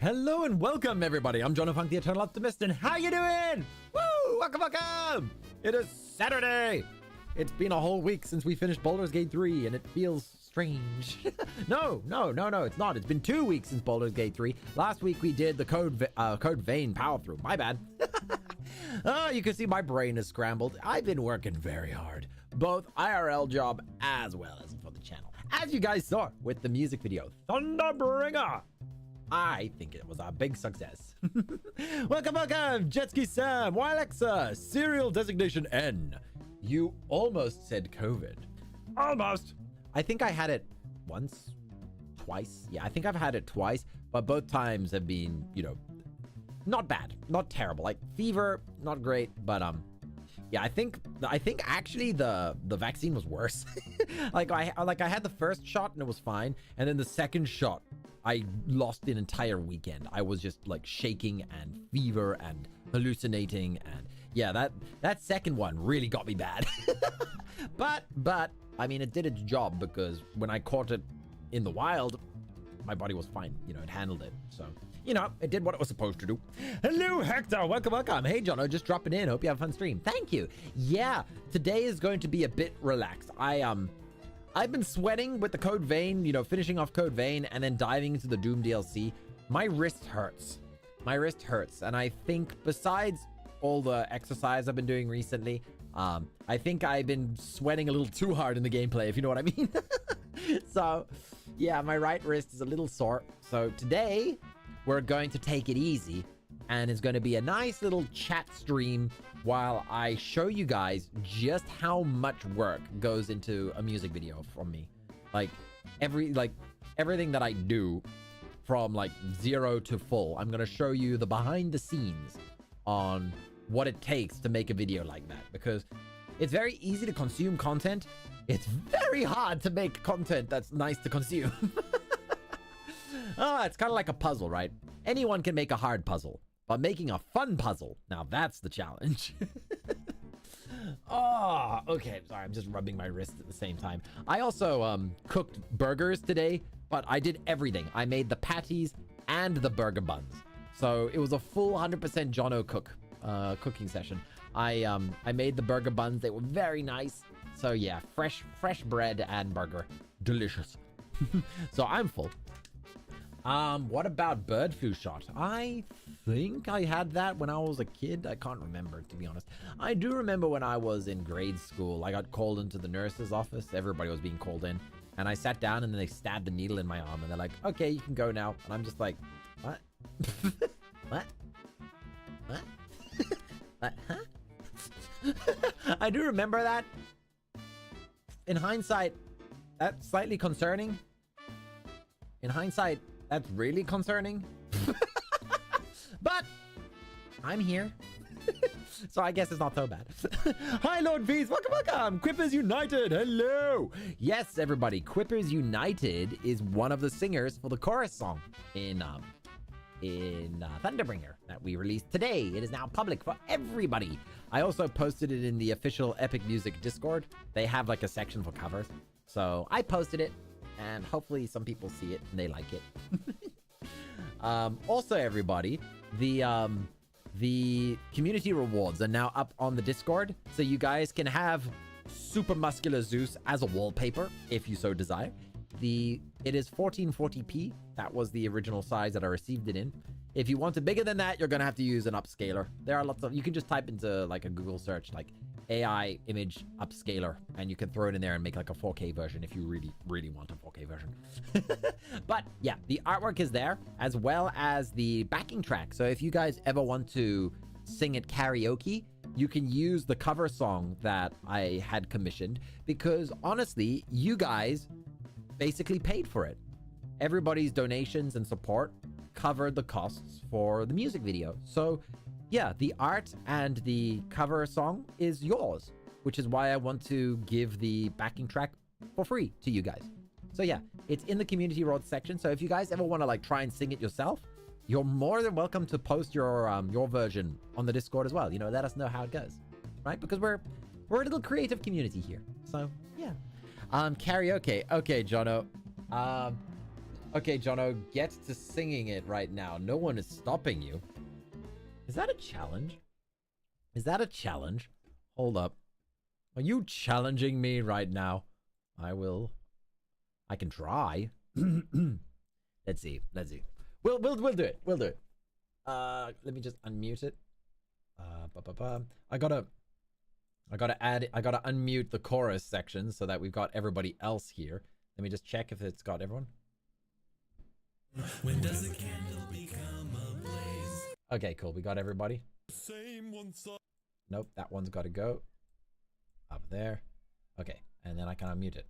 Hello and welcome, everybody. I'm Jono, the Eternal Optimist, and how you doing? Woo! Welcome! It is Saturday. It's been a whole week since we finished Baldur's Gate 3, and it feels strange. No, it's not. It's been 2 weeks since Baldur's Gate 3. Last week we did the Code Vein power through. My bad. Oh, you can see my brain is scrambled. I've been working very hard, both IRL job as well as for the channel. As you guys saw with the music video, Thunderbringer. I think it was a big success. Welcome, Jetski Sam, Alexa, serial designation N. You almost said COVID. Almost. I think I had it once, twice. Yeah, I think I've had it twice, but both times have been, not bad, not terrible. Like fever, not great, but yeah, I think actually the vaccine was worse. like I had the first shot and it was fine, and then the second shot I lost an entire weekend. I was just like shaking and fever and hallucinating, and yeah, that second one really got me bad. but I mean, it did its job, because when I caught it in the wild, my body was fine. It handled it. So, it did what it was supposed to do. Hello, Hector. Welcome. Hey, Jono, just dropping in. Hope you have a fun stream. Thank you. Yeah, today is going to be a bit relaxed. I've been sweating with the Code Vein, finishing off Code Vein and then diving into the Doom DLC. My wrist hurts. And I think besides all the exercise I've been doing recently, I think I've been sweating a little too hard in the gameplay, if you know what I mean. So, yeah, my right wrist is a little sore. So today, we're going to take it easy, and it's going to be a nice little chat stream while I show you guys just how much work goes into a music video from me. Everything that I do from like 0 to full, I'm going to show you the behind the scenes on what it takes to make a video like that, because it's very easy to consume content. It's very hard to make content that's nice to consume. Oh, it's kind of like a puzzle, right? Anyone can make a hard puzzle, but making a fun puzzle, now that's the challenge. Oh, okay. Sorry, I'm just rubbing my wrist at the same time. I also cooked burgers today, but I did everything. I made the patties and the burger buns. So it was a full 100% Jono cooking session. I made the burger buns. They were very nice. So yeah, fresh bread and burger. Delicious. So I'm full. What about bird flu shot? I think I had that when I was a kid. I can't remember, to be honest. I do remember when I was in grade school, I got called into the nurse's office. Everybody was being called in, and I sat down, and then they stabbed a needle in my arm, and they're like, okay, you can go now. And I'm just like, what? What? What? Huh? I do remember that. In hindsight, that's slightly concerning. In hindsight, that's really concerning. But I'm here. So I guess it's not so bad. Hi, Lord V's. Welcome. Quippers United. Hello. Yes, everybody. Quippers United is one of the singers for the chorus song in Thunderbringer that we released today. It is now public for everybody. I also posted it in the official Epic Music Discord. They have like a section for covers. So I posted it, and hopefully some people see it and they like it. Also, everybody, the community rewards are now up on the Discord, so you guys can have super muscular Zeus as a wallpaper if you so desire. It is 1440p. That was the original size that I received it in. If you want it bigger than that, you're gonna have to use an upscaler. There are lots of, you can just type into like a Google search like AI image upscaler, and you can throw it in there and make like a 4K version if you really want a 4K version. But yeah, the artwork is there, as well as the backing track. So if you guys ever want to sing at karaoke, you can use the cover song that I had commissioned, because honestly, you guys basically paid for it. Everybody's donations and support covered the costs for the music video. So yeah, the art and the cover song is yours, which is why I want to give the backing track for free to you guys. So yeah, it's in the community road section. So if you guys ever want to like try and sing it yourself, you're more than welcome to post your version on the Discord as well. Let us know how it goes, right? Because we're a little creative community here. So yeah. Karaoke. Okay, Jono. Okay, Jono, get to singing it right now. No one is stopping you. Is that a challenge? Is that a challenge? Hold up. Are you challenging me right now? I can try. Let's see. We'll do it. We'll do it. Let me just unmute it. I gotta unmute the chorus section so that we've got everybody else here. Let me just check if it's got everyone. When does a candle become a blaze? Okay, cool. We got everybody. Nope, that one's got to go up there. Okay, and then I can unmute it.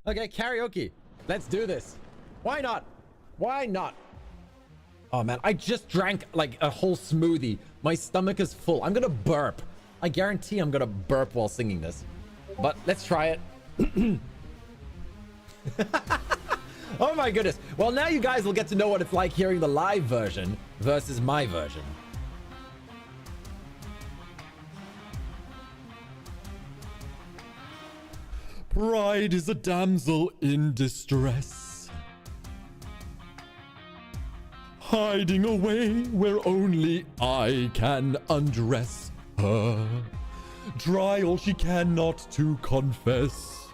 Okay, karaoke. Let's do this. Why not? Why not? Oh man, I just drank like a whole smoothie. My stomach is full. I'm gonna burp. I guarantee I'm gonna burp while singing this. But let's try it. Oh my goodness. Well, now you guys will get to know what it's like hearing the live version versus my version. Bride is a damsel in distress, hiding away where only I can undress her, dry all she cannot to confess.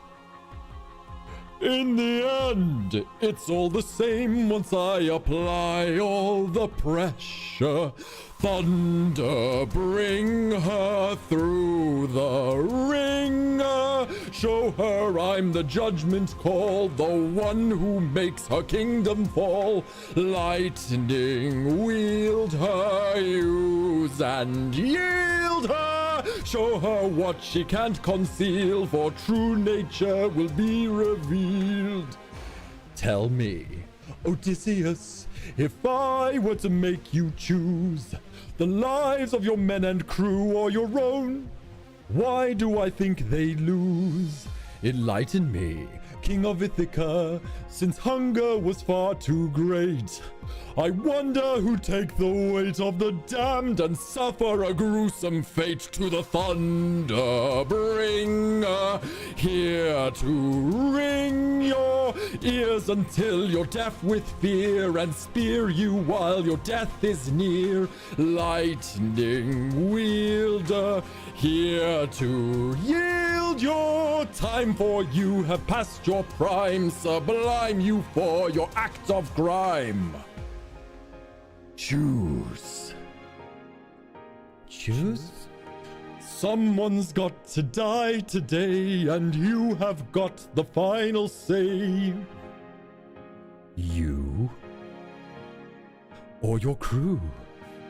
In the end, it's all the same once I apply all the pressure. Thunder, bring her through the ringer. Show her I'm the judgment call, the one who makes her kingdom fall. Lightning, wield her, use and yield her. Show her what she can't conceal, for true nature will be revealed. Tell me, Odysseus, if I were to make you choose the lives of your men and crew or your own, why do I think they lose? Enlighten me, King of Ithaca, since hunger was far too great. I wonder who'd take the weight of the damned and suffer a gruesome fate. To the thunder bringer, here to ring your ears until you're deaf with fear, and spear you while your death is near. Lightning wielder, here to yield your time, for you have passed your prime. Sublime you for your act of crime. Choose. Choose? Someone's got to die today, and you have got the final say. You or your crew?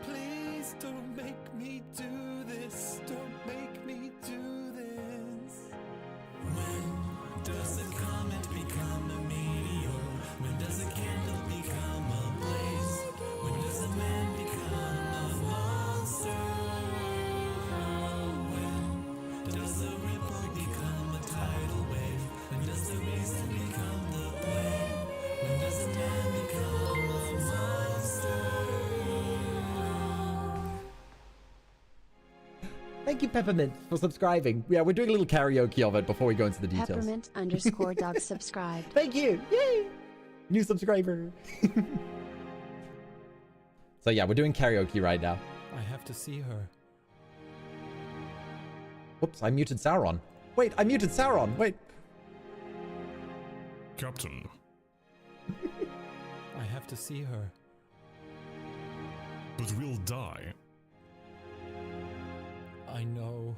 Please don't make me do this. Don't make me do this. When does a comet become a meteor? When does a candle become a blaze? When does a man become a monster? When does a ripple become a tidal wave? When does the reason become the wave? When does a man become a monster? Thank you, Peppermint, for subscribing. Yeah, we're doing a little karaoke of it before we go into the details. Peppermint_dog subscribe. Thank you. Yay! New subscriber. So yeah, we're doing karaoke right now. I have to see her. Whoops, I muted Sauron. Wait, I muted Sauron. Wait. Captain. I have to see her. But we'll die. I know.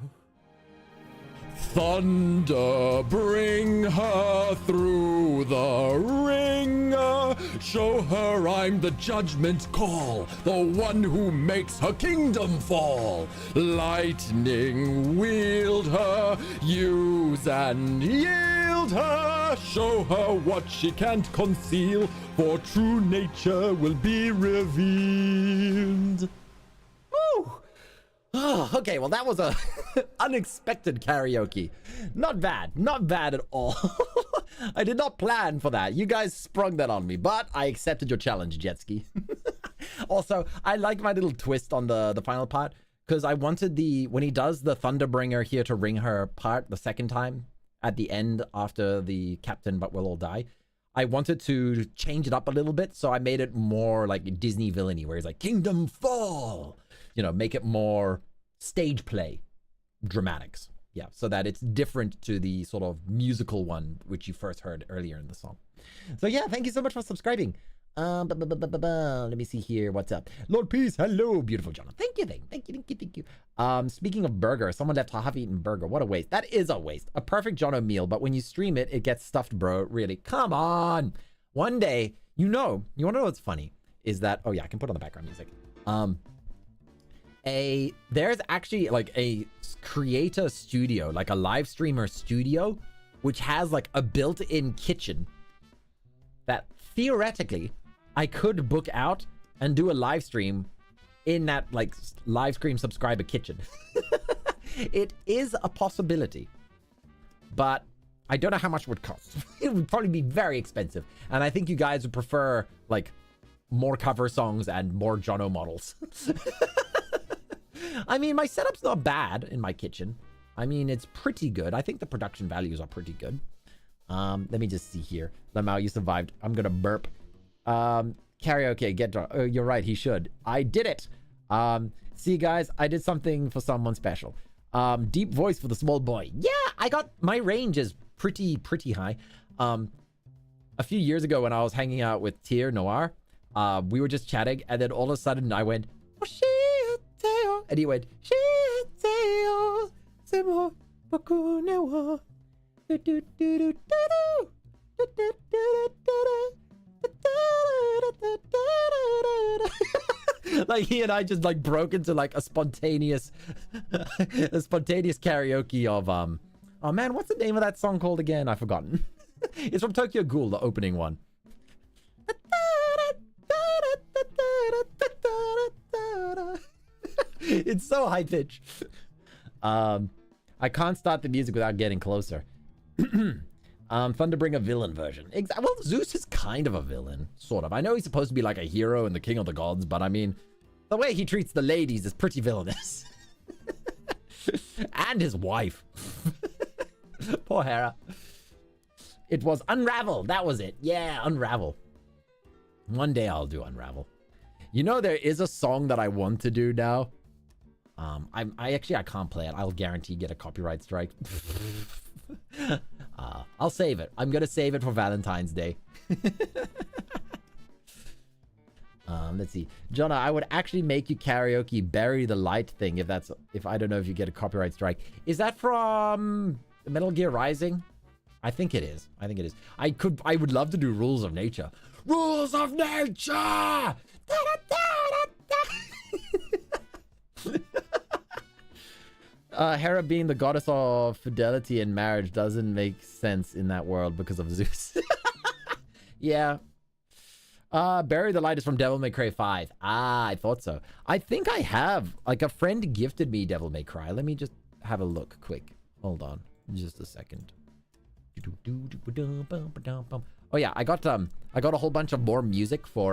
Thunder, bring her through the ringer. Show her I'm the judgment call, the one who makes her kingdom fall. Lightning, wield her, use and yield her. Show her what she can't conceal, for true nature will be revealed. Woo! Oh, okay, well that was a unexpected karaoke. Not bad at all. I did not plan for that. You guys sprung that on me, but I accepted your challenge, Jetski. Also, I like my little twist on the final part, because I wanted when he does the Thunderbringer here to ring her part the second time at the end after the captain but we'll all die, I wanted to change it up a little bit, so I made it more like Disney villainy, where he's like, Kingdom Fall! You know, make it more stage play dramatics. Yeah, so that it's different to the sort of musical one, which you first heard earlier in the song. So yeah, thank you so much for subscribing. Let me see here. What's up? Lord Peace. Hello, beautiful Jono. Thank you. Speaking of burger, someone left a half-eaten burger. What a waste. That is a waste. A perfect Jono meal, but when you stream it, it gets stuffed, bro. Really. Come on. One day, you want to know what's funny? Is that, oh yeah, I can put on the background music. There's actually like a creator studio, like a live streamer studio, which has like a built-in kitchen that theoretically I could book out and do a live stream in that like live stream subscriber kitchen. It is a possibility, but I don't know how much it would cost. It would probably be very expensive, and I think you guys would prefer like more cover songs and more Jono models. I mean, my setup's not bad in my kitchen. I mean, it's pretty good. I think the production values are pretty good. Let me just see here. Lamau, you survived. I'm gonna burp. Karaoke, get drunk. Oh, you're right, he should. I did it. See, guys, I did something for someone special. Deep voice for the small boy. Yeah, I got, my range is pretty high. A few years ago when I was hanging out with Tier Noir, we were just chatting, and then all of a sudden I went, oh shit, and he went, shit, like he and I just like broke into like a spontaneous karaoke of oh man, what's the name of that song called again? I've forgotten. It's from Tokyo Ghoul, the opening one. It's so high pitch. I can't start the music without getting closer. Fun to bring a villain version. Well, Zeus is kind of a villain, sort of. I know he's supposed to be like a hero and the king of the gods, but I mean, the way he treats the ladies is pretty villainous. And his wife. Poor Hera. It was Unravel. That was it. Yeah, Unravel. One day I'll do Unravel. You know, there is a song that I want to do now. I can't play it. I'll guarantee get a copyright strike. I'll save it. I'm gonna save it for Valentine's Day. Let's see. Jonah, I would actually make you karaoke Bury the Light thing if I don't know if you get a copyright strike. Is that from Metal Gear Rising? I think it is. I would love to do Rules of Nature. Rules of Nature! Hera being the goddess of fidelity and marriage doesn't make sense in that world because of Zeus. Yeah. Bury the Light is from Devil May Cry 5. Ah, I thought so. I think I have. Like, a friend gifted me Devil May Cry. Let me just have a look quick. Hold on. Just a second. Oh yeah, I got a whole bunch of more music for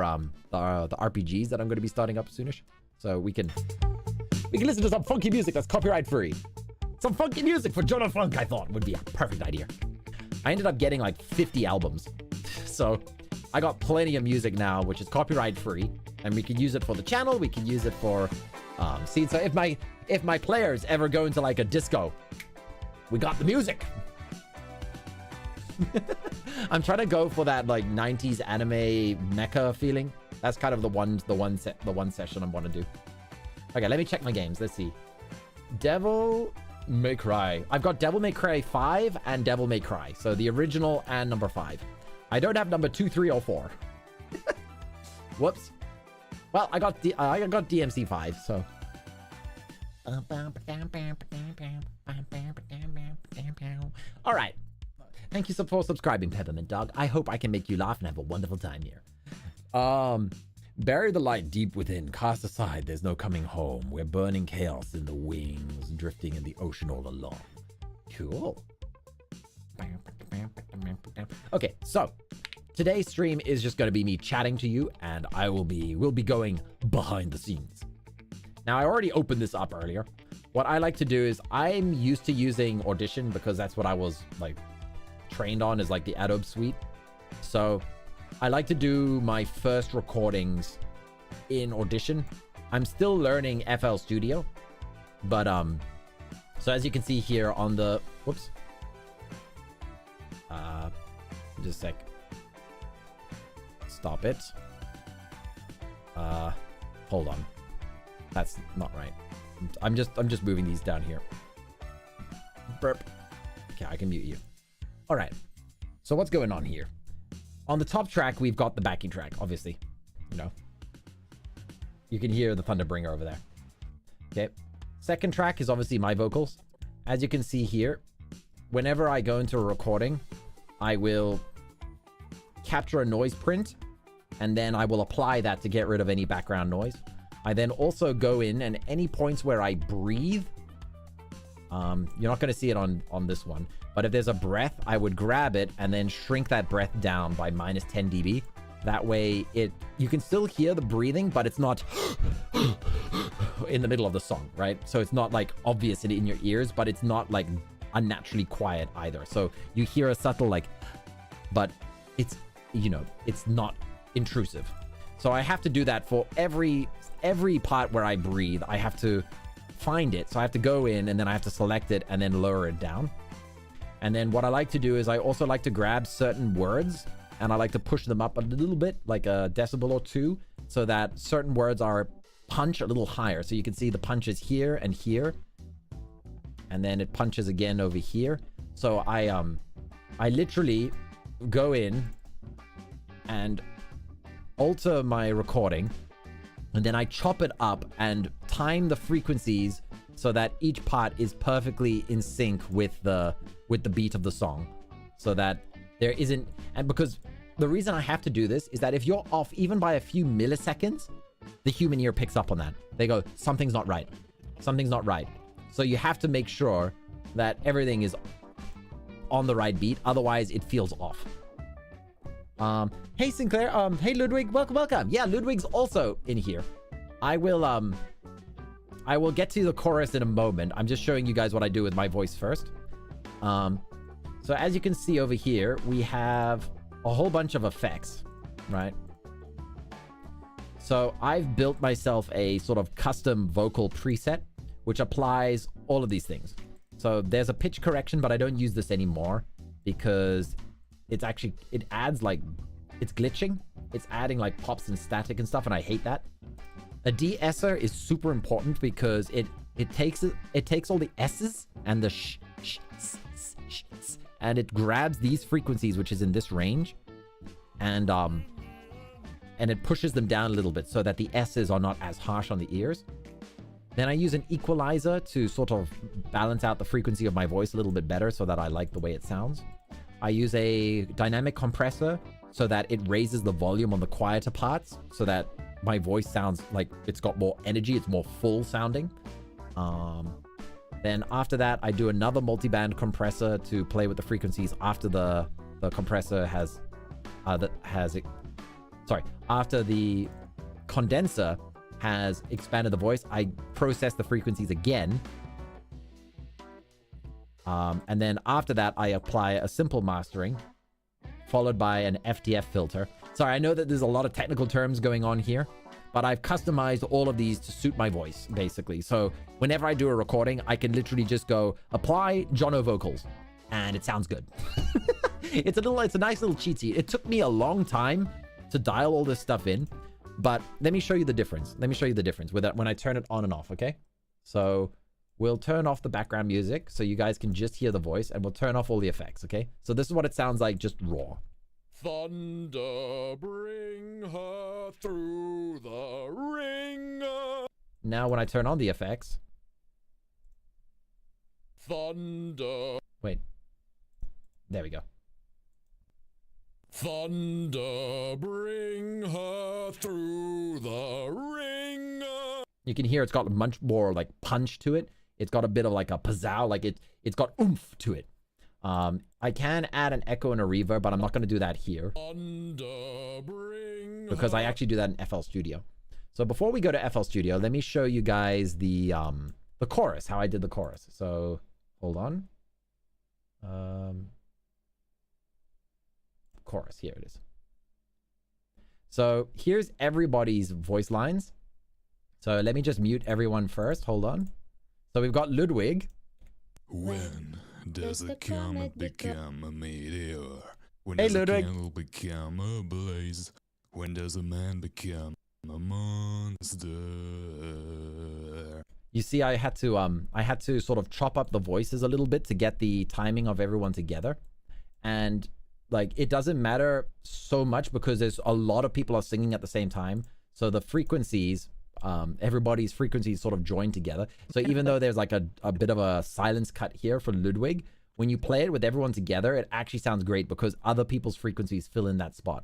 the RPGs that I'm going to be starting up soonish. So we can listen to some funky music that's copyright free. Some funky music for Jono Funk, I thought would be a perfect idea. I ended up getting like 50 albums. So I got plenty of music now, which is copyright free, and we can use it for the channel. We can use it for see. So if my players ever go into like a disco, we got the music. I'm trying to go for that like 90s anime mecha feeling. That's kind of the one session I want to do. Okay, let me check my games. Let's see. Devil May Cry. I've got Devil May Cry 5 and Devil May Cry. So the original and number 5. I don't have number 2, 3, or 4. Whoops. Well, I got DMC 5, so. All right. Thank you for subscribing, Peppermint Dog. I hope I can make you laugh and have a wonderful time here. Bury the light deep within. Cast aside, there's no coming home. We're burning chaos in the wings, drifting in the ocean all along. Cool. Okay, so today's stream is just going to be me chatting to you, and we'll be going behind the scenes. Now, I already opened this up earlier. What I like to do is I'm used to using Audition because that's what I was like trained on, is like the Adobe suite. So I like to do my first recordings in Audition. I'm still learning FL Studio, but so as you can see here on the whoops, just a sec, stop it. Hold on, that's not right. I'm just moving these down here. Burp. Okay, I can mute you. All right, so what's going on here? On the top track, we've got the backing track, obviously. You know, you can hear the Thunderbringer over there. Okay. Second track is obviously my vocals. As you can see here, whenever I go into a recording, I will capture a noise print, and then I will apply that to get rid of any background noise. I then also go in, and any points where I breathe, you're not going to see it on this one, but if there's a breath, I would grab it and then shrink that breath down by minus 10 dB. That way you can still hear the breathing, but it's not in the middle of the song, right? So it's not like obvious in your ears, but it's not like unnaturally quiet either. So you hear a subtle like, but it's, you know, it's not intrusive. So I have to do that for every part where I breathe. I have to find it. So I have to go in, and then I have to select it and then lower it down. And then what I like to do is I also like to grab certain words, and I like to push them up a little bit, like a decibel or two, so that certain words are punch a little higher. So you can see the punches here and here, and then it punches again over here. So I literally go in and alter my recording, and then I chop it up and time the frequencies so that each part is perfectly in sync with the beat of the song, so that there isn't, and because the reason I have to do this is that if you're off even by a few milliseconds, the human ear picks up on that. They go, something's not right. Something's not right. So you have to make sure that everything is on the right beat. Otherwise, it feels off. Hey, Sinclair. Hey, Ludwig. Welcome. Yeah, Ludwig's also in here. I will get to the chorus in a moment. I'm just showing you guys what I do with my voice first. So as you can see over here, we have a whole bunch of effects, right? So I've built myself a sort of custom vocal preset, which applies all of these things. So there's a pitch correction, but I don't use this anymore because it's actually, it adds like, it's glitching. It's adding like pops and static and stuff, and I hate that. A de-esser is super important because it takes all the S's and the and it grabs these frequencies, which is in this range, and it pushes them down a little bit so that the S's are not as harsh on the ears. Then I use an equalizer to sort of balance out the frequency of my voice a little bit better so that I like the way it sounds. I use a dynamic compressor so that it raises the volume on the quieter parts so that my voice sounds like it's got more energy, it's more full sounding. Then after that, I do another multiband compressor to play with the frequencies after the compressor after the condenser has expanded the voice, I process the frequencies again. And then after that, I apply a simple mastering, followed by an FTF filter. Sorry, I know that there's a lot of technical terms going on here, but I've customized all of these to suit my voice, basically. So whenever I do a recording, I can literally just go, apply Jono vocals, and it sounds good. It's a nice little cheat sheet. It took me a long time to dial all this stuff in, but let me show you the difference. Let me show you the difference with that when I turn it on and off, okay? So we'll turn off the background music so you guys can just hear the voice, and we'll turn off all the effects, okay? So this is what it sounds like, just raw. Thunder, bring her through the ringer. Now when I turn on the effects. Thunder. Wait. There we go. Thunder, bring her through the ringer. You can hear it's got much more like punch to it. It's got a bit of like a pizzazz, like it's got oomph to it. I can add an echo and a reverb, but I'm not going to do that here because I actually do that in FL Studio. So before we go to FL Studio, let me show you guys the chorus, how I did the chorus. So hold on. chorus. Here it is. So here's everybody's voice lines. So let me just mute everyone first. Hold on. So we've got Ludwig. When does a comet become a meteor? When Hey, does a Ludwig. candle become a blaze? When does a man become a monster? You see, I had to sort of chop up the voices a little bit to get the timing of everyone together. And like, it doesn't matter so much because there's a lot of people are singing at the same time. So the frequencies, everybody's frequencies sort of join together. So even though there's like a bit of a silence cut here for Ludwig, when you play it with everyone together, it actually sounds great because other people's frequencies fill in that spot.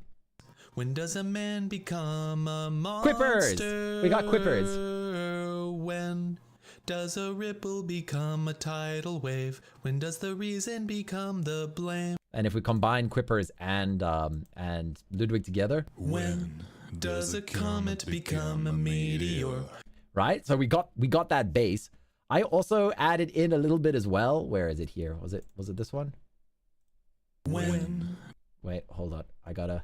When does a man become a monster? Quippers! We got Quippers. When does a ripple become a tidal wave? When does the reason become the blame? And if we combine Quippers and Ludwig together, When does a comet become a meteor? right? So we got that bass. I also added in a little bit as well. Where is it here? Was it this one? When Wait, hold on. I gotta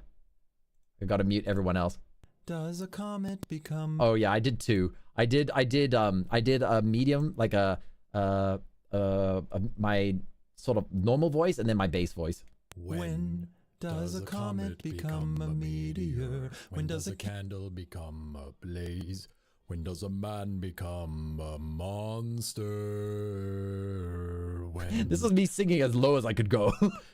mute everyone else. does a comet become? Oh yeah, I did two. I did a medium, like my sort of normal voice and then my bass voice. When does a comet become a meteor? When does a candle become a blaze? When does a man become a monster? When This was me singing as low as I could go.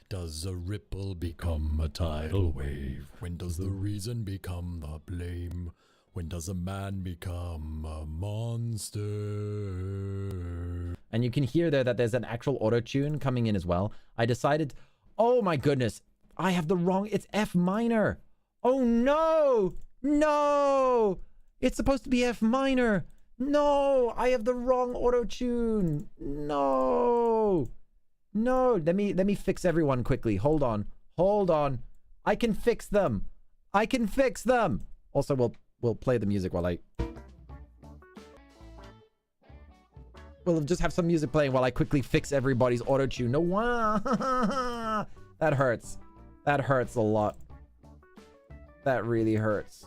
does a ripple become a tidal wave? When does the reason become the blame? When does a man become a monster? And you can hear there that there's an actual auto tune coming in as well. I decided, oh my goodness, I have the wrong, it's F minor. Oh no, no, it's supposed to be F minor. No, I have the wrong auto tune. No, let me fix everyone quickly. Hold on. I can fix them. Also, we'll play the music while we'll just have some music playing while I quickly fix everybody's auto tune. No, that hurts. That hurts a lot. That really hurts.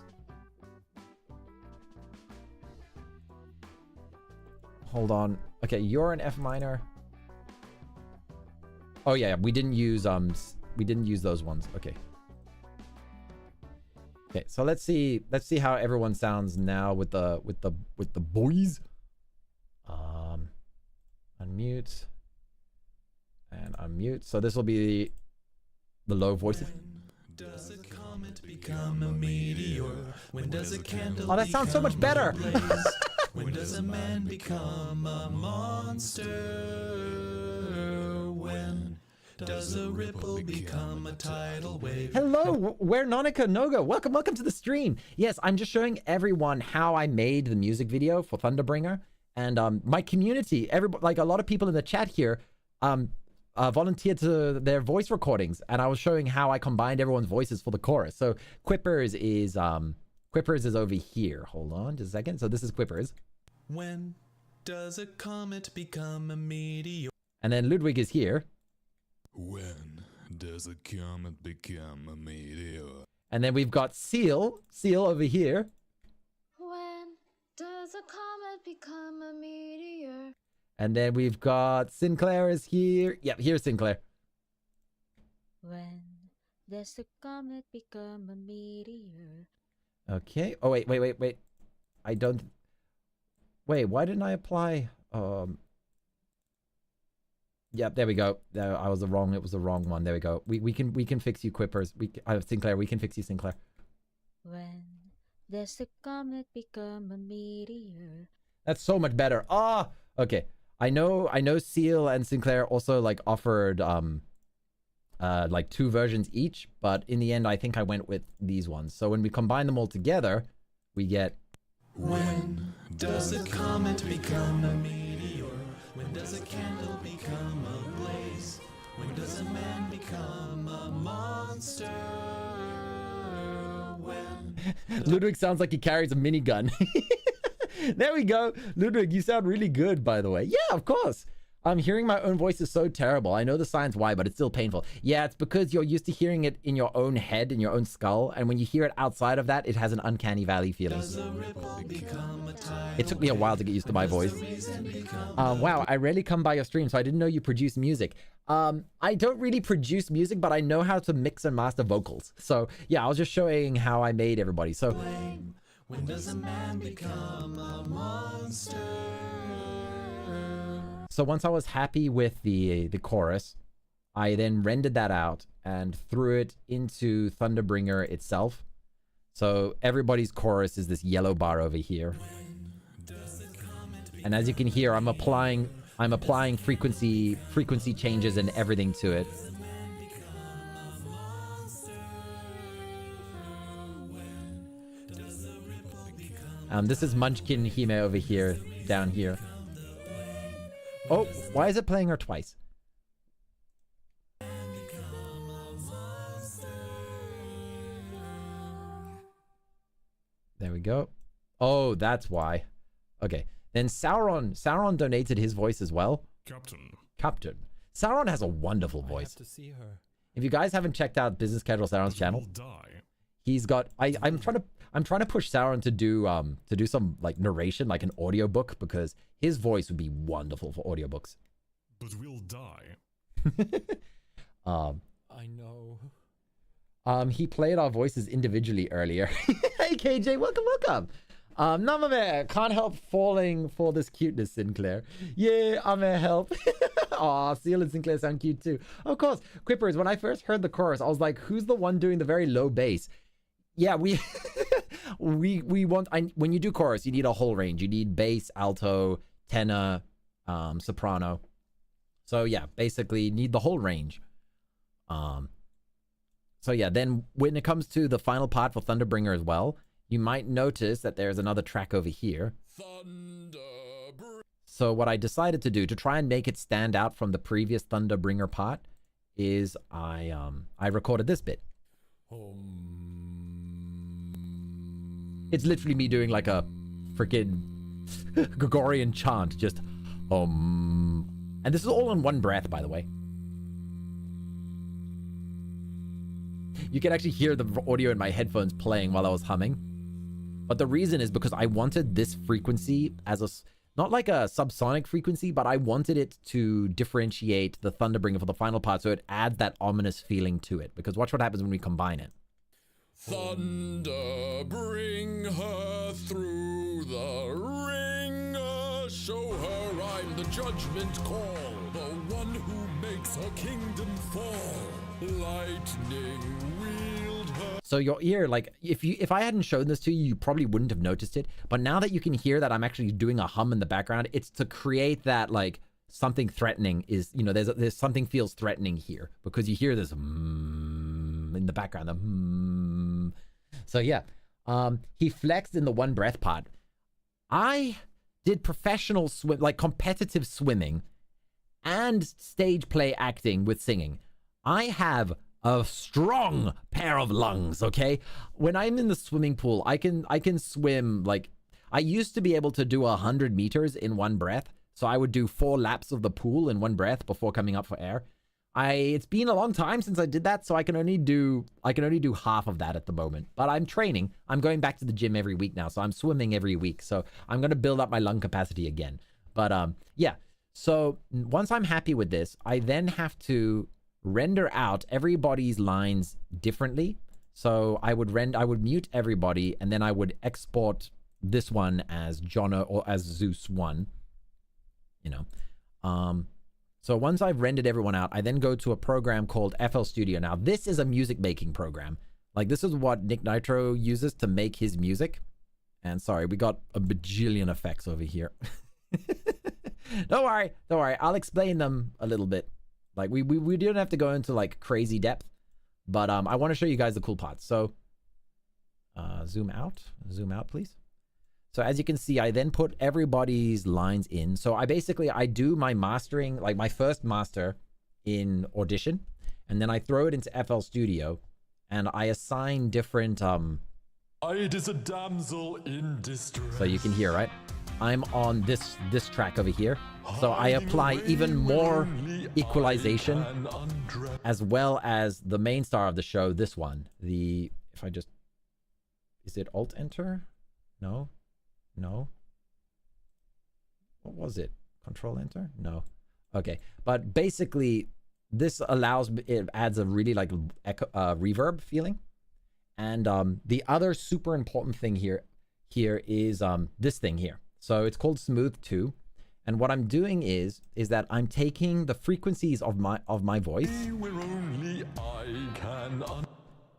Hold on. Okay, you're an F minor. Oh yeah, we didn't use those ones. Okay. Okay, so let's see how everyone sounds now with the boys. Unmute and unmute. So this will be the low voices. When does a comet become a meteor? When does a candle Oh, that sounds so much better. become a blaze? When does a man become a monster? When does a ripple become a tidal wave? Hello, where Nonica Noga. Welcome to the stream. Yes, I'm just showing everyone how I made the music video for Thunderbringer. And my community, everybody, like a lot of people in the chat here, volunteered to their voice recordings, and I was showing how I combined everyone's voices for the chorus. So Quippers is over here. Hold on just a second. So this is Quippers. When does a comet become a meteor? And then Ludwig is here. When does a comet become a meteor? And then we've got Ciel over here. When does a comet become a meteor? And then we've got Sinclair is here. Yep, here's Sinclair. When does the comet become a meteor? Okay. Oh, wait. I don't... Wait, why didn't I apply... Yep, there we go. It was the wrong one. There we go. We can fix you, Quippers. Sinclair, we can fix you, Sinclair. When does the comet become a meteor? That's so much better. Ah, okay. I know Ciel and Sinclair also like offered like 2 versions each, but in the end I think I went with these ones. So when we combine them all together, we get When does a comet become a meteor? When does a candle become a blaze? When does a man become a monster? When Ludwig sounds like he carries a minigun. There we go. Ludwig, you sound really good, by the way. Yeah, of course. Hearing my own voice is so terrible. I know the science why, but it's still painful. Yeah, it's because you're used to hearing it in your own head, in your own skull, and when you hear it outside of that, it has an uncanny valley feeling. It took me a while to get used to my voice. Wow, I rarely come by your stream, so I didn't know you produce music. I don't really produce music, but I know how to mix and master vocals. So yeah, I was just showing how I made everybody. So when does a man become a monster? So once I was happy with the chorus, I then rendered that out and threw it into Thunderbringer itself. So everybody's chorus is this yellow bar over here. And as you can hear, I'm applying frequency changes and everything to it. This is Munchkin Hime over here, down here. Oh, why is it playing her twice? There we go. Oh, that's why. Okay. Then Sauron donated his voice as well. Captain. Sauron has a wonderful voice. I have to see her. If you guys haven't checked out Business Casual Sauron's channel, he's got I'm trying to push Sauron to do some like narration, like an audiobook, because his voice would be wonderful for audiobooks. But we'll die. I know. He played our voices individually earlier. Hey KJ, welcome. Namame, can't help falling for this cuteness, Sinclair. Yeah, I'm a help. Aw, Ciel and Sinclair sound cute too. Of course, Quippers, when I first heard the chorus, I was like, who's the one doing the very low bass? Yeah, we want, when you do chorus, you need a whole range. You need bass, alto, tenor, soprano. So yeah, basically need the whole range. So yeah, then when it comes to the final part for Thunderbringer as well, you might notice that there's another track over here. So what I decided to do to try and make it stand out from the previous Thunderbringer part is I recorded this bit. It's literally me doing like a freaking Gregorian chant, just and this is all in one breath, by the way. You can actually hear the audio in my headphones playing while I was humming. But the reason is because I wanted this frequency as a, not like a subsonic frequency, but I wanted it to differentiate the Thunderbringer for the final part, so it adds that ominous feeling to it. Because watch what happens when we combine it. Thunder, bring her through the ring. Show her I'm the judgment call, the one who makes her kingdom fall. Lightning wield her. So your ear, like, if I hadn't shown this to you, you probably wouldn't have noticed it. But now that you can hear that I'm actually doing a hum in the background, it's to create that, like, something threatening is, you know, there's something feels threatening here because you hear this in the background. So yeah, he flexed in the one breath part. I did professional swim, like competitive swimming and stage play acting with singing. I have a strong pair of lungs, okay? When I'm in the swimming pool, I can swim, like, I used to be able to do 100 meters in one breath. So I would do 4 laps of the pool in one breath before coming up for air. It's been a long time since I did that, so I can only do half of that at the moment. But I'm training. I'm going back to the gym every week now, so I'm swimming every week. So I'm going to build up my lung capacity again. But yeah. So once I'm happy with this, I then have to render out everybody's lines differently. So I would mute everybody, and then I would export this one as Jono or as Zeus 1. You know, so once I've rendered everyone out, I then go to a program called FL Studio. Now, this is a music making program. Like, this is what Nick Nitro uses to make his music. And sorry, we got a bajillion effects over here. Don't worry. I'll explain them a little bit. Like, we don't have to go into like crazy depth, but I want to show you guys the cool parts. So, zoom out, please. So as you can see, I then put everybody's lines in. So I do my mastering, like my first master in Audition, and then I throw it into FL Studio, and I assign different It is a damsel in distress. So you can hear, right? I'm on this track over here. So I apply even more equalization as well as the main star of the show, this one. If I just, is it Alt Enter? No. What was it? Control Enter? No. Okay. But basically this it adds a really like reverb feeling. And the other super important thing here is this thing here. So it's called Smooth 2. And what I'm doing is that I'm taking the frequencies of my voice.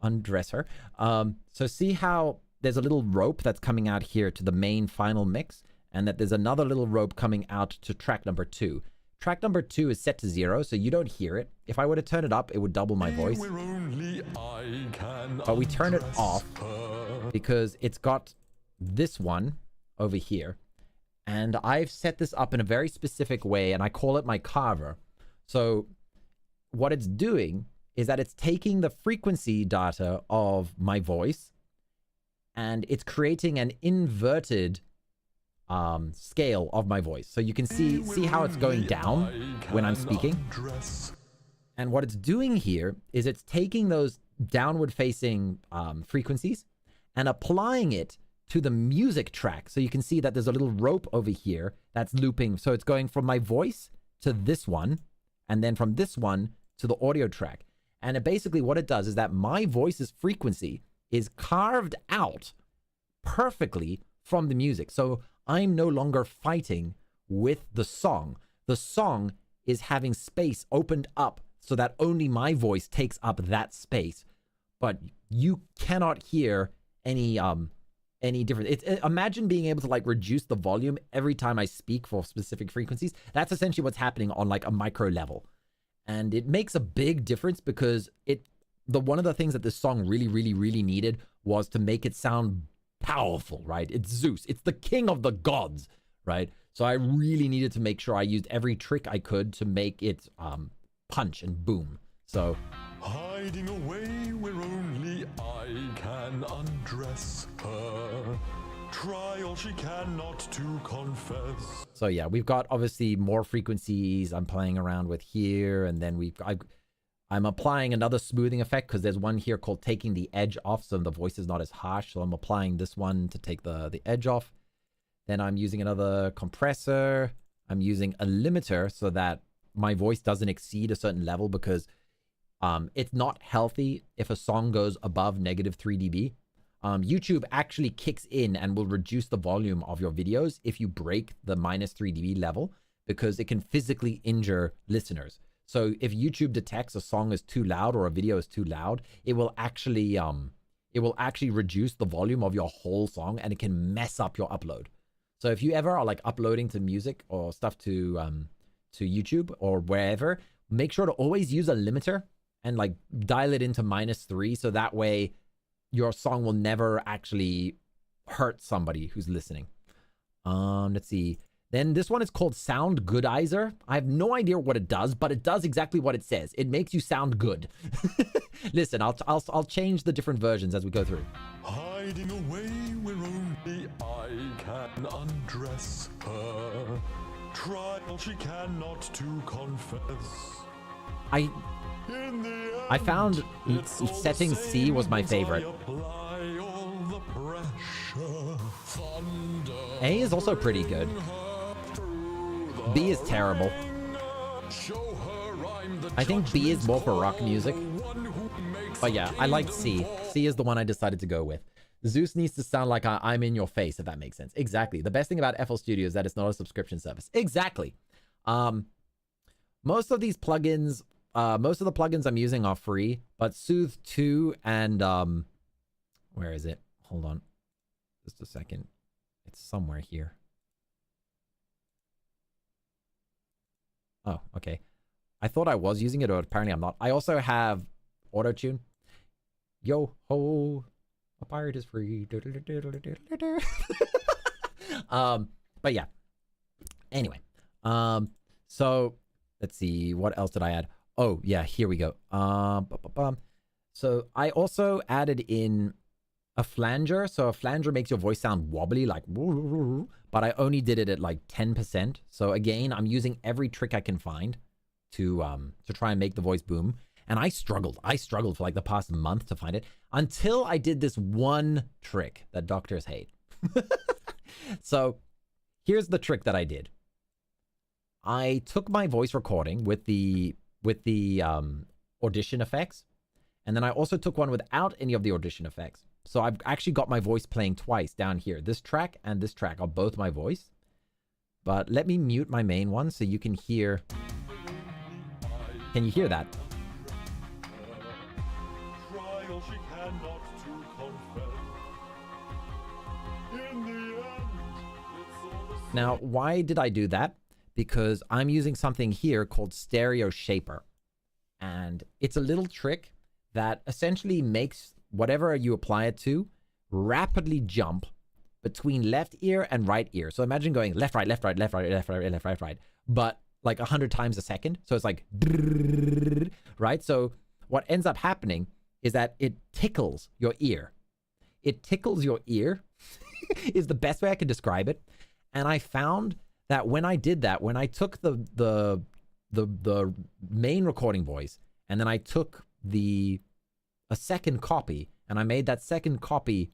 Undress her. So see how there's a little rope that's coming out here to the main final mix, and that there's another little rope coming out to track number 2. Track number 2 is set to 0, so you don't hear it. If I were to turn it up, it would double my voice. But we turn it off because it's got this one over here. And I've set this up in a very specific way, and I call it my carver. So what it's doing is that it's taking the frequency data of my voice, and it's creating an inverted scale of my voice. So you can see how it's going down when I'm speaking. And what it's doing here is it's taking those downward facing frequencies and applying it to the music track. So you can see that there's a little rope over here that's looping. So it's going from my voice to this one, and then from this one to the audio track. And basically what it does is that my voice's frequency is carved out perfectly from the music. So I'm no longer fighting with the song. The song is having space opened up so that only my voice takes up that space. But you cannot hear any difference. Imagine being able to like reduce the volume every time I speak for specific frequencies. That's essentially what's happening on like a micro level. And it makes a big difference because one of the things that this song really needed was to make it sound powerful, right? It's Zeus. It's the king of the gods, right? So I really needed to make sure I used every trick I could to make it punch and boom. So hiding away where only I can undress her. Try all she cannot to confess. So yeah, we've got obviously more frequencies I'm playing around with here, and then I'm applying another smoothing effect because there's one here called taking the edge off, so the voice is not as harsh. So I'm applying this one to take the edge off. Then I'm using another compressor. I'm using a limiter so that my voice doesn't exceed a certain level, because it's not healthy if a song goes above -3 dB. YouTube actually kicks in and will reduce the volume of your videos if you break the -3 dB level, because it can physically injure listeners. So if YouTube detects a song is too loud or a video is too loud, it will actually reduce the volume of your whole song, and it can mess up your upload. So if you ever are like uploading to music or stuff to YouTube or wherever, make sure to always use a limiter and like dial it into -3, so that way your song will never actually hurt somebody who's listening. Let's see. Then this one is called Sound Goodizer. I have no idea what it does, but it does exactly what it says. It makes you sound good. Listen, I'll change the different versions as we go through. Hiding away where only I can undress her. Try all she cannot to confess. I found setting C was my favorite. A is also pretty good. B is terrible. I think B is more for rock music. But yeah, I like C. C is the one I decided to go with. Zeus needs to sound like I'm in your face, if that makes sense. Exactly. The best thing about FL Studio is that it's not a subscription service. Exactly. Most of these plugins, most of the plugins I'm using are free, but Soothe 2 and where is it? Hold on. Just a second. It's somewhere here. Oh, okay. I thought I was using it, but apparently I'm not. I also have Auto-Tune. Yo ho, a pirate is free. But yeah. Anyway. So let's see. What else did I add? Oh, yeah, here we go. So I also added in a flanger. So a flanger makes your voice sound wobbly, like, but I only did it at like 10%. So again, I'm using every trick I can find to try and make the voice boom. And I struggled for like the past month to find it until I did this one trick that doctors hate. So here's the trick that I did. I took my voice recording with the audition effects, and then I also took one without any of the audition effects. So I've actually got my voice playing twice down here. This track and this track are both my voice. But let me mute my main one so you can hear. Can you hear that? Now, why did I do that? Because I'm using something here called Stereo Shaper. And it's a little trick that essentially makes whatever you apply it to rapidly jump between left ear and right ear. So imagine going left, right, left, right, left, right, left, right, left, right, right, but like 100 times a second. So it's like, right? So what ends up happening is that it tickles your ear. It tickles your ear is the best way I can describe it. And I found that when I did that, when I took the main recording voice, and then I took a second copy, and I made that second copy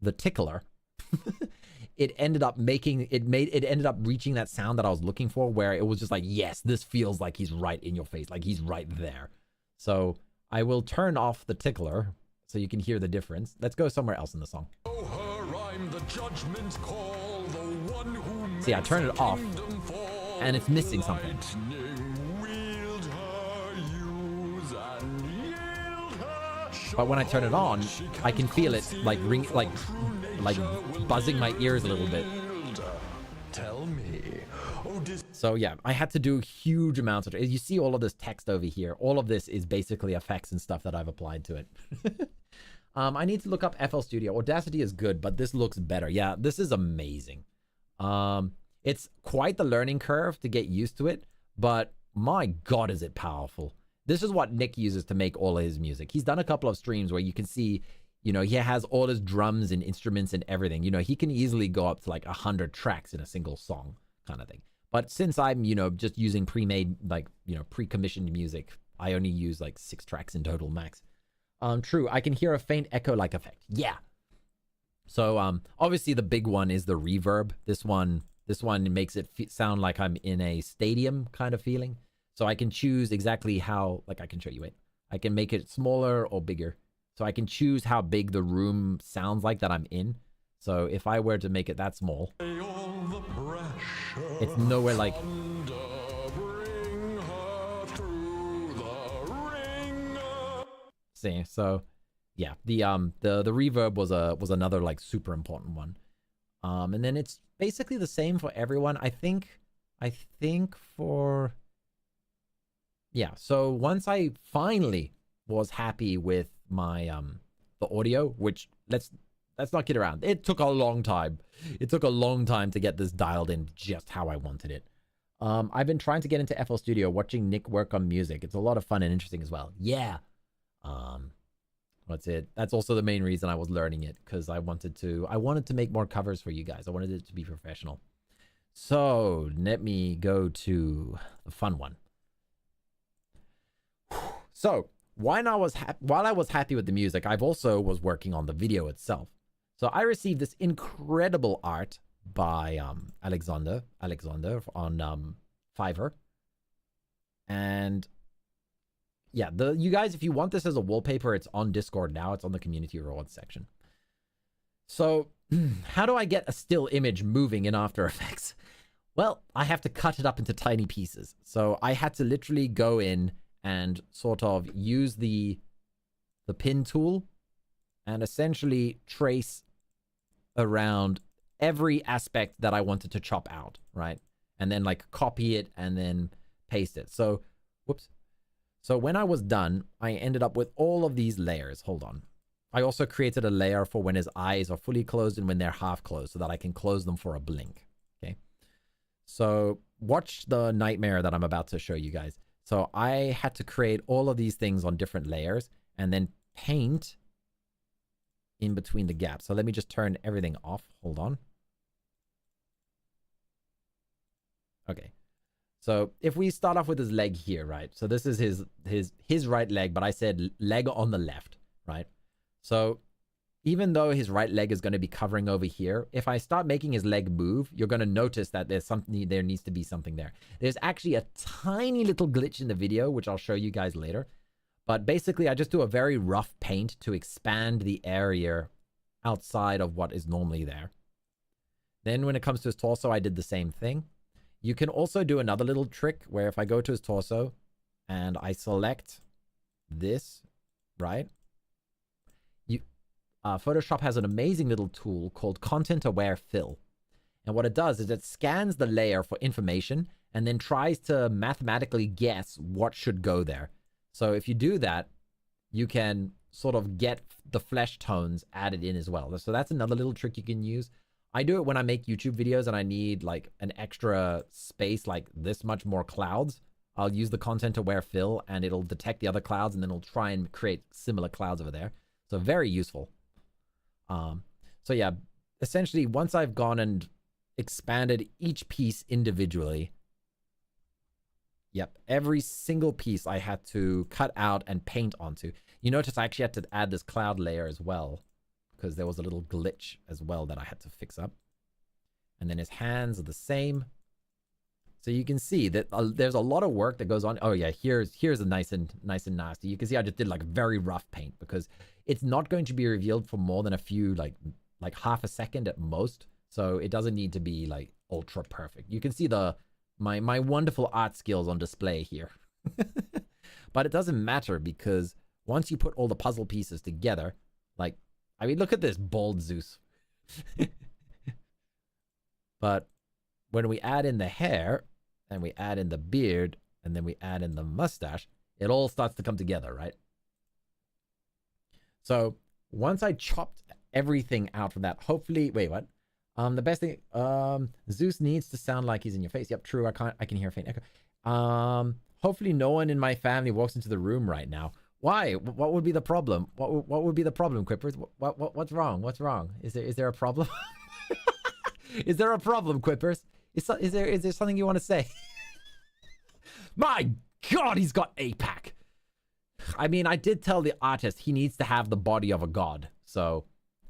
the tickler, it ended up reaching that sound that I was looking for, where it was just like, yes, this feels like he's right in your face, like he's right there. So I will turn off the tickler so you can hear the difference. Let's go somewhere else in the song. See, I turn it off, and it's missing something. But when I turn it on, I can feel it like ring, like buzzing my ears a little bit. Tell me. So yeah, I had to do huge amounts of. You see all of this text over here. All of this is basically effects and stuff that I've applied to it. I need to look up FL Studio. Audacity is good, but this looks better. Yeah, this is amazing. It's quite the learning curve to get used to it, but my God, is it powerful. This is what Nick uses to make all of his music. He's done a couple of streams where you can see, you know, he has all his drums and instruments and everything. You know, he can easily go up to like 100 tracks in a single song kind of thing. But since I'm, you know, just using pre-made, like, you know, pre-commissioned music, I only use like 6 tracks in total max. True, I can hear a faint echo-like effect. Yeah. So obviously the big one is the reverb. This one makes it sound like I'm in a stadium kind of feeling. So I can choose exactly how, like I can show you it. I can make it smaller or bigger. So I can choose how big the room sounds like that I'm in. So if I were to make it that small, it's nowhere like. See, so yeah, the reverb was another like super important one. And then it's basically the same for everyone. I think for. Yeah, so once I finally was happy with my the audio, which let's not kid around, it took a long time. It took a long time to get this dialed in just how I wanted it. I've been trying to get into FL Studio, watching Nick work on music. It's a lot of fun and interesting as well. Yeah. That's it. That's also the main reason I was learning it, because I wanted to make more covers for you guys. I wanted it to be professional. So let me go to the fun one. So while I was happy with the music, I've also was working on the video itself. So I received this incredible art by Oleksandr on Fiverr. And yeah, you guys, if you want this as a wallpaper, it's on Discord now. It's on the community rewards section. So how do I get a still image moving in After Effects? Well, I have to cut it up into tiny pieces. So I had to literally go in and sort of use the pin tool and essentially trace around every aspect that I wanted to chop out, right? And then like copy it and then paste it. So, whoops. So when I was done, I ended up with all of these layers. Hold on. I also created a layer for when his eyes are fully closed and when they're half closed so that I can close them for a blink. Okay. So watch the nightmare that I'm about to show you guys. So I had to create all of these things on different layers and then paint in between the gaps. So let me just turn everything off. Hold on. Okay. So if we start off with his leg here, right? So this is his right leg, but I said leg on the left, right? So even though his right leg is going to be covering over here, if I start making his leg move, you're going to notice that there needs to be something there. There's actually a tiny little glitch in the video, which I'll show you guys later. But basically, I just do a very rough paint to expand the area outside of what is normally there. Then when it comes to his torso, I did the same thing. You can also do another little trick where if I go to his torso and I select this, right? Photoshop has an amazing little tool called Content Aware Fill. And what it does is it scans the layer for information and then tries to mathematically guess what should go there. So if you do that, you can sort of get the flesh tones added in as well. So that's another little trick you can use. I do it when I make YouTube videos and I need like an extra space, like this much more clouds. I'll use the Content Aware Fill and it'll detect the other clouds and then it'll try and create similar clouds over there. So very useful. So yeah, essentially once I've gone and expanded each piece individually, yep, every single piece I had to cut out and paint onto. You notice I actually had to add this cloud layer as well because there was a little glitch as well that I had to fix up. And then his hands are the same. So you can see that there's a lot of work that goes on. Oh yeah, here's a nice and nasty. You can see I just did like very rough paint because it's not going to be revealed for more than a few, like half a second at most. So it doesn't need to be like ultra perfect. You can see my wonderful art skills on display here. But it doesn't matter because once you put all the puzzle pieces together, like, I mean, look at this bald Zeus. But when we add in the hair and we add in the beard and then we add in the mustache, it all starts to come together, right? So once I chopped everything out from that, hopefully, wait, what? The best thing, Zeus needs to sound like he's in your face. Yep, true. I can hear a faint echo. Hopefully no one in my family walks into the room right now. Why? What would be the problem? What would be the problem, Quippers? What's wrong? What's wrong? Is there a problem? Is there a problem, Quippers? Is there something you want to say? My God, he's got APAC. I mean, I did tell the artist he needs to have the body of a god. So,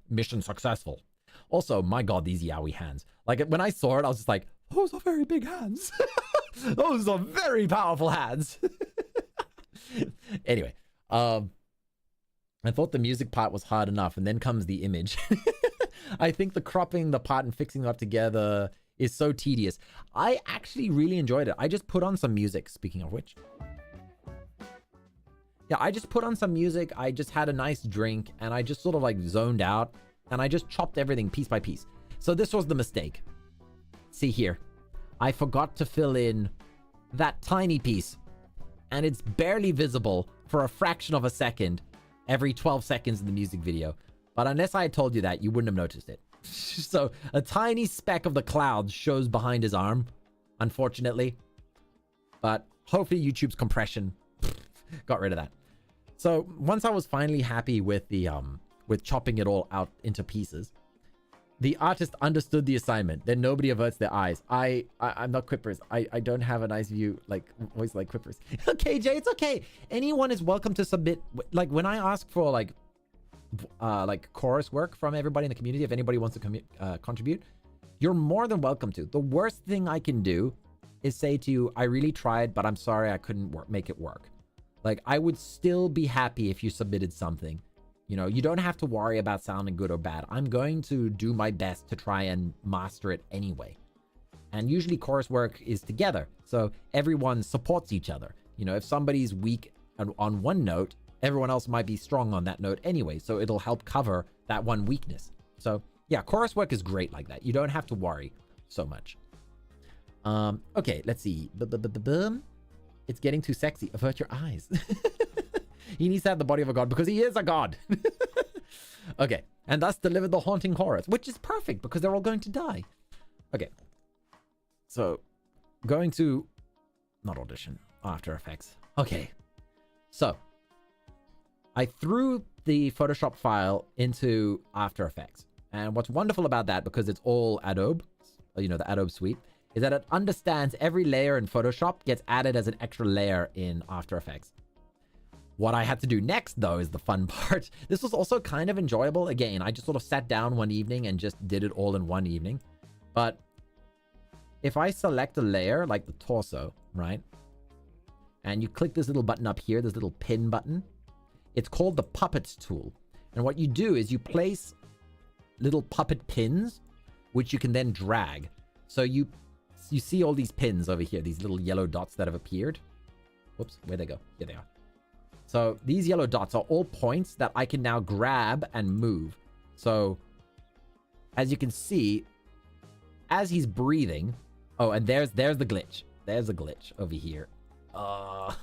mission successful. Also, my God, these yaoi hands. Like, when I saw it, I was just like, those are very big hands. Those are very powerful hands. Anyway, I thought the music part was hard enough, and then comes the image. I think the cropping the part and fixing it up together is so tedious. I actually really enjoyed it. I just put on some music, speaking of which. Yeah, I just put on some music. I just had a nice drink, and I just sort of like zoned out, and I just chopped everything piece by piece. So this was the mistake. See here. I forgot to fill in that tiny piece, and it's barely visible for a fraction of a second every 12 seconds in the music video. But unless I had told you that, you wouldn't have noticed it. So a tiny speck of the clouds shows behind his arm, unfortunately. But hopefully YouTube's compression got rid of that. So once I was finally happy with the with chopping it all out into pieces, the artist understood the assignment. Then nobody averts their eyes. I'm not Quippers. I don't have a nice view like voice like Quippers. Okay, Jay, it's okay. Anyone is welcome to submit. Like when I ask for like chorus work from everybody in the community, if anybody wants to contribute, you're more than welcome to. The worst thing I can do is say to you, I really tried, but I'm sorry I couldn't make it work. Like, I would still be happy if you submitted something. You know, you don't have to worry about sounding good or bad. I'm going to do my best to try and master it anyway. And usually chorus work is together, so everyone supports each other. You know, if somebody's weak on one note, everyone else might be strong on that note anyway, so it'll help cover that one weakness. So yeah, chorus work is great like that. You don't have to worry so much. Okay, let's see. It's getting too sexy. Avert your eyes. He needs to have the body of a god because he is a god. Okay, and thus delivered the haunting horrors, which is perfect because they're all going to die. Okay, so going to not audition, After Effects. Okay, so I threw the Photoshop file into After Effects. And what's wonderful about that, because it's all Adobe, you know, the Adobe suite, is that it understands every layer in Photoshop gets added as an extra layer in After Effects. What I had to do next, though, is the fun part. This was also kind of enjoyable. Again, I just sort of sat down one evening and just did it all in one evening. But if I select a layer, like the torso, right? And you click this little button up here, this little pin button. It's called the Puppet tool. And what you do is you place little puppet pins, which you can then drag. So you see all these pins over here, these little yellow dots that have appeared. Whoops, where'd they go? Here they are. So these yellow dots are all points that I can now grab and move. So as you can see, as he's breathing, oh, and there's the glitch. There's a glitch over here. Oh,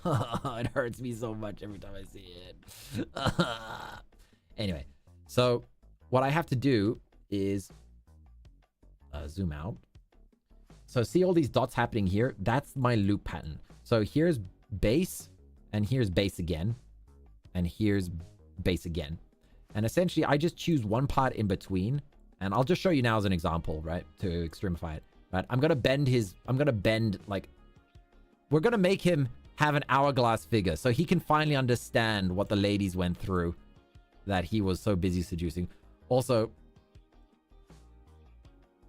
it hurts me so much every time I see it. Anyway, so what I have to do is zoom out. So see all these dots happening here? That's my loop pattern. So here's base, and here's base again, and here's base again. And essentially, I just choose one part in between, and I'll just show you now as an example, right, to extremify it. Right, I'm gonna bend like, we're gonna make him have an hourglass figure, so he can finally understand what the ladies went through that he was so busy seducing. Also,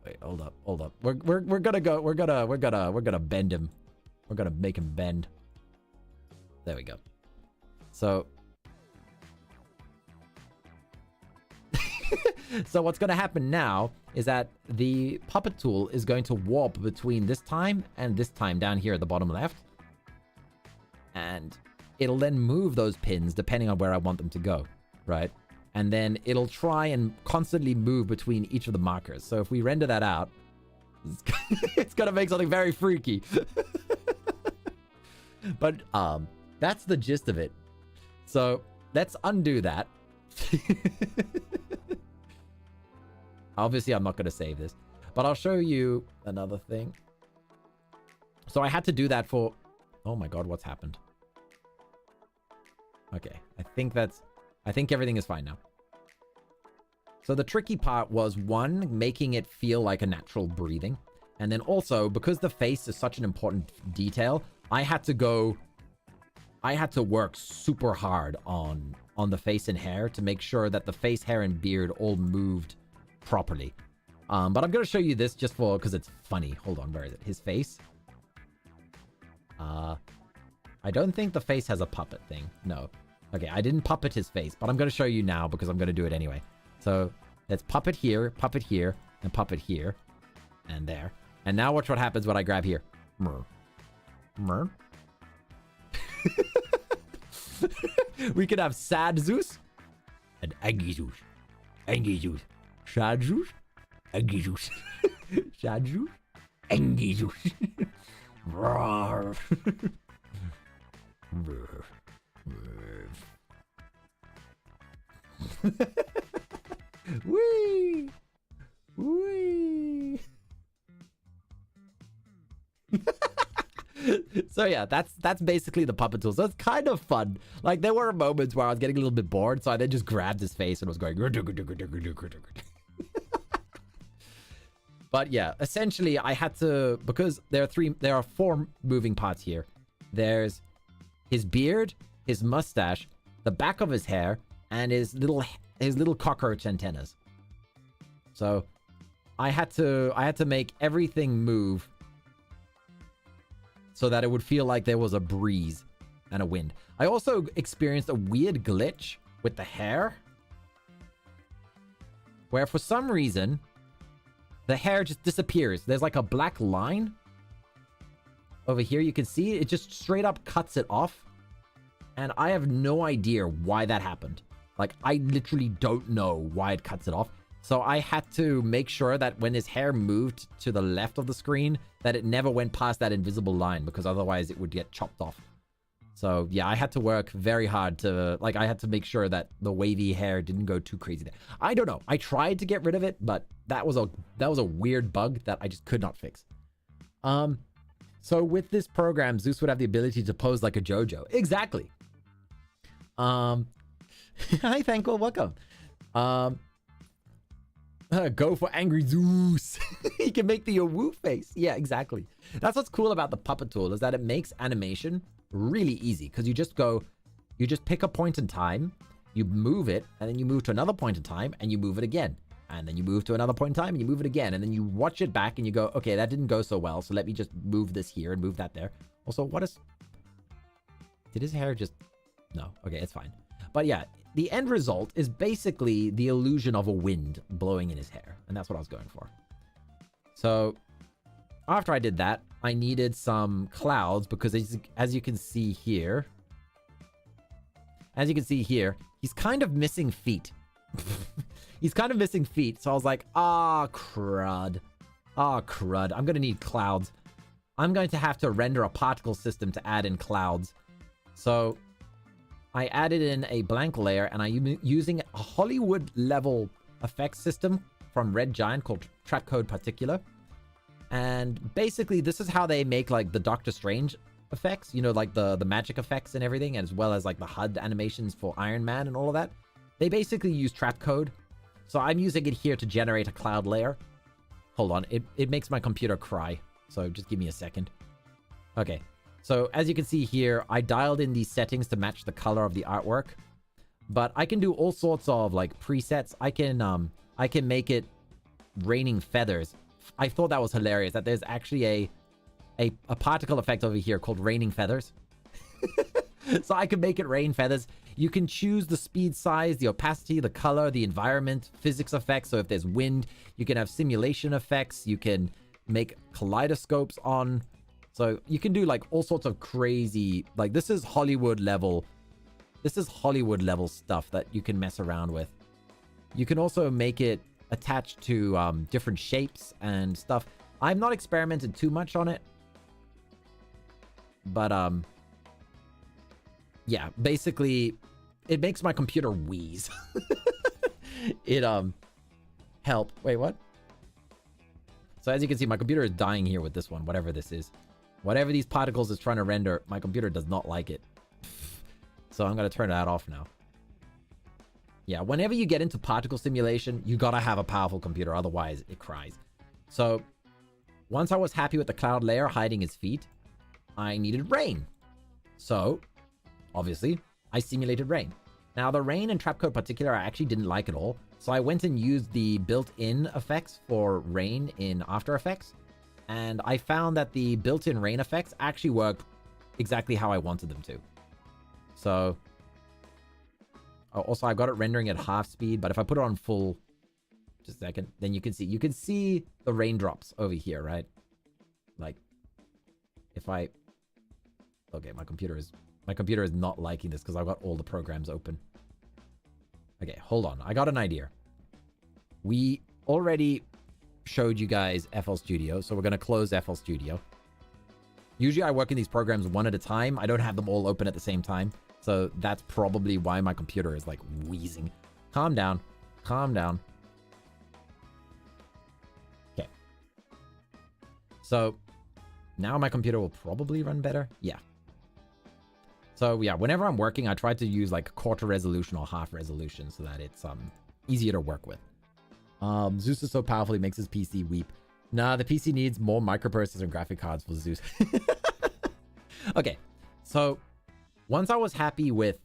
wait, hold up. We're gonna bend him. We're gonna make him bend. There we go. So so what's gonna happen now is that the puppet tool is going to warp between this time and this time down here at the bottom left. And it'll then move those pins depending on where I want them to go, right? And then it'll try and constantly move between each of the markers. So if we render that out, it's gonna make something very freaky. But that's the gist of it. So let's undo that. Obviously, I'm not going to save this, but I'll show you another thing. So I had to do that for... Oh my god, what's happened? Okay, I think everything is fine now. So the tricky part was, one, making it feel like a natural breathing. And then also, because the face is such an important detail, I had to work super hard on the face and hair to make sure that the face, hair, and beard all moved properly. But I'm going to show you this just because it's funny. Hold on, where is it? His face? I don't think the face has a puppet thing. No. Okay, I didn't puppet his face, but I'm going to show you now because I'm going to do it anyway. So let's puppet here, and puppet here, and there. And now watch what happens when I grab here. Mrr. We could have sad Zeus and angry Zeus. Angry Zeus. Sad Zeus. Angry Zeus. Sad Zeus. Angry Zeus. Roar. Wee. Wee. So yeah, that's basically the puppet tool. So it's kind of fun. Like, there were moments where I was getting a little bit bored, so I then just grabbed his face and was going. But yeah, essentially I had to, because there are four moving parts here. There's his beard, his mustache, the back of his hair, and his little cockroach antennas. So I had to make everything move so that it would feel like there was a breeze and a wind. I also experienced a weird glitch with the hair, where for some reason the hair just disappears. There's like a black line over here. You can see it just straight up cuts it off. And I have no idea why that happened. Like, I literally don't know why it cuts it off. So I had to make sure that when his hair moved to the left of the screen, that it never went past that invisible line, because otherwise it would get chopped off. So yeah, I had to work very hard to, like, I had to make sure that the wavy hair didn't go too crazy there. I don't know. I tried to get rid of it, but that was a weird bug that I just could not fix. So with this program, Zeus would have the ability to pose like a JoJo. Exactly. Hi, Thankful. Welcome. Go for angry Zeus. He can make the woo face. Yeah, exactly. That's what's cool about the puppet tool, is that it makes animation really easy, because you just pick a point in time, you move it, and then you move to another point in time, and you move it again. And then you move to another point in time, and you move it again. And then you watch it back, and you go, okay, that didn't go so well, so let me just move this here and move that there. Also, did his hair just... No. Okay, it's fine. But yeah, the end result is basically the illusion of a wind blowing in his hair. And that's what I was going for. So, after I did that, I needed some clouds, because as you can see here... he's kind of missing feet. He's kind of missing feet, so I was like, crud. Crud. I'm going to need clouds. I'm going to have to render a particle system to add in clouds. So I added in a blank layer, and I'm using a Hollywood level effects system from Red Giant called Trabucco Particular. And basically, this is how they make like the Doctor Strange effects, you know, like the magic effects and everything, as well as like the HUD animations for Iron Man and all of that. They basically use trap code. So I'm using it here to generate a cloud layer. Hold on, it makes my computer cry. So just give me a second. Okay, so as you can see here, I dialed in these settings to match the color of the artwork. But I can do all sorts of like presets. I can make it raining feathers. I thought that was hilarious, that there's actually a particle effect over here called raining feathers. So I can make it rain feathers. You can choose the speed size, the opacity, the color, the environment, physics effects. So if there's wind, you can have simulation effects. You can make kaleidoscopes on. So you can do like all sorts of crazy, like this is Hollywood level. This is Hollywood level stuff that you can mess around with. You can also make it attached to different shapes and stuff. I've not experimented too much on it. But yeah, basically it makes my computer wheeze. It help. Wait, what? So as you can see, my computer is dying here with this one, whatever this is. Whatever these particles is trying to render, my computer does not like it. So I'm going to turn that off now. Yeah, whenever you get into particle simulation, you got to have a powerful computer, otherwise it cries. So once I was happy with the cloud layer hiding his feet, I needed rain. So obviously I simulated rain. Now the rain in Trabucco Particular I actually didn't like at all. So I went and used the built-in effects for rain in After Effects. And I found that the built-in rain effects actually worked exactly how I wanted them to. So also I've got it rendering at half speed, but if I put it on full, just a second, then you can see the raindrops over here, right? Like if I, okay, my computer is not liking this because I've got all the programs open. Okay, hold on. I got an idea. We already showed you guys FL Studio, so we're going to close FL Studio. Usually I work in these programs one at a time. I don't have them all open at the same time. So that's probably why my computer is like wheezing. Calm down. Calm down. Okay. So now my computer will probably run better. Yeah. So yeah, whenever I'm working, I try to use like quarter resolution or half resolution so that it's easier to work with. Zeus is so powerful, he makes his PC weep. Nah, the PC needs more microprocessor and graphic cards for Zeus. Okay, so once I was happy with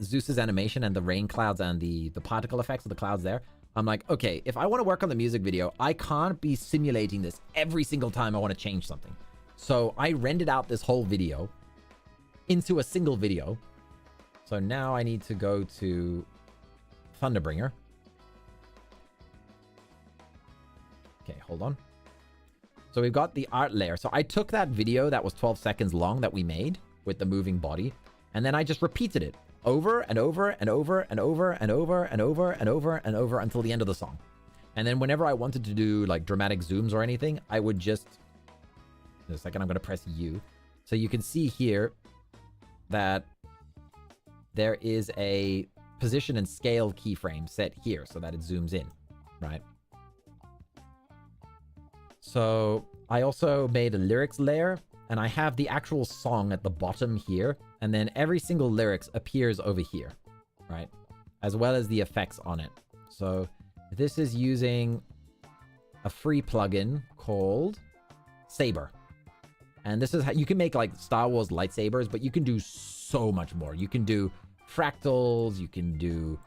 Zeus's animation and the rain clouds and the particle effects of the clouds there, I'm like, okay, if I want to work on the music video, I can't be simulating this every single time I want to change something. So I rendered out this whole video into a single video. So now I need to go to Thunderbringer. Okay, hold on. So we've got the art layer. So I took that video that was 12 seconds long that we made with the moving body, and then I just repeated it over and over and over and over and over and over and over and over until the end of the song. And then whenever I wanted to do like dramatic zooms or anything, I would just... In a second, I'm going to press U. So you can see here that there is a position and scale keyframe set here so that it zooms in, right? So I also made a lyrics layer, and I have the actual song at the bottom here, and then every single lyrics appears over here. right? As well as the effects on it. So this is using a free plugin called Saber. And this is how you can make like Star Wars lightsabers, but you can do so much more. You can do fractals, you can do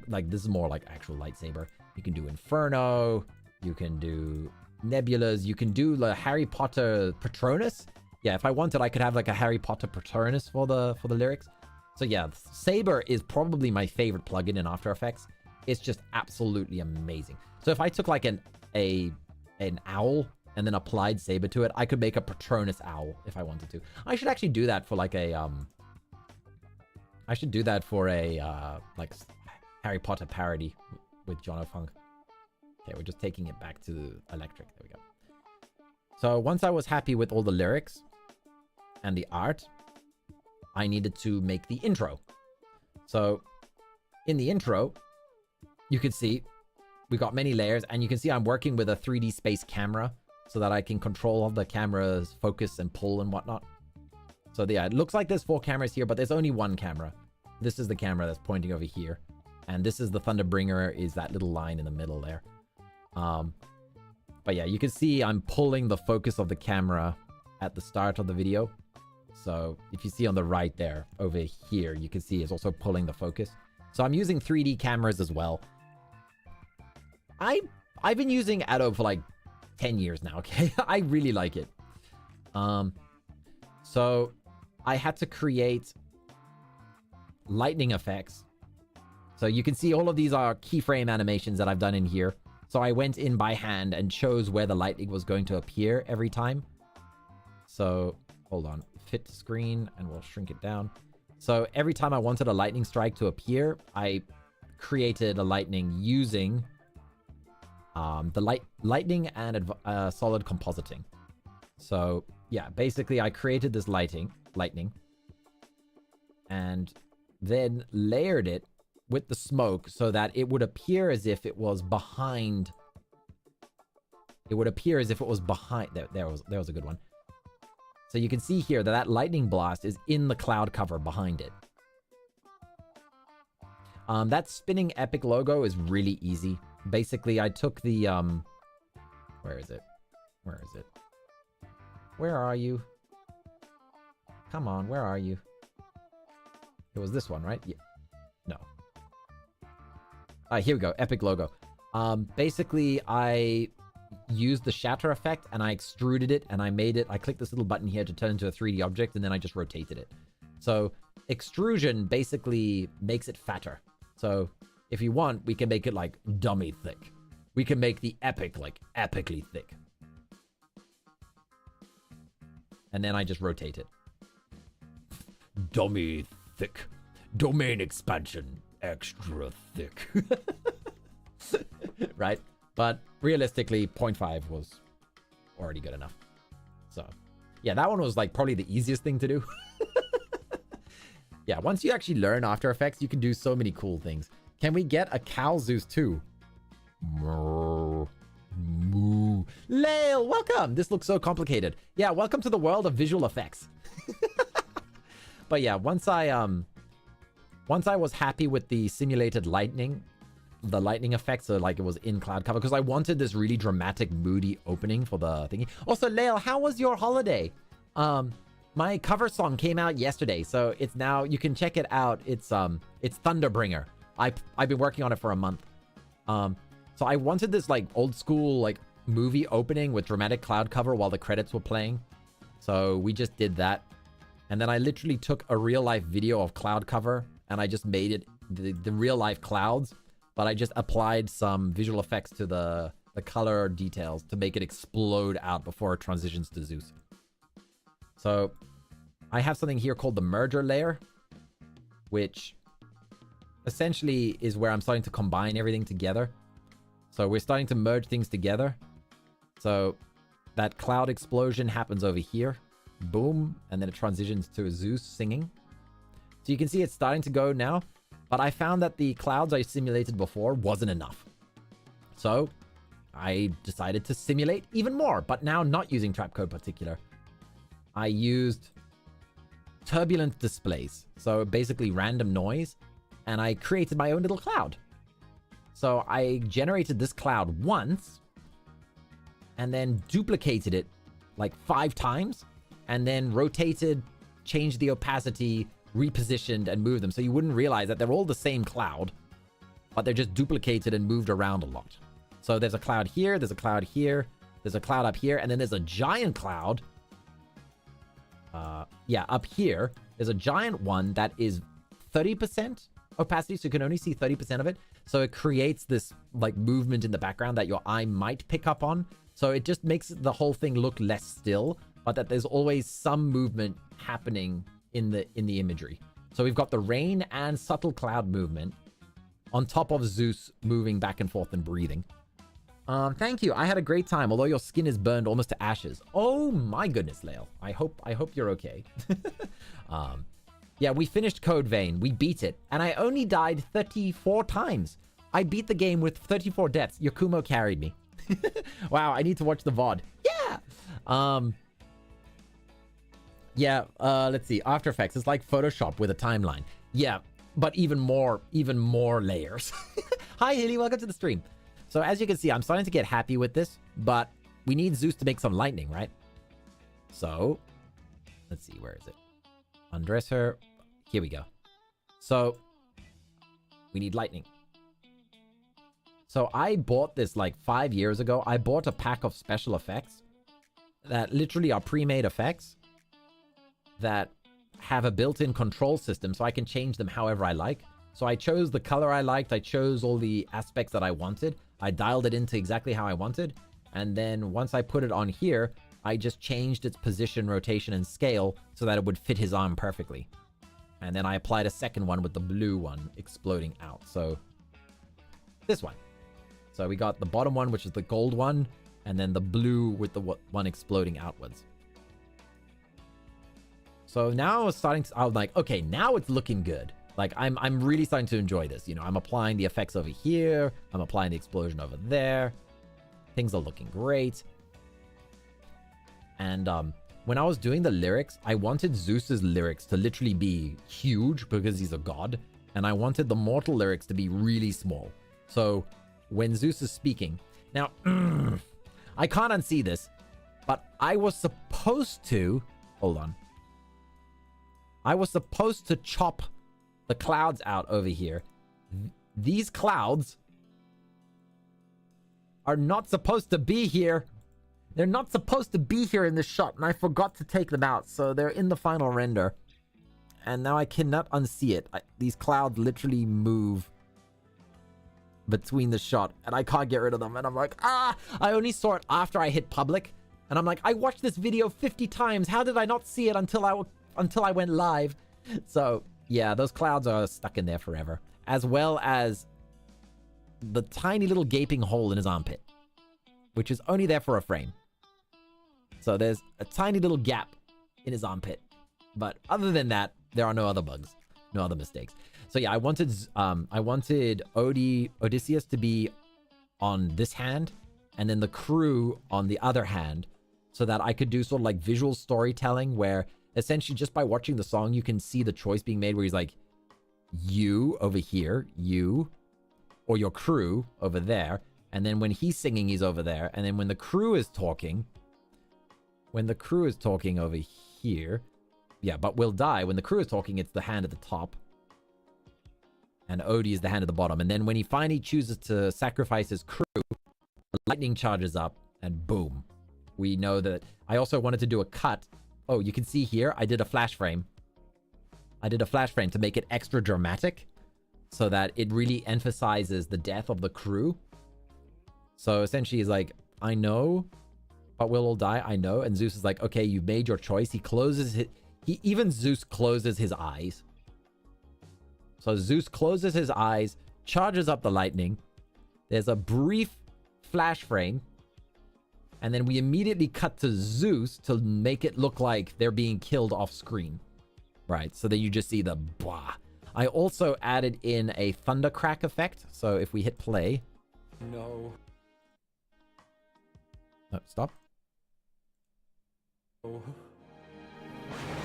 like this is more like actual lightsaber. You can do Inferno, you can do Nebulas, you can do the Harry Potter Patronus. Yeah, if I wanted, I could have like a Harry Potter Patronus for the lyrics. So yeah, Saber is probably my favorite plugin in After Effects. It's just absolutely amazing. So if I took like an owl and then applied Saber to it, I could make a Patronus owl if I wanted to. I should actually do that for like a like Harry Potter parody with Jono Funk. Okay, we're just taking it back to electric. There we go. So once I was happy with all the lyrics and the art, I needed to make the intro. So in the intro, you can see we got many layers, and you can see I'm working with a 3D space camera so that I can control all the camera's focus and pull and whatnot. So yeah, it looks like there's 4 cameras here, but there's only one camera. This is the camera that's pointing over here. And this is the Thunderbringer, is that little line in the middle there. But yeah, you can see I'm pulling the focus of the camera at the start of the video. So if you see on the right there, over here, you can see it's also pulling the focus. So I'm using 3D cameras as well. I've been using Adobe for like 10 years now, okay? I really like it. So I had to create lightning effects. So you can see all of these are keyframe animations that I've done in here. So I went in by hand and chose where the lightning was going to appear every time. So hold on, fit to screen, and we'll shrink it down. So every time I wanted a lightning strike to appear, I created a lightning using the lightning and solid compositing. So yeah, basically I created this lightning, and then layered it with the smoke so that it would appear as if it was behind. It would appear as if it was behind. There was a good one. So you can see here that lightning blast is in the cloud cover behind it. That spinning epic logo is really easy. Basically, I took the where is it? Where is it? Where are you? Come on, where are you? It was this one, right? Yeah. No. Here we go. Epic logo. Basically, I used the shatter effect and I extruded it and I made it. I clicked this little button here to turn into a 3D object, and then I just rotated it. So extrusion basically makes it fatter. So if you want, we can make it like dummy thick. We can make the epic like epically thick. And then I just rotate it. Dummy thick. Domain expansion. Extra thick. Right? But realistically, 0.5 was already good enough. So yeah, that one was like probably the easiest thing to do. Yeah, once you actually learn After Effects, you can do so many cool things. Can we get a cow Zeus too? Moo. Lael, welcome! This looks so complicated. Yeah, welcome to the world of visual effects. But yeah, once I was happy with the simulated lightning, the lightning effects, so like it was in cloud cover, because I wanted this really dramatic, moody opening for the thingy. Also, Lael, how was your holiday? My cover song came out yesterday, so it's now, you can check it out. It's Thunderbringer. I've been working on it for a month. So I wanted this like old school like movie opening with dramatic cloud cover while the credits were playing. So we just did that. And then I literally took a real life video of cloud cover and I just made it the real life clouds, but I just applied some visual effects to the color details to make it explode out before it transitions to Zeus. So I have something here called the merger layer, which essentially is where I'm starting to combine everything together. So we're starting to merge things together. So that cloud explosion happens over here. Boom. And then it transitions to Zeus singing. So you can see it's starting to go now. But I found that the clouds I simulated before wasn't enough. So I decided to simulate even more, but now not using Trabucco particular. I used turbulent displays. So basically random noise. And I created my own little cloud. So I generated this cloud once and then duplicated it like 5 times and then rotated, changed the opacity, repositioned and moved them. So you wouldn't realize that they're all the same cloud, but they're just duplicated and moved around a lot. So there's a cloud here, there's a cloud here, there's a cloud up here, and then there's a giant cloud. Up here, there's a giant one that is 30% opacity, so you can only see 30% of it. So it creates this like movement in the background that your eye might pick up on. So it just makes the whole thing look less still, but that there's always some movement happening in the imagery. So we've got the rain and subtle cloud movement on top of Zeus moving back and forth and breathing. Thank you. I had a great time, although your skin is burned almost to ashes. Oh my goodness, Lael. I hope you're okay. Yeah, we finished Code Vein. We beat it. And I only died 34 times. I beat the game with 34 deaths. Yakumo carried me. Wow, I need to watch the VOD. Yeah! Let's see. After Effects is like Photoshop with a timeline. Yeah, but even more layers. Hi, Hilly. Welcome to the stream. So as you can see, I'm starting to get happy with this, but we need Zeus to make some lightning, right? So, let's see. Where is it? Undress her. Here we go. So, we need lightning. So, I bought this like 5 years ago. I bought a pack of special effects that literally are pre-made effects that have a built-in control system, so I can change them however I like. So I chose the color I liked. I chose all the aspects that I wanted. I dialed it into exactly how I wanted. And then once I put it on here, I just changed its position, rotation, and scale so that it would fit his arm perfectly. And then I applied a second one with the blue one exploding out. So this one. So we got the bottom one, which is the gold one, and then the blue with the one exploding outwards. So now I was like, okay, now it's looking good. Like, I'm really starting to enjoy this. You know, I'm applying the effects over here. I'm applying the explosion over there. Things are looking great. And when I was doing the lyrics, I wanted Zeus's lyrics to literally be huge because he's a god. And I wanted the mortal lyrics to be really small. So when Zeus is speaking... Now, I can't unsee this, but I was supposed to... Hold on. I was supposed to chop the clouds out over here. These clouds are not supposed to be here. They're not supposed to be here in this shot, and I forgot to take them out, so they're in the final render. And now I cannot unsee it. These clouds literally move between the shot, and I can't get rid of them. And I'm like, I only saw it after I hit public, and I'm like, I watched this video 50 times. How did I not see it until I went live? So yeah, those clouds are stuck in there forever, as well as the tiny little gaping hole in his armpit, which is only there for a frame. So there's a tiny little gap in his armpit, but other than that, there are no other bugs, no other mistakes. So yeah, I wanted Odysseus to be on this hand, and then the crew on the other hand, so that I could do sort of like visual storytelling where essentially just by watching the song, you can see the choice being made where he's like, you over here, you, or your crew over there. And then when he's singing, he's over there. And then when the crew is talking over here, yeah, but will die. When the crew is talking, it's the hand at the top. And Odie is the hand at the bottom. And then when he finally chooses to sacrifice his crew, the lightning charges up and boom. We know that. I also wanted to do a cut. Oh, you can see here, I did a flash frame. I did a flash frame to make it extra dramatic so that it really emphasizes the death of the crew. So essentially he's like, I know, but we'll all die. I know. And Zeus is like, okay, you've made your choice. He closes his... Even Zeus closes his eyes. So Zeus closes his eyes, charges up the lightning. There's a brief flash frame. And then we immediately cut to Zeus to make it look like they're being killed off screen. Right, so then you just see the blah. I also added in a thunder crack effect. So if we hit play... No. No, stop.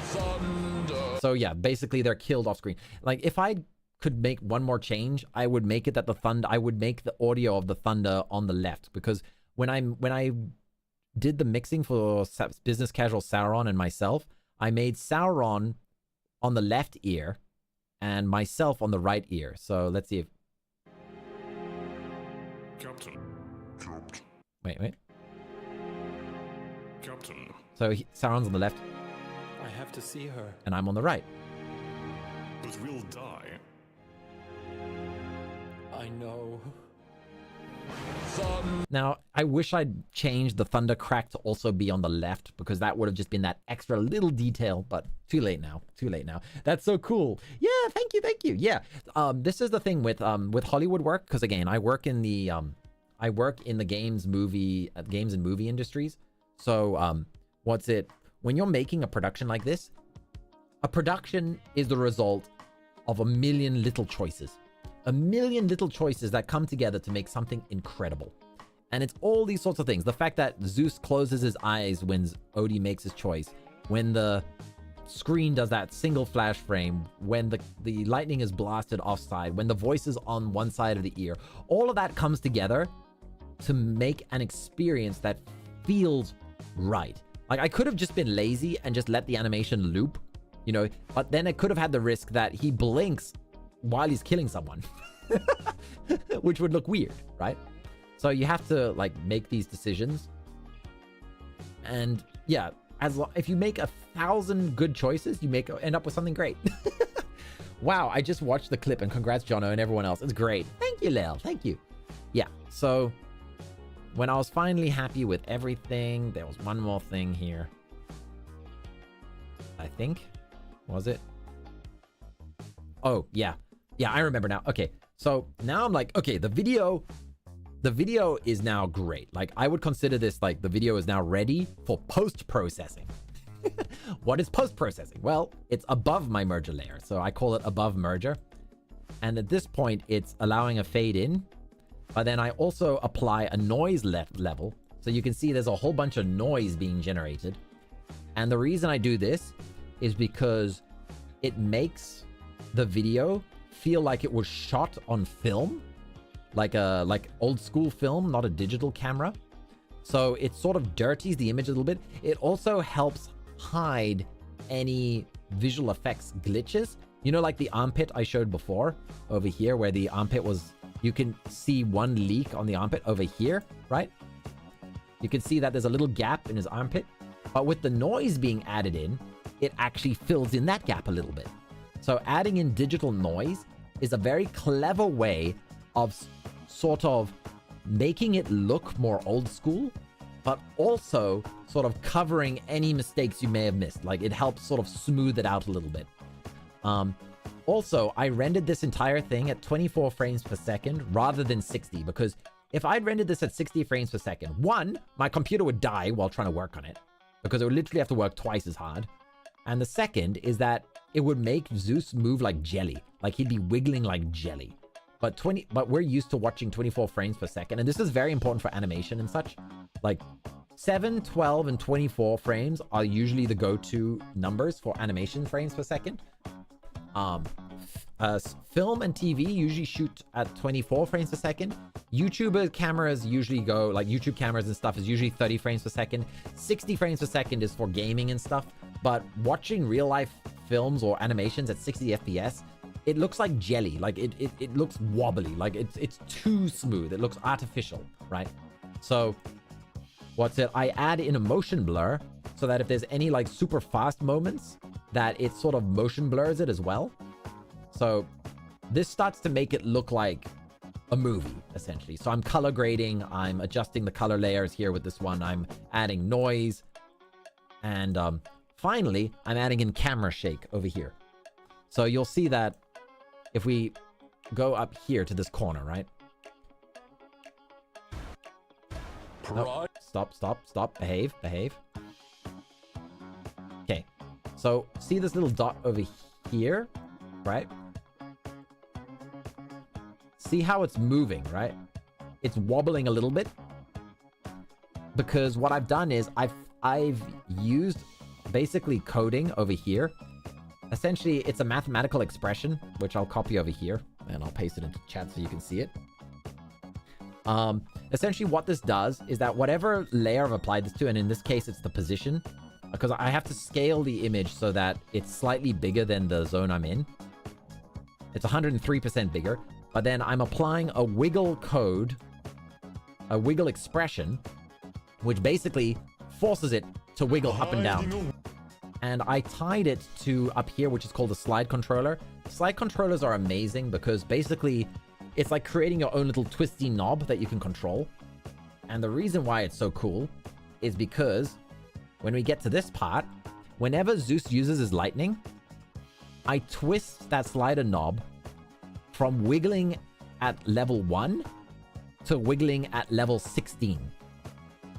Thunder So yeah, basically they're killed off screen. Like if I could make one more change, I would make it that I would make the audio of the thunder on the left, because when I did the mixing for Business Casual Sauron and myself, I made Sauron on the left ear and myself on the right ear. So let's see if... Captain. Wait. Captain. So Sauron's on the left I have to see her. and I'm on the right. But we'll die. I know. Now, I wish I'd changed the thunder crack to also be on the left, because that would have just been that extra little detail, but too late now. That's so cool. Yeah, thank you. Yeah. This is the thing with Hollywood work, because again, I work in the games and movie industries. So, when you're making a production like this, a production is the result of a million little choices that come together to make something incredible. And it's all these sorts of things. The fact that Zeus closes his eyes when Odie makes his choice, when the screen does that single flash frame, when the lightning is blasted offside, when the voice is on one side of the ear, all of that comes together to make an experience that feels right. Like, I could have just been lazy and just let the animation loop, but then it could have had the risk that he blinks while he's killing someone, which would look weird, right? So you have to make these decisions. And yeah, if you make 1,000 good choices, you end up with something great. Wow, I just watched the clip, and congrats Jono and everyone else. It's great. Thank you, Lil. Thank you. Yeah, so when I was finally happy with everything, there was one more thing here. I think. Was it? Oh, yeah. Yeah, I remember now. Okay, so now I'm like, okay, the video is now great. Like, I would consider this the video is now ready for post-processing. What is post-processing? Well, it's above my merger layer, so I call it above merger. And at this point, it's allowing a fade in, but then I also apply a noise level. So you can see there's a whole bunch of noise being generated. And the reason I do this is because it makes the video feel like it was shot on film, like old school film, not a digital camera. So it sort of dirties the image a little bit. It also helps hide any visual effects glitches. Like the armpit I showed before over here, where the armpit was, you can see one leak on the armpit over here, right? You can see that there's a little gap in his armpit, but with the noise being added in, it actually fills in that gap a little bit. So adding in digital noise is a very clever way of sort of making it look more old school, but also sort of covering any mistakes you may have missed. Like, it helps sort of smooth it out a little bit. Also, I rendered this entire thing at 24 frames per second rather than 60, because if I'd rendered this at 60 frames per second, one, my computer would die while trying to work on it, because it would literally have to work twice as hard. And the second is that it would make Zeus move like jelly. Like, he'd be wiggling like jelly. But we're used to watching 24 frames per second, and this is very important for animation and such. Like, 7, 12, and 24 frames are usually the go-to numbers for animation frames per second. Film and TV usually shoot at 24 frames per second. YouTuber cameras usually go, YouTube cameras and stuff is usually 30 frames per second. 60 frames per second is for gaming and stuff. But watching real life films or animations at 60 FPS, it looks like jelly. Like, it looks wobbly. Like, it's too smooth. It looks artificial, right? So I add in a motion blur so that if there's any super fast moments, that it sort of motion blurs it as well. So this starts to make it look like a movie, essentially. So I'm color grading, I'm adjusting the color layers here with this one, I'm adding noise, and finally, I'm adding in camera shake over here. So you'll see that if we go up here to this corner, right? Oh, stop, behave. Okay, so see this little dot over here, right? See how it's moving, right? It's wobbling a little bit, because what I've done is I've used basically coding over here essentially, it's a mathematical expression, which I'll copy over here, and I'll paste it into chat so you can see it. Essentially, what this does is that whatever layer I've applied this to, and in this case, it's the position, because I have to scale the image so that it's slightly bigger than the zone I'm in. It's 103% bigger, but then I'm applying a wiggle code, a wiggle expression, which basically forces it to wiggle up and down. And I tied it to up here, which is called a slide controller. Slide controllers are amazing because basically it's like creating your own little twisty knob that you can control. And the reason why it's so cool is because when we get to this part, whenever Zeus uses his lightning, I twist that slider knob from wiggling at level 1 to wiggling at level 16.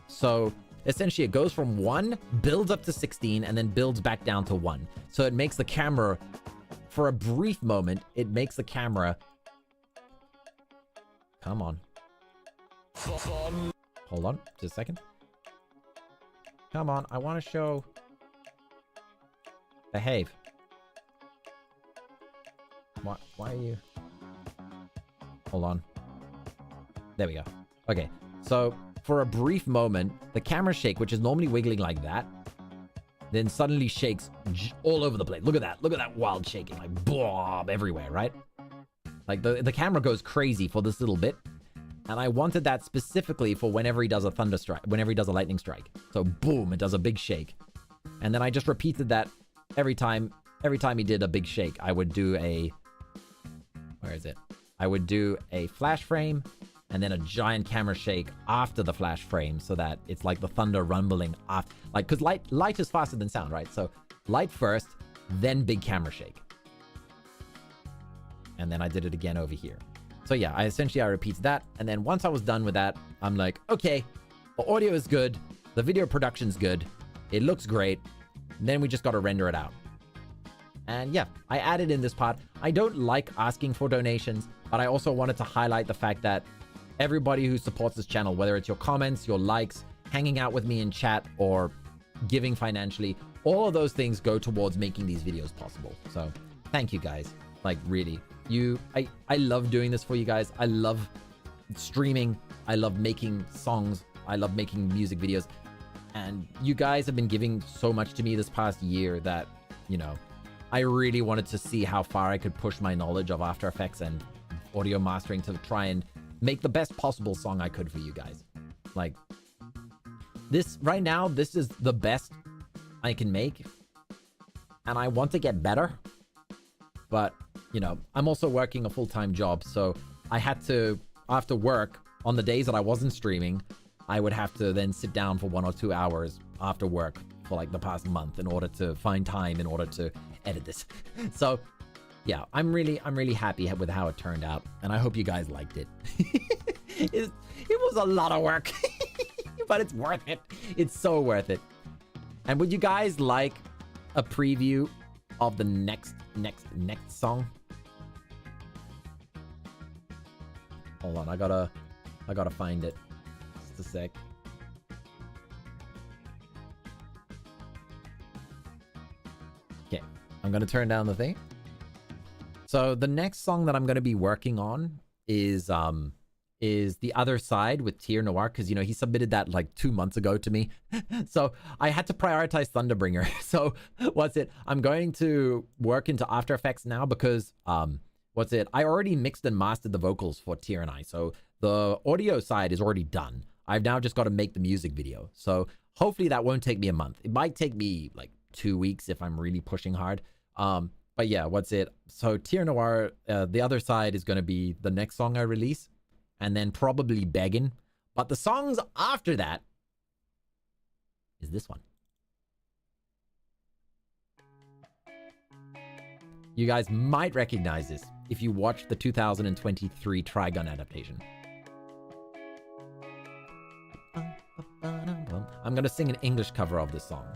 So essentially it goes from 1, builds up to 16, and then builds back down to 1. So it makes the camera, for a brief moment, it makes the camera... Come on. Hold on, just a second. Come on, I want to show... Behave. Why are you... Hold on. There we go. Okay, so for a brief moment, the camera shake, which is normally wiggling like that, then suddenly shakes all over the place. Look at that. Look at that wild shaking. Like, blob everywhere, right? Like, the camera goes crazy for this little bit. And I wanted that specifically for whenever he does a thunder strike, whenever he does a lightning strike. So, boom, it does a big shake. And then I just repeated that every time he did a big shake, I would do a... Where is it? I would do a flash frame and then a giant camera shake after the flash frame so that it's like the thunder rumbling after, like, because light is faster than sound, right? So light first, then big camera shake. And then I did it again over here. So yeah, I repeated that. And then once I was done with that, I'm like, okay, the audio is good. The video production's good. It looks great. And then we just got to render it out. And yeah, I added in this part. I don't like asking for donations, but I also wanted to highlight the fact that everybody who supports this channel, whether it's your comments, your likes, hanging out with me in chat, or giving financially, all of those things go towards making these videos possible. So thank you guys. Like, really, I love doing this for you guys. I love streaming. I love making songs. I love making music videos. And you guys have been giving so much to me this past year that, you know, I really wanted to see how far I could push my knowledge of After Effects and audio mastering to try and make the best possible song I could for you guys. Like, this right now, this is the best I can make, and I want to get better, but you know, I'm also working a full-time job, so I had to, after work, on the days that I wasn't streaming, I would have to then sit down for 1 or 2 hours after work for like the past month in order to find time in order to edit this. So yeah, I'm really happy with how it turned out, and I hope you guys liked it. It was a lot of work, but it's worth it. It's so worth it. And would you guys like a preview of the next song? Hold on, I gotta find it. Just a sec. Okay, I'm gonna turn down the thing. So the next song that I'm gonna be working on is The Other Side with Tier Noir, because, you know, he submitted that like 2 months ago to me. So I had to prioritize Thunderbringer. So I'm going to work into After Effects now because, I already mixed and mastered the vocals for Tier and I. So the audio side is already done. I've now just got to make the music video. So hopefully that won't take me a month. It might take me like 2 weeks if I'm really pushing hard. But yeah, so Tier Noir, The Other Side is going to be the next song I release. And then probably Beggin'. But the songs after that is this one. You guys might recognize this if you watched the 2023 Trigun adaptation. I'm going to sing an English cover of this song.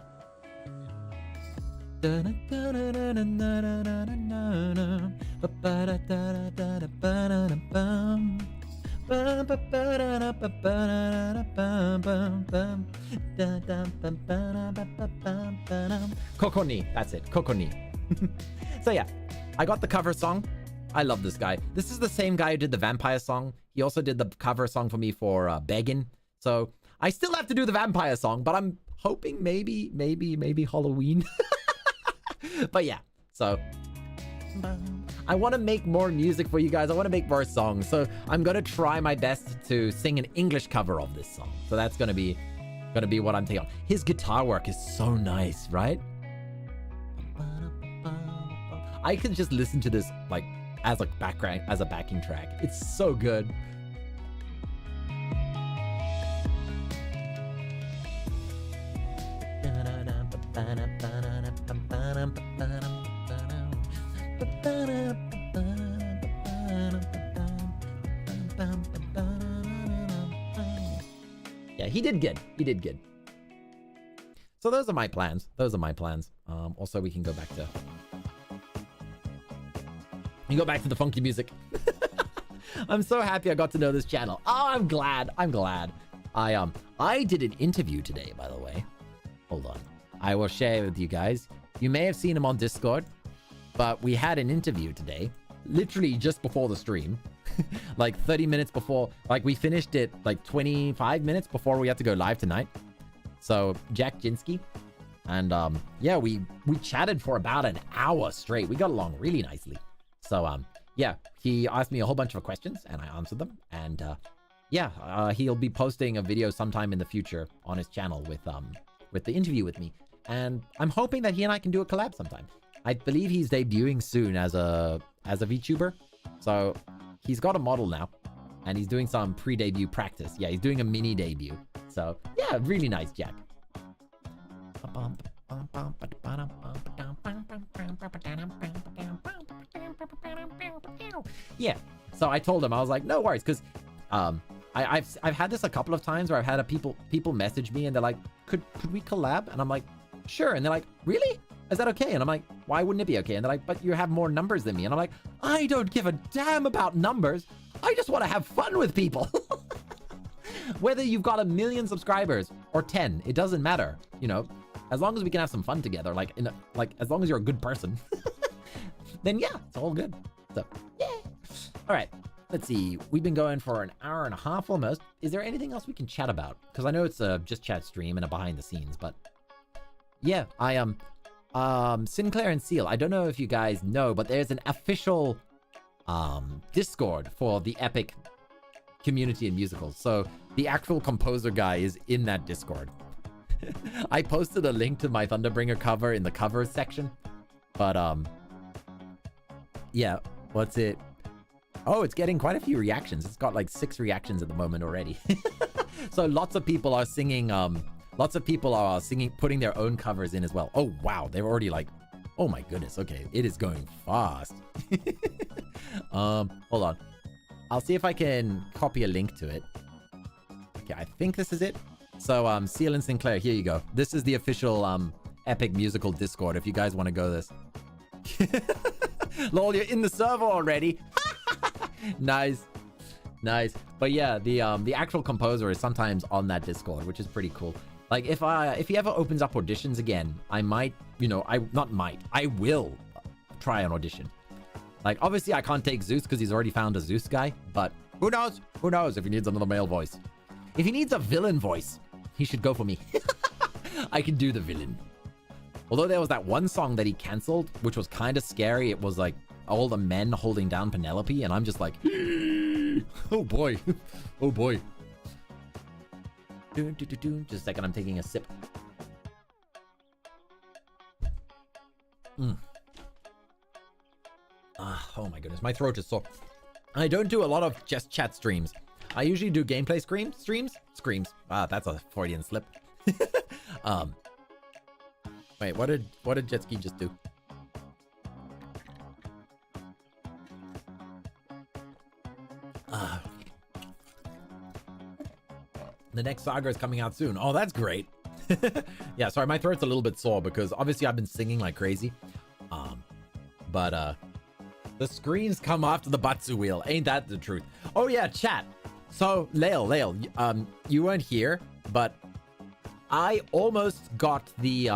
Kokoni, that's it, Kokoni. So yeah, I got the cover song. I love this guy. This is the same guy who did the vampire song. He also did the cover song for me for Beggin'. So I still have to do the vampire song, but I'm hoping maybe Halloween. But yeah, so I want to make more music for you guys. I want to make more songs. So I'm going to try my best to sing an English cover of this song. So that's going to be what I'm taking on. His guitar work is so nice, right? I could just listen to this like as a background, as a backing track. It's so good. Yeah, he did good. He did good. So those are my plans. Those are my plans. Also, we can go back to... You go back to the funky music. I'm so happy I got to know this channel. Oh, I'm glad. I'm glad. I did an interview today, by the way. Hold on. I will share it with you guys. You may have seen him on Discord, but we had an interview today, literally just before the stream. Like 30 minutes before, like we finished it like 25 minutes before we had to go live tonight. So Jack Jinsky. And yeah, we chatted for about an hour straight. We got along really nicely. So yeah, he asked me a whole bunch of questions and I answered them. And yeah, he'll be posting a video sometime in the future on his channel with the interview with me. And I'm hoping that he and I can do a collab sometime. I believe he's debuting soon as a VTuber. So he's got a model now and he's doing some pre-debut practice. Yeah, he's doing a mini debut. So yeah, really nice, Jack. Yeah, so I told him, I was like, no worries, because I've had this a couple of times where I've had people message me and they're like, could we collab? And I'm like, sure. And they're like, really? Is that okay? And I'm like, why wouldn't it be okay? And they're like, but you have more numbers than me. And I'm like, I don't give a damn about numbers. I just want to have fun with people. Whether you've got 1 million subscribers or 10, it doesn't matter. You know, as long as we can have some fun together, like as long as you're a good person, then yeah, it's all good. So yeah. All right. Let's see. We've been going for an hour and a half almost. Is there anything else we can chat about? Because I know it's a just chat stream and a behind the scenes, but yeah, I Sinclair and Ciel. I don't know if you guys know, but there's an official Discord for the Epic community and musicals. So the actual composer guy is in that Discord. I posted a link to my Thunderbringer cover in the covers section, but yeah, what's it? Oh, it's getting quite a few reactions. It's got like 6 reactions at the moment already. So lots of people are singing, putting their own covers in as well. Oh, wow. They're already like, oh my goodness. Okay. It is going fast. Hold on. I'll see if I can copy a link to it. Okay. I think this is it. So, Ciel and Sinclair, here you go. This is the official, Epic Musical Discord if you guys want to go this. Lol, you're in the server already. Nice. But yeah, the actual composer is sometimes on that Discord, which is pretty cool. Like if he ever opens up auditions again, I might, you know, I will try an audition. Like obviously I can't take Zeus because he's already found a Zeus guy, but who knows if he needs another male voice. If he needs a villain voice, he should go for me. I can do the villain. Although there was that one song that he canceled, which was kind of scary. It was like all the men holding down Penelope, and I'm just like, oh boy, oh boy. Just a second, I'm taking a sip. Oh my goodness, my throat is sore. I don't do a lot of just chat streams. I usually do gameplay screams. Ah, that's a Freudian slip. Wait, what did Jetski just do? The next saga is coming out soon. Oh, that's great. Yeah, sorry, my throat's a little bit sore because obviously I've been singing like crazy. But the screens come after the Batsu wheel. Ain't that the truth? Oh yeah, chat. So, Lael, you weren't here, but I almost got the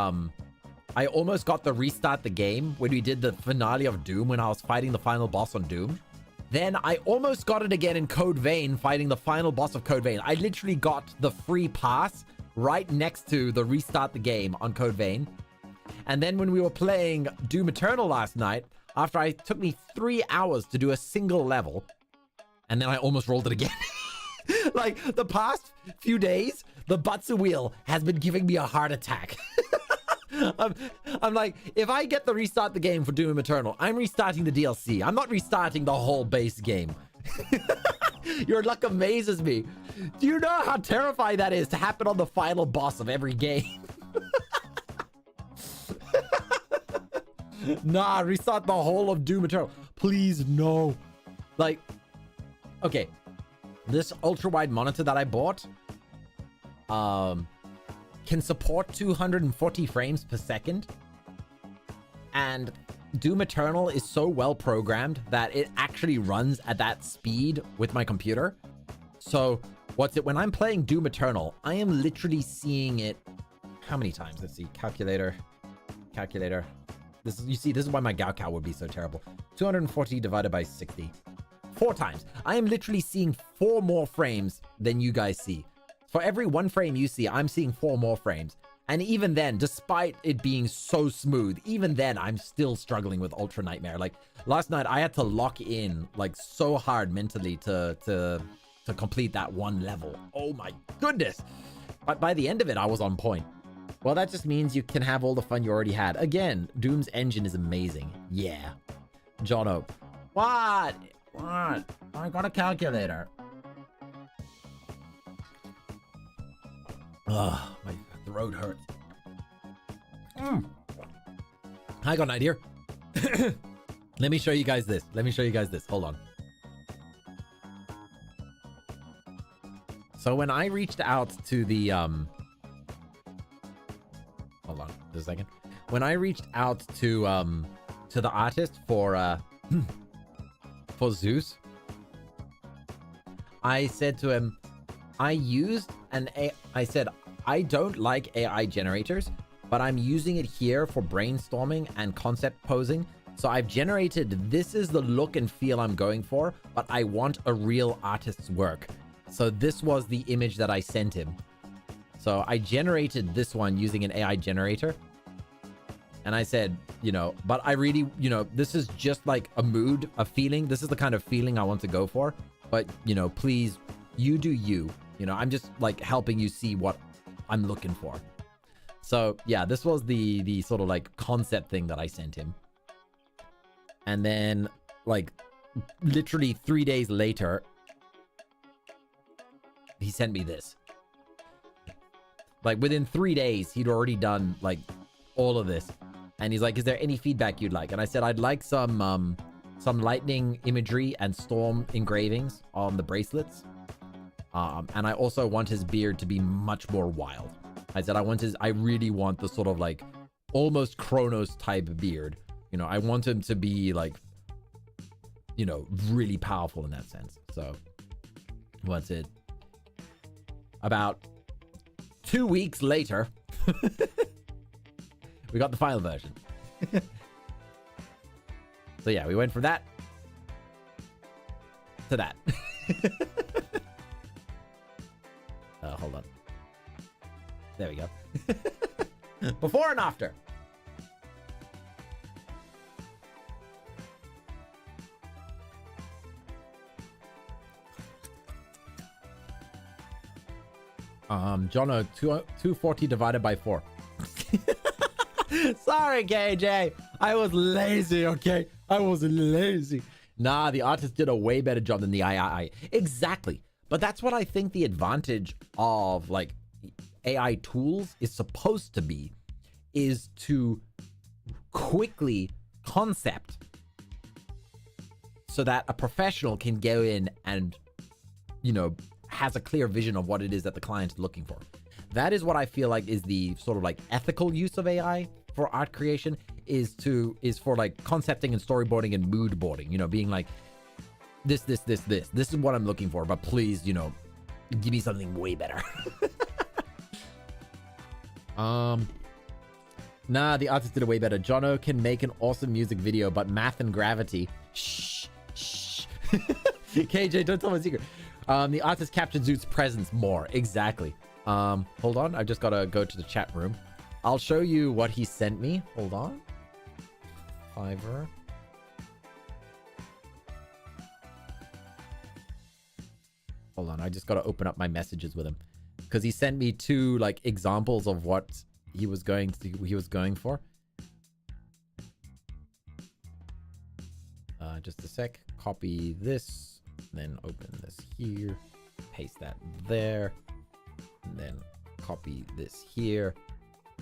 I almost got the restart the game when we did the finale of Doom, when I was fighting the final boss on Doom. Then I almost got it again in Code Vein, fighting the final boss of Code Vein. I literally got the free pass right next to the restart the game on Code Vein. And then when we were playing Doom Eternal last night, after it took me 3 hours to do a single level, and then I almost rolled it again. Like, the past few days, the Butsu wheel has been giving me a heart attack. I'm like, if I get the restart the game for Doom Eternal, I'm restarting the DLC. I'm not restarting the whole base game. Your luck amazes me. Do you know how terrifying that is to happen on the final boss of every game? Nah, restart the whole of Doom Eternal. Please, no. Like, okay. This ultra-wide monitor that I bought, can support 240 frames per second. And Doom Eternal is so well programmed that it actually runs at that speed with my computer. So when I'm playing Doom Eternal, I am literally seeing it how many times? Let's see. Calculator. This is why my Gaokao would be so terrible. 240 divided by 60. 4 times. I am literally seeing 4 more frames than you guys see. For every 1 frame you see, I'm seeing 4 more frames. And even then, despite it being so smooth, even then, I'm still struggling with Ultra Nightmare. Like, last night, I had to lock in, like, so hard mentally to complete that 1 level. Oh my goodness. But by the end of it, I was on point. Well, that just means you can have all the fun you already had. Again, Doom's engine is amazing. Yeah. Jono. What? I got a calculator. Ugh, my throat hurts. I got an idea. Let me show you guys this. Hold on. So when I reached out to the hold on just a second. When I reached out to the artist for Zeus, I said to him, I said, I don't like AI generators, but I'm using it here for brainstorming and concept posing. So I've generated, this is the look and feel I'm going for, but I want a real artist's work. So this was the image that I sent him. So I generated this one using an AI generator. And I said, but I really, this is just like a mood, a feeling. This is the kind of feeling I want to go for. But, please, you do you. I'm just like helping you see what I'm looking for. So yeah, this was the sort of like concept thing that I sent him. And then like literally 3 days later, he sent me this. Like within 3 days, he'd already done like all of this. And he's like, is there any feedback you'd like? And I said, I'd like some lightning imagery and storm engravings on the bracelets. And I also want his beard to be much more wild. I said, I really want the sort of like almost Kronos type beard. I want him to be like, really powerful in that sense. So what's it? About 2 weeks later, we got the final version. So yeah, we went from that to that. Hold on. There we go. Before and after. Jono, 240 divided by 4. Sorry, KJ. I was lazy, okay? I was lazy. Nah, the artist did a way better job than the AI. Exactly. But that's what I think the advantage of like AI tools is supposed to be, is to quickly concept so that a professional can go in and, has a clear vision of what it is that the client is looking for. That is what I feel like is the sort of like ethical use of AI for art creation, is for like concepting and storyboarding and mood boarding, being like, this is what I'm looking for, but please, give me something way better. Nah, the artist did it way better. Jono can make an awesome music video, but math and gravity. Shh. Shh. KJ, don't tell my secret. The artist captured Zeus' presence more. Exactly. Hold on. I've just got to go to the chat room. I'll show you what he sent me. Hold on. Fiverr. Hold on. I just got to open up my messages with him. Because he sent me 2 like examples of what he was going for. Just a sec. Copy this, then open this here, paste that there, and then copy this here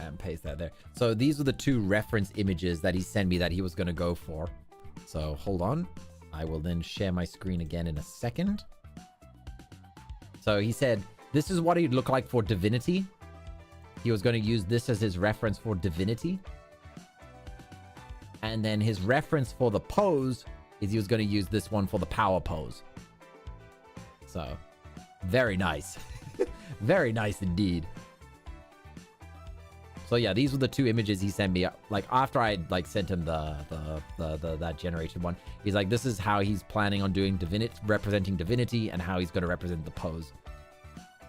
and paste that there. So these are the 2 reference images that he sent me that he was going to go for. So hold on. I will then share my screen again in a second. So he said, this is what he'd look like for divinity. He was going to use this as his reference for divinity. And then his reference for the pose is he was going to use this one for the power pose. So, very nice. Very nice indeed. So yeah, these were the 2 images he sent me. Like after I like sent him that generated one, he's like, this is how he's planning on doing representing divinity and how he's going to represent the pose.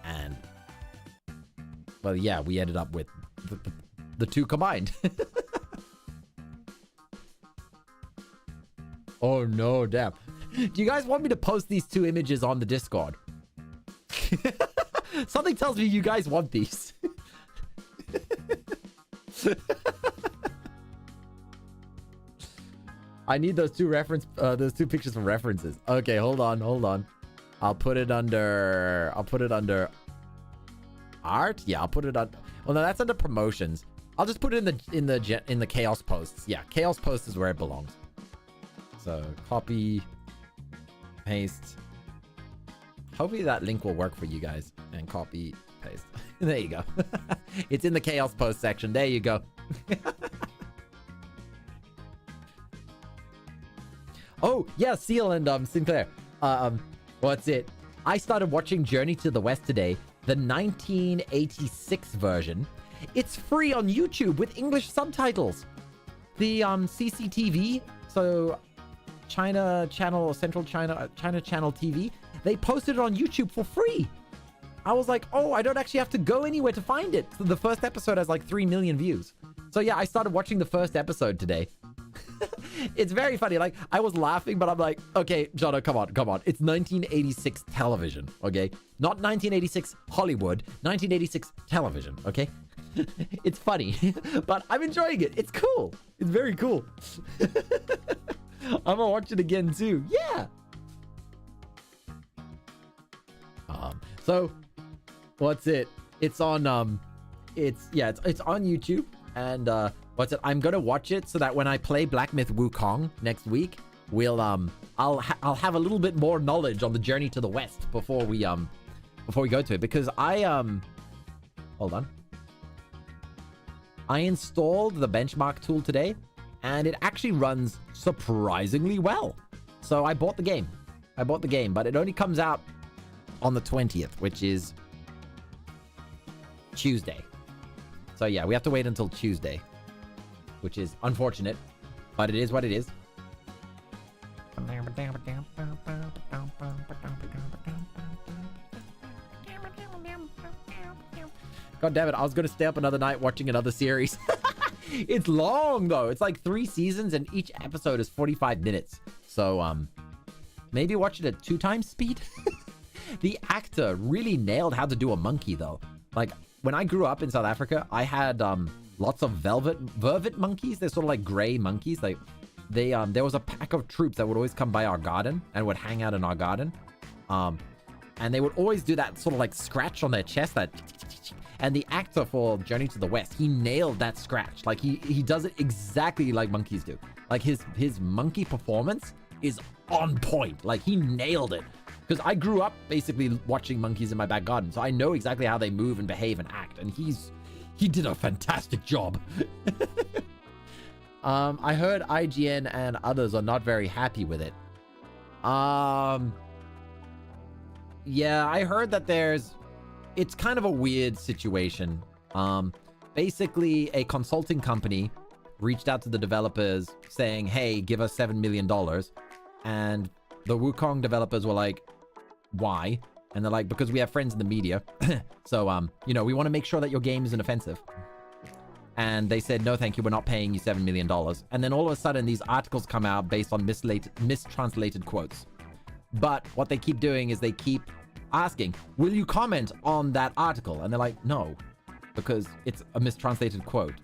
And well, yeah, we ended up with the 2 combined. Oh no, damn. Do you guys want me to post these 2 images on the Discord? Something tells me you guys want these. I need those 2 pictures from references. Okay, hold on. I'll put it under art. Yeah, I'll put it on. Well, no, that's under promotions. I'll just put it in the chaos posts. Yeah, chaos posts is where it belongs. So copy, paste. Hopefully that link will work for you guys. And copy, paste. There you go. It's in the chaos post section. There you go. Oh yeah, Ciel and Sinclair. What's it? I started watching Journey to the West today, the 1986 version. It's free on YouTube with English subtitles. The CCTV, so China channel, Central China channel TV, they posted it on YouTube for free. I was like, oh, I don't actually have to go anywhere to find it. So the first episode has like 3 million views. So yeah, I started watching the first episode today. It's very funny. Like, I was laughing, but I'm like, okay, Jono, come on. It's 1986 television, okay? Not 1986 Hollywood, 1986 television, okay? It's funny, but I'm enjoying it. It's cool. It's very cool. I'm gonna watch it again too. Yeah. So what's it? It's on it's on YouTube, and what's it? I'm gonna watch it so that when I play Black Myth Wukong next week, we'll I'll have a little bit more knowledge on the Journey to the West before we go to it, because I hold on. I installed the benchmark tool today, and it actually runs surprisingly well. So I bought the game. But it only comes out on the 20th, which is Tuesday. So yeah, we have to wait until Tuesday, which is unfortunate, but it is what it is. God damn it, I was going to stay up another night watching another series. It's long though. It's like 3 seasons and each episode is 45 minutes. So maybe watch it at 2 times speed. The actor really nailed how to do a monkey though. Like when I grew up in South Africa, I had lots of vervet monkeys. They're sort of like gray monkeys. Like there was a pack of troops that would always come by our garden and would hang out in our garden. And they would always do that sort of like scratch on their chest, that. And the actor for Journey to the West, he nailed that scratch. Like he does it exactly like monkeys do. Like his monkey performance is on point. Like he nailed it. Because I grew up basically watching monkeys in my back garden, so I know exactly how they move and behave and act. And he did a fantastic job. I heard IGN and others are not very happy with it. Yeah, I heard that it's kind of a weird situation. basically a consulting company reached out to the developers saying, hey, give us $7 million. And the Wukong developers were like, why? And they're like, because we have friends in the media. So, you know, we want to make sure that your game isn't offensive. And they said, no, thank you. We're not paying you $7 million. And then all of a sudden, these articles come out based on mistranslated quotes. But what they keep doing is they keep asking, will you comment on that article? And they're like, no, because it's a mistranslated quote.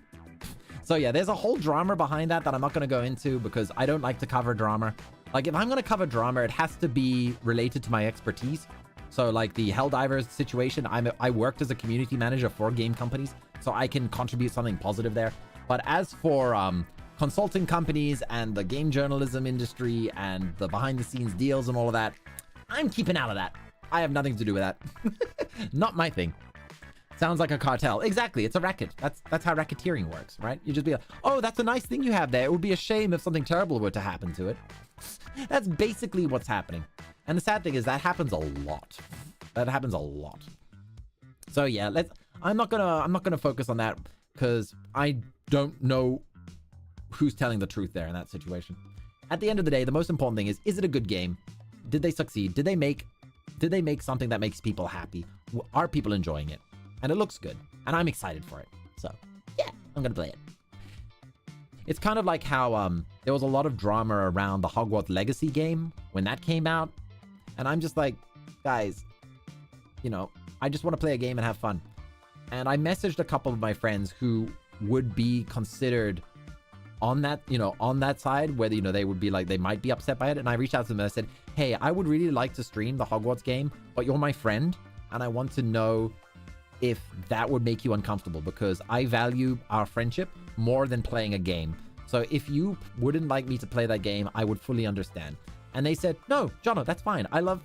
So yeah, there's a whole drama behind that I'm not going to go into because I don't like to cover drama. Like, if I'm going to cover drama, it has to be related to my expertise. So like the Helldivers situation, I worked as a community manager for game companies, so I can contribute something positive there. But as for consulting companies and the game journalism industry and the behind the scenes deals and all of that, I'm keeping out of that. I have nothing to do with that. Not my thing. Sounds like a cartel. Exactly. It's a racket. That's how racketeering works, right? You just be like, oh, that's a nice thing you have there. It would be a shame if something terrible were to happen to it. That's basically what's happening. And the sad thing is that happens a lot. That happens a lot. So yeah, I'm not gonna focus on that because I don't know who's telling the truth there in that situation. At the end of the day, the most important thing is it a good game? Did they succeed? Did they make something that makes people happy? Are people enjoying it? And it looks good. And I'm excited for it. So yeah, I'm gonna play it. It's kind of like how there was a lot of drama around the Hogwarts Legacy game when that came out. And I'm just like, guys, you know, I just want to play a game and have fun. And I messaged a couple of my friends who would be considered on that, you know, on that side, whether, you know, they would be like, they might be upset by it. And I reached out to them and I said, hey, I would really like to stream the Hogwarts game, but you're my friend. And I want to know if that would make you uncomfortable because I value our friendship more than playing a game. So if you wouldn't like me to play that game, I would fully understand. And they said, no, Jono, that's fine. I loved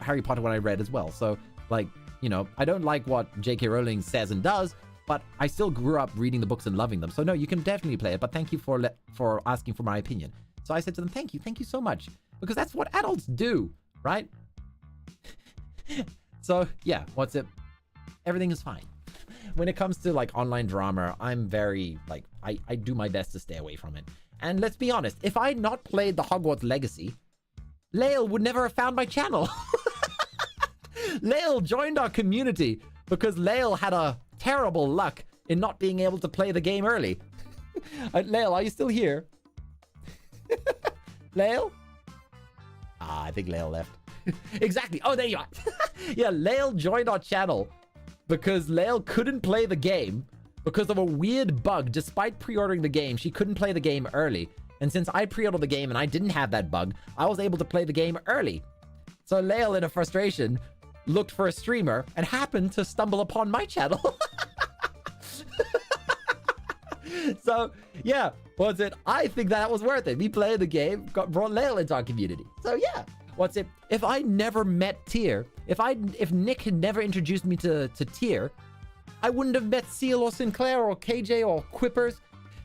Harry Potter when I read as well. So like, you know, I don't like what J.K. Rowling says and does, but I still grew up reading the books and loving them. So no, you can definitely play it, but thank you for asking for my opinion. So I said to them, thank you so much, because that's what adults do, right? So yeah, what's it? Everything is fine. When it comes to like online drama, I'm very like, I do my best to stay away from it. And let's be honest, if I had not played the Hogwarts Legacy, Lael would never have found my channel. Lael joined our community because Lael had a terrible luck in not being able to play the game early. Lael, are you still here? Lael? I think Lael left. Exactly. Oh, there you are. Yeah, Lael joined our channel because Lael couldn't play the game because of a weird bug. Despite pre-ordering the game, she couldn't play the game early. And since I pre-ordered the game and I didn't have that bug, I was able to play the game early. So Lael, in a frustration, looked for a streamer and happened to stumble upon my channel. So, yeah, what's it? I think that was worth it. Me playing the game brought Lael into our community. So, yeah, what's it? If I never met Tyr, if Nick had never introduced me to Tyr, I wouldn't have met Ciel or Sinclair or KJ or Quippers.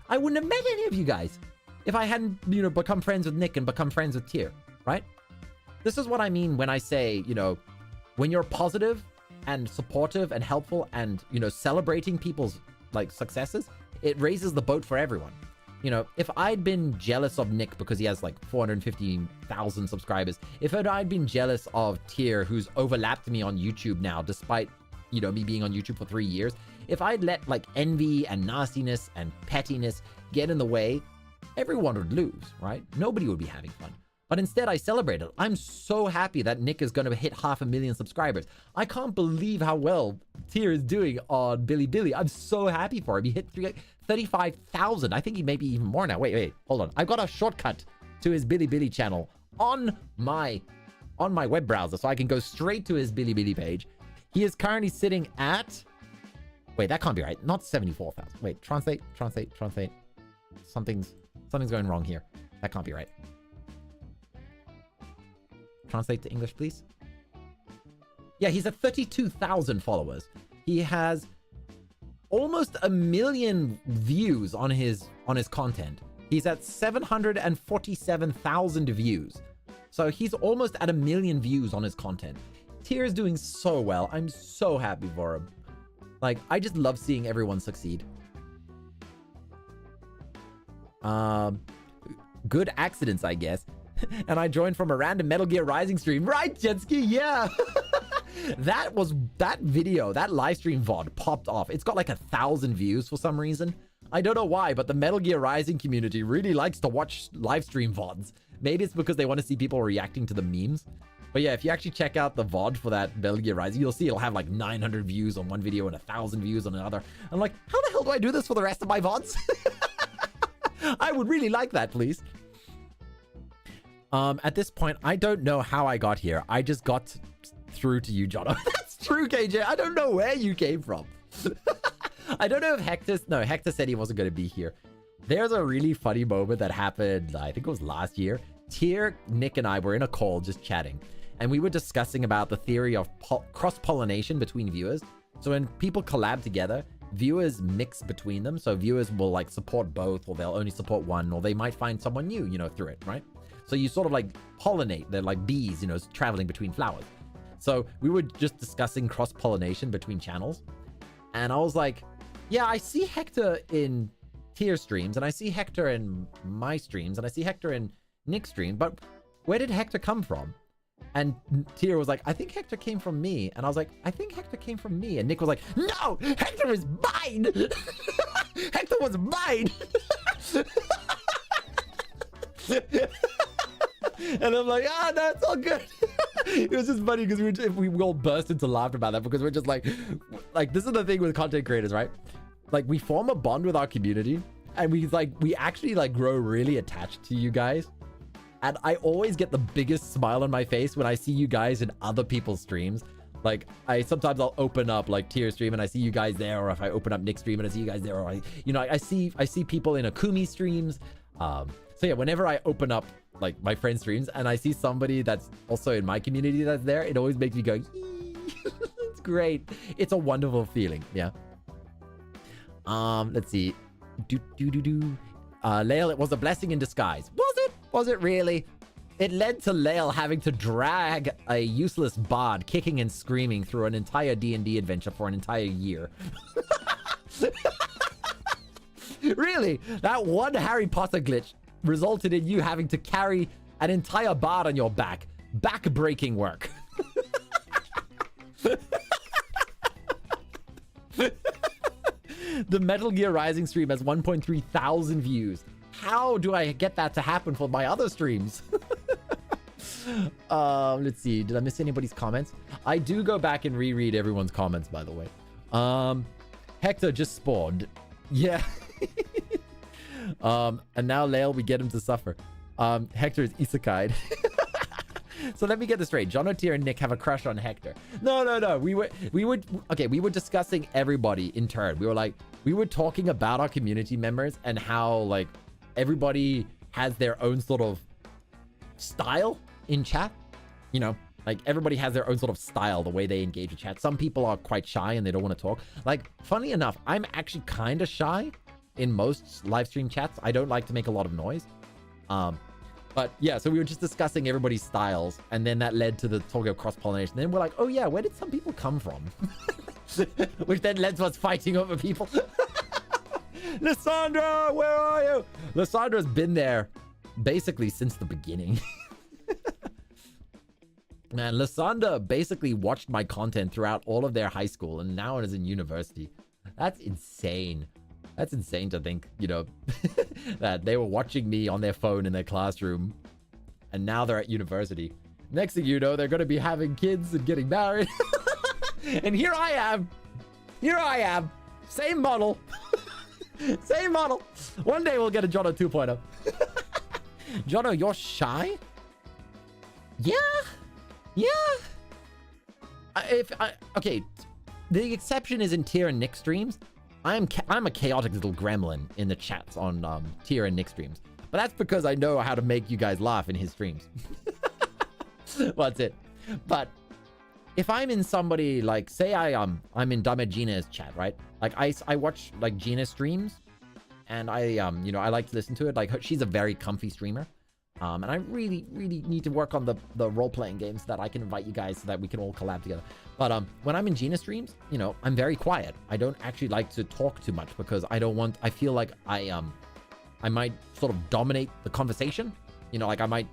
I wouldn't have met any of you guys if I hadn't, you know, become friends with Nick and become friends with Tyr, right? This is what I mean when I say, you know, when you're positive and supportive and helpful and, you know, celebrating people's like successes, it raises the boat for everyone. You know, if I'd been jealous of Nick because he has like 450,000 subscribers, if I'd been jealous of Tyr, who's overlapped me on YouTube now, despite, you know, me being on YouTube for 3 years, if I'd let like envy and nastiness and pettiness get in the way, everyone would lose, right? Nobody would be having fun. But instead, I celebrated. I'm so happy that Nick is going to hit 500,000 subscribers. I can't believe how well Tyr is doing on Bilibili. I'm so happy for him. He hit 35,000. I think he may be even more now. Wait, hold on. I've got a shortcut to his Bilibili channel on my web browser, so I can go straight to his Bilibili page. He is currently sitting at... Wait, that can't be right. Not 74,000. Wait, translate. Something's going wrong here. That can't be right. Translate to English, please. Yeah, he's at 32,000 followers. He has almost 1 million views on his content. He's at 747,000 views. So he's almost at 1 million views on his content. Tyr is doing so well. I'm so happy for him. Like, I just love seeing everyone succeed. Good accidents, I guess. And I joined from a random Metal Gear Rising stream. Right, Jetski? Yeah. that video, that live stream VOD popped off. It's got like 1,000 views for some reason. I don't know why, but the Metal Gear Rising community really likes to watch live stream VODs. Maybe it's because they want to see people reacting to the memes. But yeah, if you actually check out the VOD for that Metal Gear Rising, you'll see it'll have like 900 views on one video and 1,000 views on another. I'm like, how the hell do I do this for the rest of my VODs? I would really like that, please. At this point, I don't know how I got here. I just got through to you, Jono. That's true, KJ. I don't know where you came from. I don't know if Hector said he wasn't going to be here. There's a really funny moment that happened, I think it was last year. Tier, Nick, and I were in a call just chatting, and we were discussing about the theory of cross-pollination between viewers. So when people collab together, viewers mix between them. So viewers will like support both, or they'll only support one, or they might find someone new, you know, through it, right? So you sort of like pollinate. They're like bees, you know, traveling between flowers. So we were just discussing cross-pollination between channels. And I was like, yeah, I see Hector in Tier streams, and I see Hector in my streams, and I see Hector in Nick's stream, but where did Hector come from? And Tier was like, I think Hector came from me. And I was like, I think Hector came from me. And Nick was like, no, Hector is mine. Hector was mine. And I'm like, no, it's all good. It was just funny because we all burst into laughter about that, because we're just like this is the thing with content creators, right? Like, we form a bond with our community, and we actually like grow really attached to you guys. And I always get the biggest smile on my face when I see you guys in other people's streams. Like, sometimes I'll open up like Tier stream and I see you guys there, or if I open up Nick's stream and I see you guys there, or I see people in Akumi streams. So yeah, whenever I open up like my friend's streams and I see somebody that's also in my community that's there, it always makes me go, it's great. It's a wonderful feeling. Yeah. Let's see. Lael, it was a blessing in disguise. Was it? Was it really? It led to Lael having to drag a useless bard kicking and screaming through an entire D&D adventure for an entire year. Really? That one Harry Potter glitch resulted in you having to carry an entire bard on your back. Back-breaking work. The Metal Gear Rising stream has 1.3 thousand views. How do I get that to happen for my other streams? Let's see. Did I miss anybody's comments? I do go back and reread everyone's comments, by the way. Hector just spawned. Yeah. And now Lael, we get him to suffer. Hector is isekai'd. So let me get this straight. Jono, Tier, and Nick have a crush on Hector. No. We were discussing everybody in turn. We were talking about our community members and how like everybody has their own sort of style in chat. You know, like everybody has their own sort of style, the way they engage with chat. Some people are quite shy and they don't want to talk. Like, funny enough, I'm actually kind of shy in most live stream chats. I don't like to make a lot of noise. But yeah, so we were just discussing everybody's styles, and then that led to the talking of cross-pollination. Then we're like, oh yeah, where did some people come from? Which then led to us fighting over people. Lysandra, where are you? Lysandra's been there basically since the beginning. Man, Lysandra basically watched my content throughout all of their high school, and now it is in university. That's insane. That's insane to think, you know, that they were watching me on their phone in their classroom, and now they're at university. Next thing you know, they're going to be having kids and getting married. And here I am. Same model. Same model. One day we'll get a Jono 2.0. Jono, you're shy? Yeah. Okay, the exception is in Tier and Nick streams. I'm a chaotic little gremlin in the chats on Tier and Nick streams. But that's because I know how to make you guys laugh in his streams. Well, that's it. But if I'm in somebody, like, say I'm in Dame Gina's chat, right? Like, I watch, like, Gina's streams, and I like to listen to it. Like, she's a very comfy streamer. And I really, really need to work on the role-playing games so that I can invite you guys so that we can all collab together. But when I'm in Gina streams, you know, I'm very quiet. I don't actually like to talk too much because I feel like I might sort of dominate the conversation. You know, like I might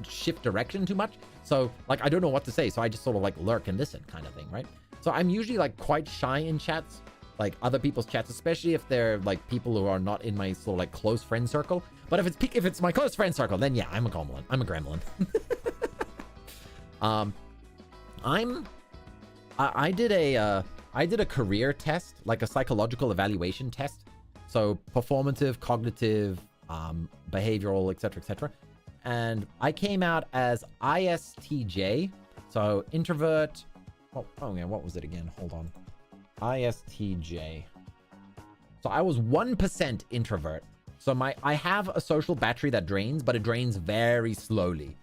shift direction too much. So like, I don't know what to say. So I just sort of like lurk and listen kind of thing, right? So I'm usually like quite shy in chats, like other people's chats, especially if they're like people who are not in my sort of like close friend circle. But if it's my close friend circle, then yeah, I'm a gremlin. I'm a gremlin. I did a career test, like a psychological evaluation test. So performative, cognitive, behavioral, etc. And I came out as ISTJ. So introvert. Oh yeah, what was it again? Hold on. ISTJ. So I was 1% introvert. So I have a social battery that drains, but it drains very slowly.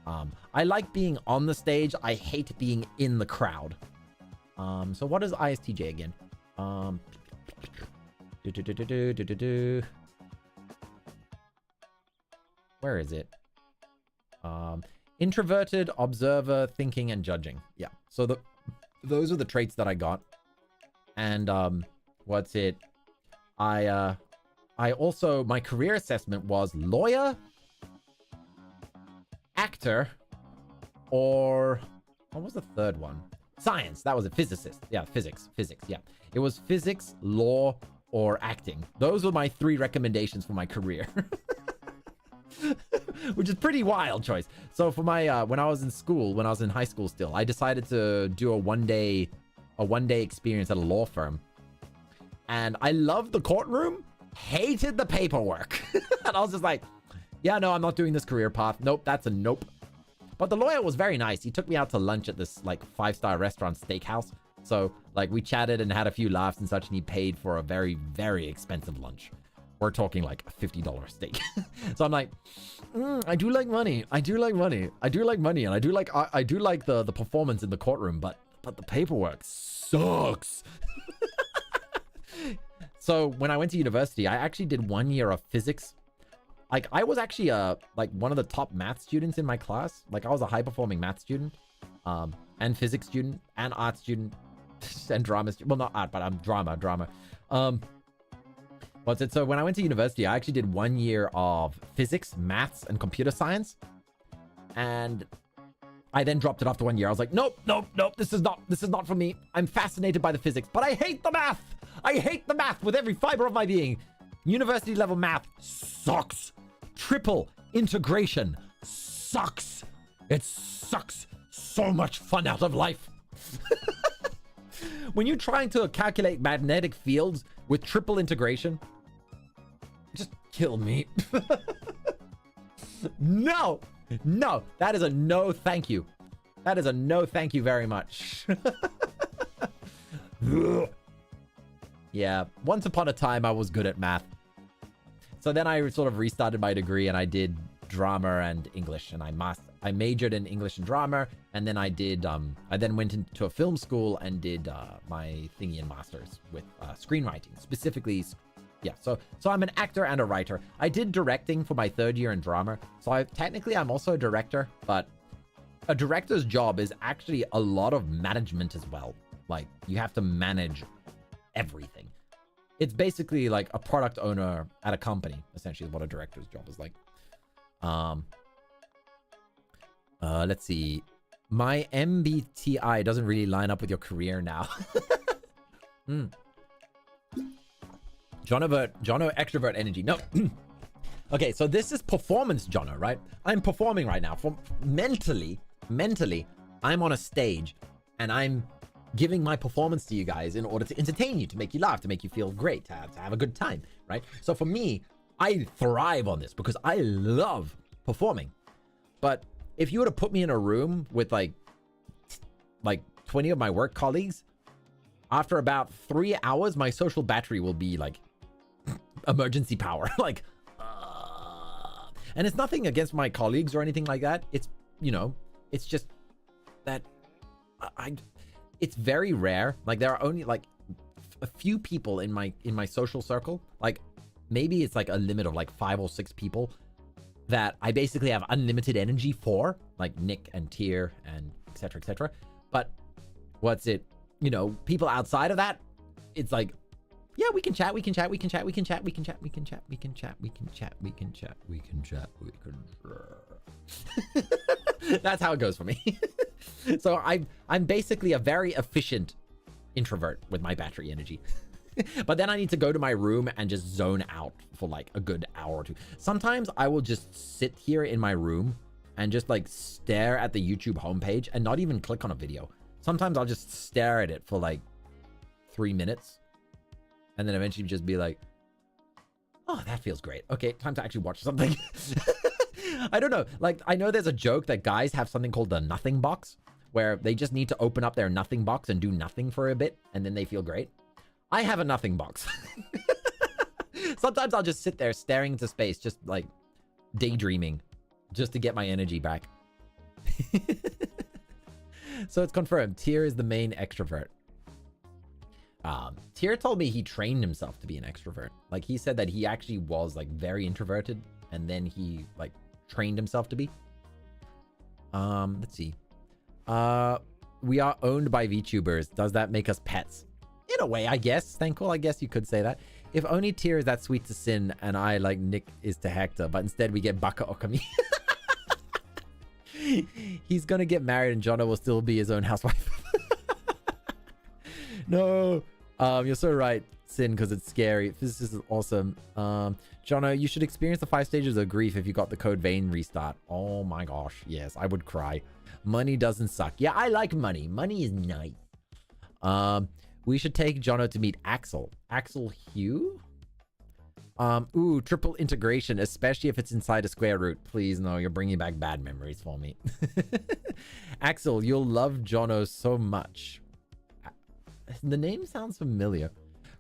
I like being on the stage. I hate being in the crowd. So what is ISTJ again? Where is it? Introverted, observer, thinking, and judging. Yeah. So those are the traits that I got. And what's it? I also, my career assessment was lawyer, actor, or what was the third one? Science. That was a physicist. Yeah, physics. Yeah. It was physics, law, or acting. Those were my 3 recommendations for my career. Which is pretty wild choice. So for my when I was in high school still, I decided to do a one day experience at a law firm. And I loved the courtroom, hated the paperwork. And I was just like, yeah, no, I'm not doing this career path. Nope, that's a nope. But the lawyer was very nice. He took me out to lunch at this like 5-star restaurant steakhouse. So like we chatted and had a few laughs and such, and he paid for a very, very expensive lunch. We're talking like a $50 steak. So I'm like, I do like money. And I do like the performance in the courtroom, but the paperwork sucks. So when I went to university, I actually did 1 year of physics. Like I was actually like one of the top math students in my class. Like I was a high performing math student, and physics student, and art student, and drama student. Well, not art, but I'm drama. What's it? So when I went to university, I actually did 1 year of physics, maths, and computer science. And I then dropped it after 1 year. I was like, nope. This is not for me. I'm fascinated by the physics, but I hate the math. I hate the math with every fiber of my being. University level math sucks. Triple integration sucks. It sucks so much fun out of life. When you're trying to calculate magnetic fields with triple integration, just kill me. No, that is a no thank you. That is a no thank you very much. Yeah, once upon a time I was good at math. So then I sort of restarted my degree and I did drama and English, and I majored in English and drama, and then I then went into a film school and did my thingy in masters with screenwriting, specifically. Yeah, so I'm an actor and a writer. I did directing for my 3rd year in drama, so technically I'm also a director, but a director's job is actually a lot of management as well. Like you have to manage everything. It's basically like a product owner at a company, essentially, is what a director's job is like. Let's see. My MBTI doesn't really line up with your career now. Jono extrovert energy. No. Okay, so this is performance Jono, right? I'm performing right now. Mentally, I'm on a stage and I'm giving my performance to you guys in order to entertain you, to make you laugh, to make you feel great, to have a good time, right? So for me, I thrive on this because I love performing. But if you were to put me in a room with like 20 of my work colleagues, after about 3 hours, my social battery will be like emergency power. Like, and it's nothing against my colleagues or anything like that. It's, it's just that it's very rare. Like there are only like a few people in my social circle. Like maybe it's like a limit of like 5 or 6 people that I basically have unlimited energy for, like Nick and Tier and etc. etc. But what's it? You know, people outside of that, it's like, yeah, we can chat, we can chat, we can chat, we can chat, we can chat, we can chat, we can chat, we can chat, we can chat, we can chat, we can. That's how it goes for me. So I'm basically a very efficient introvert with my battery energy. But then I need to go to my room and just zone out for like a good hour or two. Sometimes I will just sit here in my room and just like stare at the YouTube homepage and not even click on a video. Sometimes I'll just stare at it for like 3 minutes and then eventually just be like, oh, that feels great. Okay, time to actually watch something. I don't know. Like, I know there's a joke that guys have something called the nothing box, where they just need to open up their nothing box and do nothing for a bit, and then they feel great. I have a nothing box. Sometimes I'll just sit there staring into space, just like daydreaming, just to get my energy back. So it's confirmed. Tier is the main extrovert. Tier told me he trained himself to be an extrovert. Like, he said that he actually was like very introverted, and then he like trained himself to be. Let's see. We are owned by VTubers. Does that make us pets? In a way, I guess. Thankful, I guess you could say that. If only Tier is that sweet to Sin and I like Nick is to Hector, but instead we get Baka Okami. He's gonna get married and Jono will still be his own housewife. No. You're so right, Sin, because it's scary. This is awesome. Jono, you should experience the 5 stages of grief if you got the code vein restart. Oh my gosh. Yes, I would cry. Money doesn't suck. Yeah, I like money. Money is nice. We should take Jono to meet Axel. Axel Hugh? Ooh, triple integration, especially if it's inside a square root. Please, no, you're bringing back bad memories for me. Axel, you'll love Jono so much. The name sounds familiar.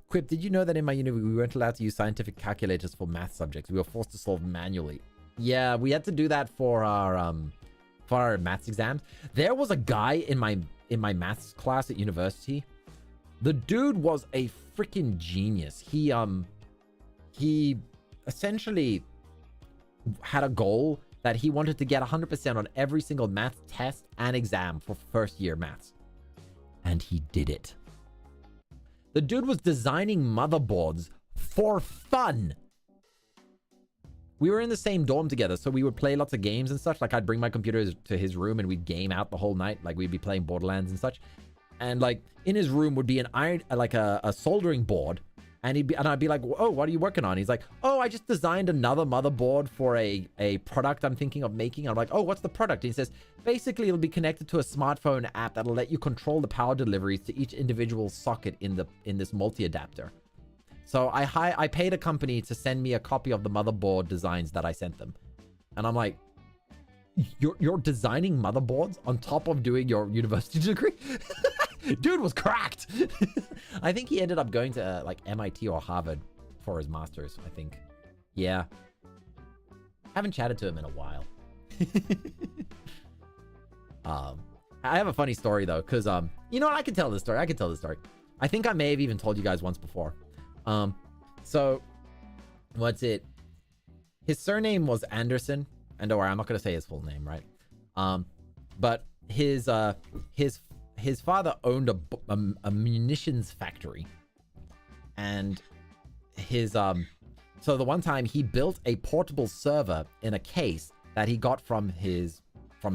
Quip, did you know that in my university we weren't allowed to use scientific calculators for math subjects? We were forced to solve manually. Yeah, we had to do that for our maths exams. There was a guy in my maths class at university. The dude was a freaking genius. He essentially had a goal that he wanted to get 100% on every single math test and exam for first year maths. And he did it. The dude was designing motherboards for fun. We were in the same dorm together, so we would play lots of games and such. Like, I'd bring my computers to his room and we'd game out the whole night. Like, we'd be playing Borderlands and such. And like, in his room would be an iron, like a soldering board. And I'd be like, oh, what are you working on? He's like, oh, I just designed another motherboard for a product I'm thinking of making. I'm like, oh, what's the product? And he says, basically, it'll be connected to a smartphone app that'll let you control the power deliveries to each individual socket in this multi-adapter. So I paid a company to send me a copy of the motherboard designs that I sent them. And I'm like, you're designing motherboards on top of doing your university degree? Dude was cracked. I think he ended up going to like MIT or Harvard for his master's, I think. Yeah. Haven't chatted to him in a while. I have a funny story though, because you know what, I can tell this story. I think I may have even told you guys once before. So what's it? His surname was Anderson, and don't worry, I'm not gonna say his full name, right? But his father owned a munitions factory, and his so the one time he built a portable server in a case that he got from his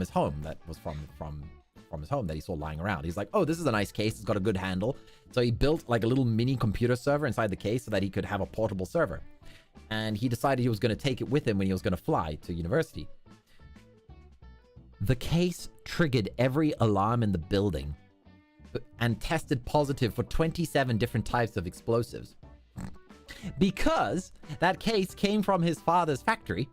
home, that was from his home that he saw lying around. He's like, oh, this is a nice case, it's got a good handle. So he built like a little mini computer server inside the case so that he could have a portable server. And he decided he was going to take it with him when he was going to fly to university. The case triggered every alarm in the building and tested positive for 27 different types of explosives. Because that case came from his father's factory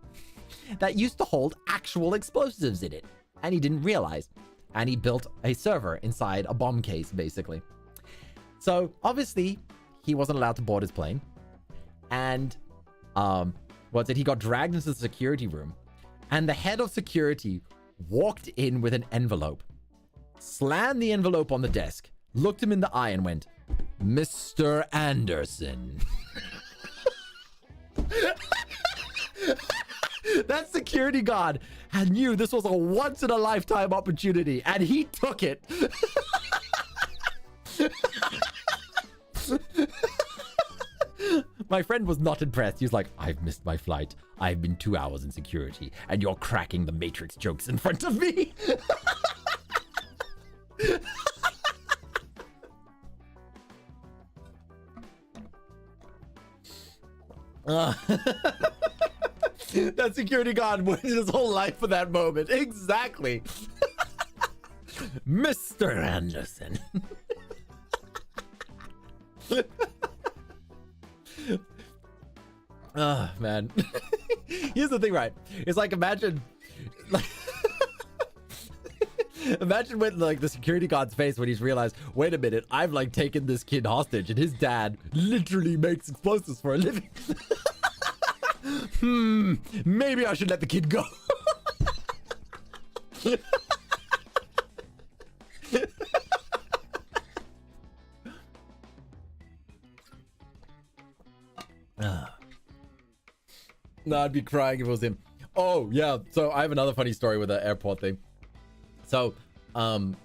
that used to hold actual explosives in it. And he didn't realize. And he built a server inside a bomb case, basically. So, obviously, he wasn't allowed to board his plane. And, he got dragged into the security room. And the head of security walked in with an envelope, slammed the envelope on the desk, looked him in the eye and went, Mr. Anderson. That security guard knew this was a once-in-a-lifetime opportunity, and he took it. My friend was not impressed. He was like, I've missed my flight. I've been 2 hours in security, and you're cracking the Matrix jokes in front of me. That security guard waited his whole life for that moment. Exactly. Mr. Anderson. Oh, man. Here's the thing, right? It's like, imagine when like the security guard's face when he's realized, wait a minute, I've like taken this kid hostage and his dad literally makes explosives for a living. Maybe I should let the kid go. No, I'd be crying if it was him. Oh, yeah. So I have another funny story with the airport thing. So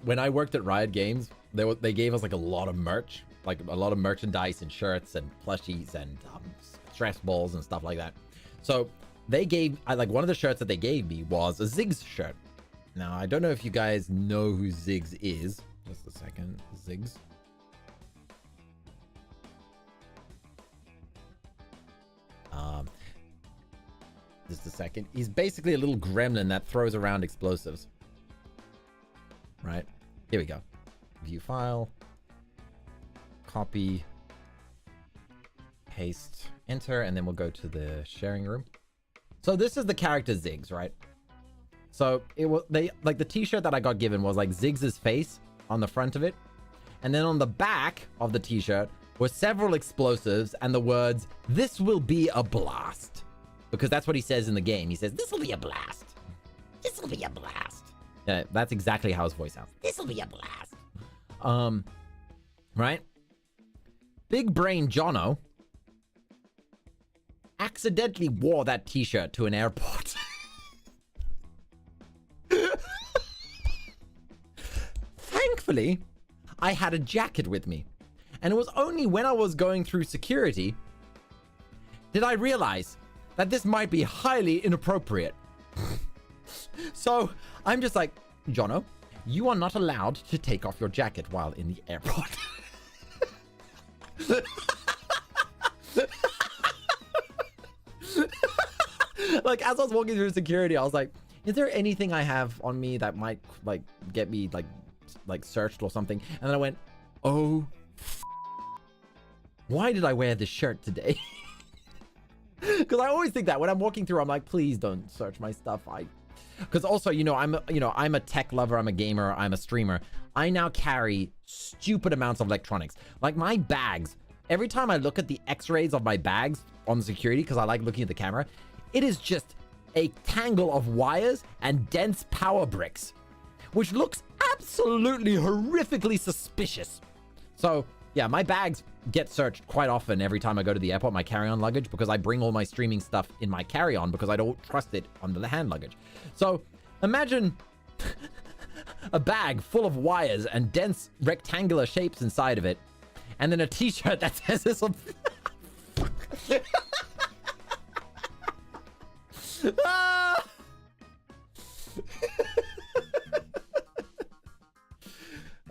when I worked at Riot Games, they gave us like a lot of merch, like a lot of merchandise and shirts and plushies and stress balls and stuff like that. So they gave, like one of the shirts that they gave me was a Ziggs shirt. Now, I don't know if you guys know who Ziggs is. Just a second. Ziggs. Just a second. He's basically a little gremlin that throws around explosives. Right? Here we go. View file. Copy. Paste. Enter. And then we'll go to the sharing room. So this is the character Ziggs, right? So it was the t-shirt that I got given was like Ziggs's face on the front of it. And then on the back of the t-shirt were several explosives and the words, "This will be a blast." Because that's what he says in the game. He says, "This will be a blast. This will be a blast." Yeah, that's exactly how his voice sounds. This will be a blast. Right? Big brain Jono accidentally wore that t-shirt to an airport. Thankfully, I had a jacket with me. And it was only when I was going through security did I realize that this might be highly inappropriate. So I'm just like, Jono, you are not allowed to take off your jacket while in the airport. Like, as I was walking through security, I was like, is there anything I have on me that might like get me like searched or something? And then I went, oh, why did I wear this shirt today? Because I always think that when I'm walking through, I'm like, please don't search my stuff. Because also, I'm a tech lover, I'm a gamer, I'm a streamer. I now carry stupid amounts of electronics. Like my bags, every time I look at the x-rays of my bags on security, because I like looking at the camera, it is just a tangle of wires and dense power bricks, which looks absolutely horrifically suspicious. So yeah, my bags get searched quite often every time I go to the airport, my carry-on luggage, because I bring all my streaming stuff in my carry-on because I don't trust it under the hand luggage. So imagine a bag full of wires and dense rectangular shapes inside of it, and then a t-shirt that says this on... Ah!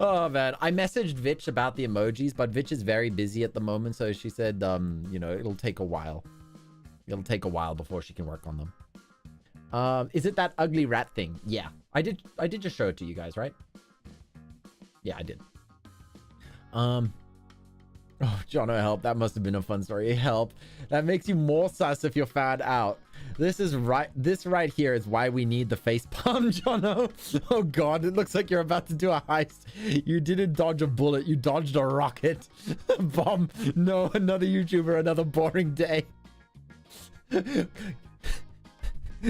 Oh man, I messaged Vitch about the emojis, but Vitch is very busy at the moment, so she said, it'll take a while. It'll take a while before she can work on them. Is it that ugly rat thing? Yeah, I did just show it to you guys, right? Yeah, I did. Oh, Jono, help. That must have been a fun story. Help. That makes you more sus if you're found out. This right here is why we need the face palm, Jono. Oh god, it looks like you're about to do a heist. You didn't dodge a bullet, you dodged a rocket. Bomb. No, another YouTuber, another boring day.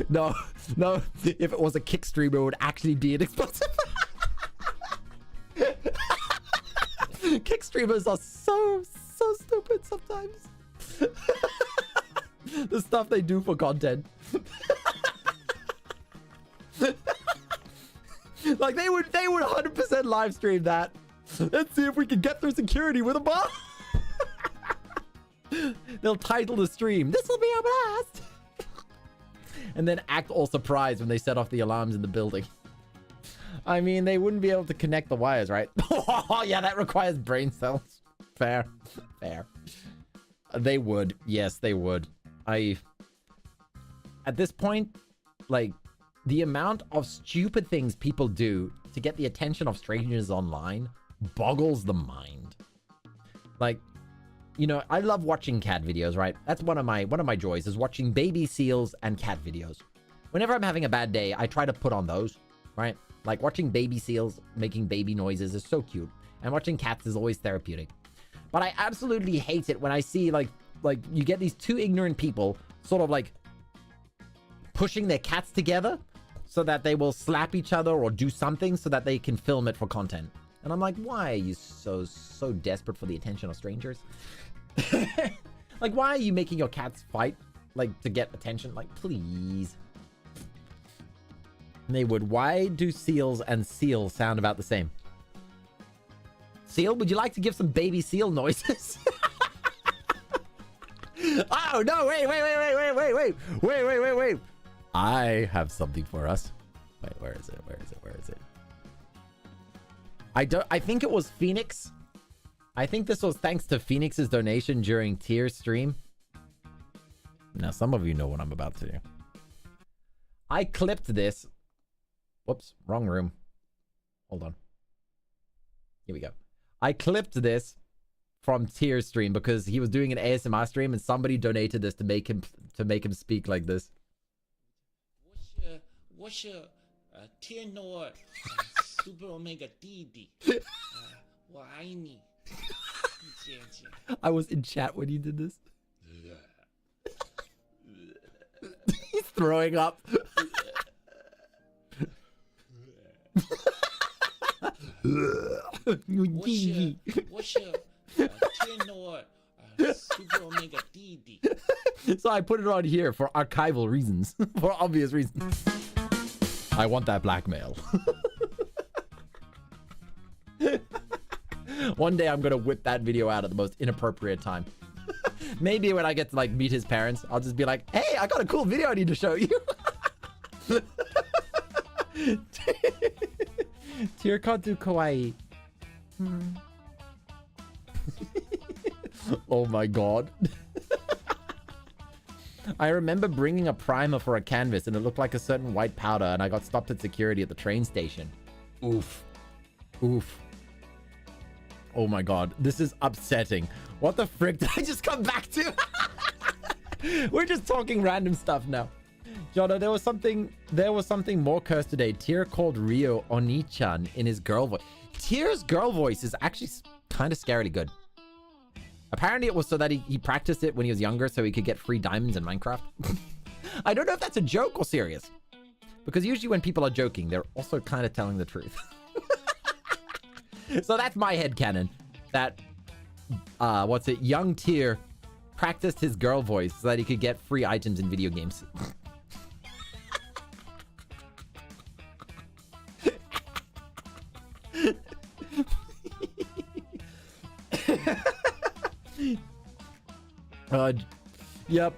No. If it was a kick streamer, it would actually be an explosive. Kick streamers are so stupid sometimes. The stuff they do for content. Like they would 100% live stream that. Let's see if we can get through security with a bomb. They'll title the stream, "This will be a blast." And then act all surprised when they set off the alarms in the building. I mean, they wouldn't be able to connect the wires, right? Oh, yeah, that requires brain cells. Fair. Fair. They would. Yes, they would. At this point, like, the amount of stupid things people do to get the attention of strangers online boggles the mind. Like, you know, I love watching cat videos, right? That's one of my joys, is watching baby seals and cat videos. Whenever I'm having a bad day, I try to put on those, right? Like watching baby seals making baby noises is so cute, and watching cats is always therapeutic. But I absolutely hate it when I see like you get these two ignorant people sort of like pushing their cats together so that they will slap each other or do something so that they can film it for content. And I'm like, why are you so desperate for the attention of strangers? Like, why are you making your cats fight, like, to get attention? Like, please. And they would. Why do seals and seal sound about the same? Seal, would you like to give some baby seal noises? Oh, no, wait. I have something for us. Wait, where is it? I think it was Phoenix. I think this was thanks to Phoenix's donation during tier stream. Now, some of you know what I'm about to do. I clipped this. Whoops, wrong room. Hold on. Here we go. I clipped this from tier stream because he was doing an ASMR stream and somebody donated this to make him speak like this. What's your tier Nord super omega DD? I was in chat when you did this. He's throwing up. What's your tier Nord super omega DD? So I put it on here for archival reasons, for obvious reasons. I want that blackmail. One day I'm gonna whip that video out at the most inappropriate time. Maybe when I get to like meet his parents, I'll just be like, "Hey, I got a cool video I need to show you." Tirikotu kawaii. Oh my god. I remember bringing a primer for a canvas and it looked like a certain white powder and I got stopped at security at the train station. Oof. Oof. Oh my god, this is upsetting. What the frick did I just come back to? We're just talking random stuff now. Jono, there was something more cursed today. Tyr called Rio Oni-chan in his girl voice. Tyr's girl voice is actually kind of scarily good. Apparently it was so that he practiced it when he was younger so he could get free diamonds in Minecraft. I don't know if that's a joke or serious. Because usually when people are joking, they're also kind of telling the truth. So that's my headcanon. That, young Tyr practiced his girl voice so that he could get free items in video games. Yep,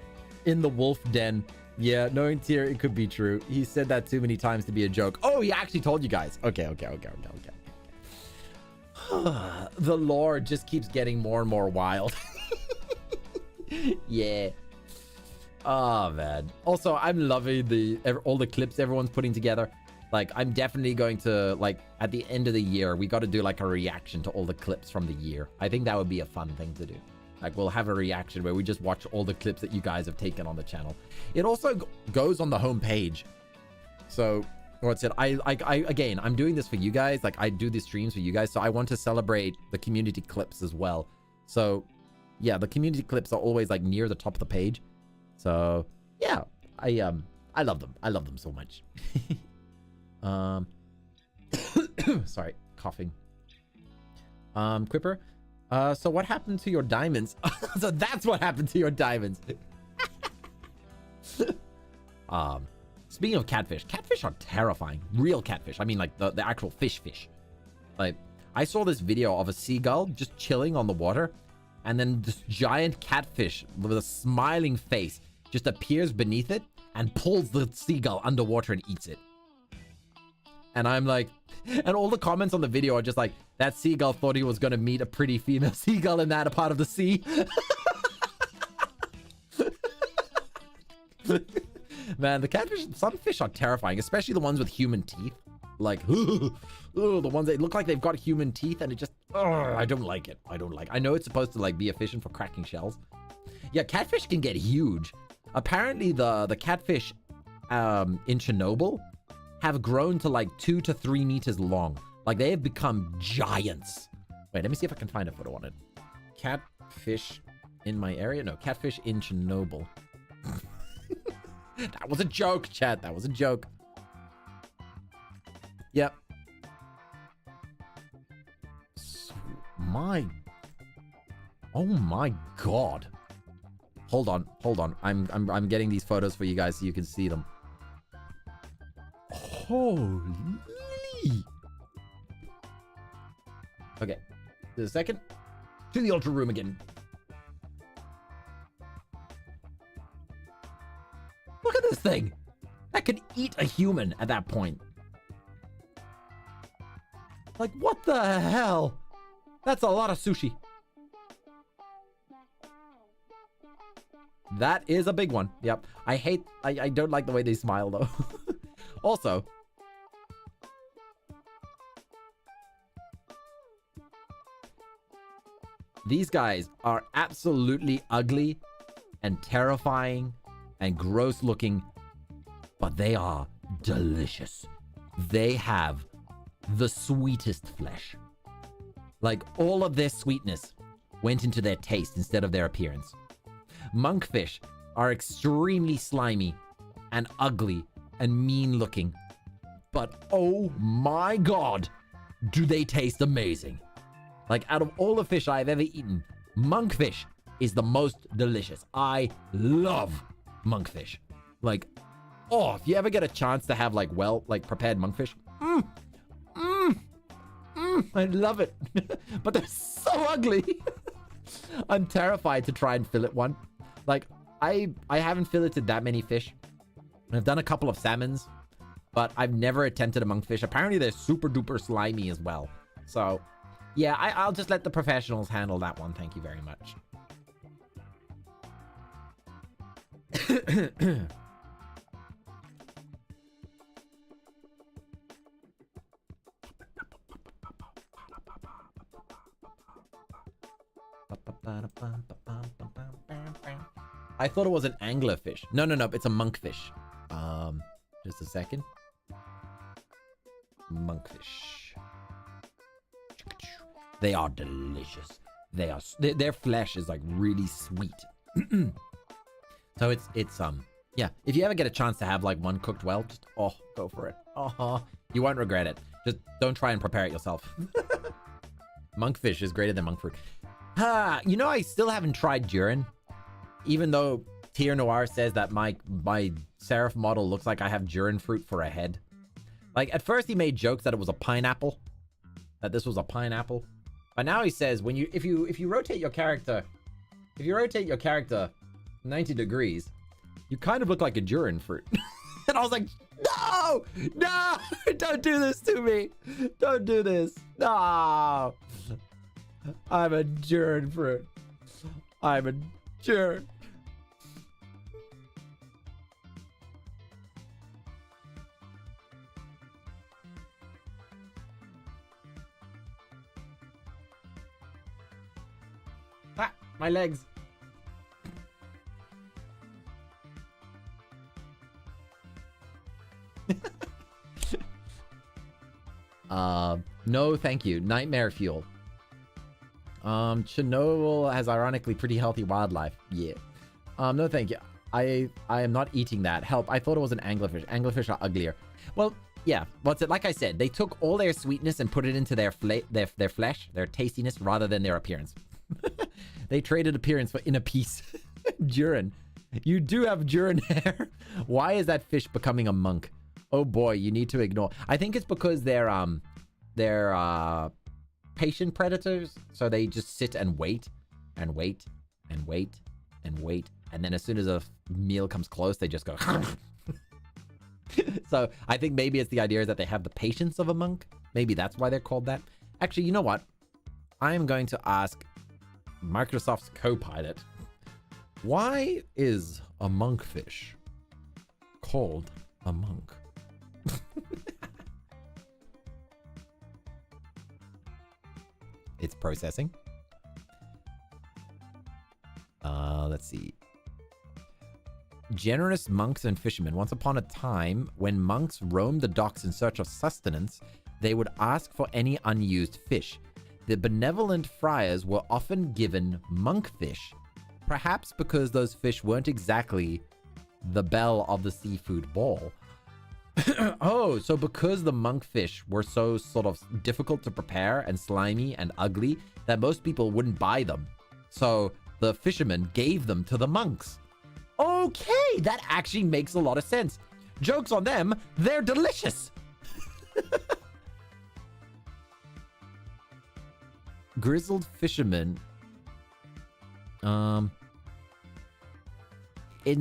in the wolf den. Yeah, knowing Tyr, it could be true. He said that too many times to be a joke. Oh, he actually told you guys. Okay. The lore just keeps getting more and more wild. Yeah. Oh, man. Also, I'm loving all the clips everyone's putting together. Like, I'm definitely going to, like, at the end of the year, we got to do, like, a reaction to all the clips from the year. I think that would be a fun thing to do. Like, we'll have a reaction where we just watch all the clips that you guys have taken on the channel. It also goes on the homepage. So, what's it? Again, I'm doing this for you guys. Like, I do these streams for you guys. So, I want to celebrate the community clips as well. So, yeah, the community clips are always, like, near the top of the page. So, yeah, I love them. I love them so much. Sorry, coughing. Quipper. So what happened to your diamonds? So that's what happened to your diamonds. Speaking of catfish are terrifying. Real catfish. I mean, like the actual fish. Like, I saw this video of a seagull just chilling on the water, and then this giant catfish with a smiling face just appears beneath it and pulls the seagull underwater and eats it. And I'm like, and all the comments on the video are just like, that seagull thought he was going to meet a pretty female seagull in that part of the sea. Man, the catfish, some fish are terrifying, especially the ones with human teeth. Like, the ones that look like they've got human teeth, and it just, I don't like it. I know it's supposed to like be efficient for cracking shells. Yeah, catfish can get huge. Apparently the catfish in Chernobyl have grown to like 2 to 3 meters long. Like, they have become giants. Wait, let me see if I can find a photo on it. Catfish in my area? No, catfish in Chernobyl. That was a joke, chat. That was a joke. Yep. Oh my god. Hold on. I'm getting these photos for you guys so you can see them. Holy. Okay. Just a second. To the ultra room again. Look at this thing. That could eat a human at that point. Like, what the hell? That's a lot of sushi. That is a big one. Yep. I don't like the way they smile, though. Also, these guys are absolutely ugly and terrifying and gross looking, but they are delicious. They have the sweetest flesh. Like, all of their sweetness went into their taste instead of their appearance. Monkfish are extremely slimy and ugly and mean looking, but oh my god, do they taste amazing. Like, out of all the fish I've ever eaten, monkfish is the most delicious. I love monkfish. Like, oh, if you ever get a chance to have like prepared monkfish, I love it. But they're so ugly. I'm terrified to try and fillet one. Like, I haven't filleted that many fish. I've done a couple of salmons, but I've never attempted a monkfish. Apparently they're super duper slimy as well. So yeah, I'll just let the professionals handle that one. Thank you very much. I thought it was an anglerfish. No, it's a monkfish. Just a second. Monkfish. They are delicious. Their flesh is like really sweet. So it's yeah, if you ever get a chance to have like one cooked well, just go for it. You won't regret it. Just don't try and prepare it yourself. Monkfish is greater than monk fruit. You know, I still haven't tried Durin. Even though Tier Noir says that my Seraph model looks like I have Durin fruit for a head. Like, at first he made jokes that it was a pineapple. That this was a pineapple. But now he says if you rotate your character 90 degrees, you kind of look like a Durin fruit. And I was like, no, don't do this to me. Don't do this. No. I'm a Durin fruit. I'm a Durin. Ah, my legs. No, thank you. Nightmare fuel. Chernobyl has ironically pretty healthy wildlife. Yeah. No, thank you. I am not eating that. Help. I thought it was an anglerfish. Anglerfish are uglier. Well, yeah. What's it? Like I said, they took all their sweetness and put it into their flesh, their tastiness, rather than their appearance. They traded appearance for inner peace. Durin. You do have Durin hair. Why is that fish becoming a monk? Oh boy, you need to ignore. I think it's because they're patient predators, so they just sit and wait and wait and wait and wait, and then as soon as a meal comes close, they just go. So I think maybe it's the idea that they have the patience of a monk. Maybe that's why they're called that. Actually, you know what? I am going to ask Microsoft's Copilot, why is a monkfish called a monk? It's processing. Let's see. Generous monks and fishermen. Once upon a time, when monks roamed the docks in search of sustenance, they would ask for any unused fish. The benevolent friars were often given monkfish, perhaps because those fish weren't exactly the belle of the seafood ball. Oh, so because the monkfish were so sort of difficult to prepare and slimy and ugly that most people wouldn't buy them. So the fishermen gave them to the monks. Okay, that actually makes a lot of sense. Joke's on them, they're delicious. Grizzled fishermen. In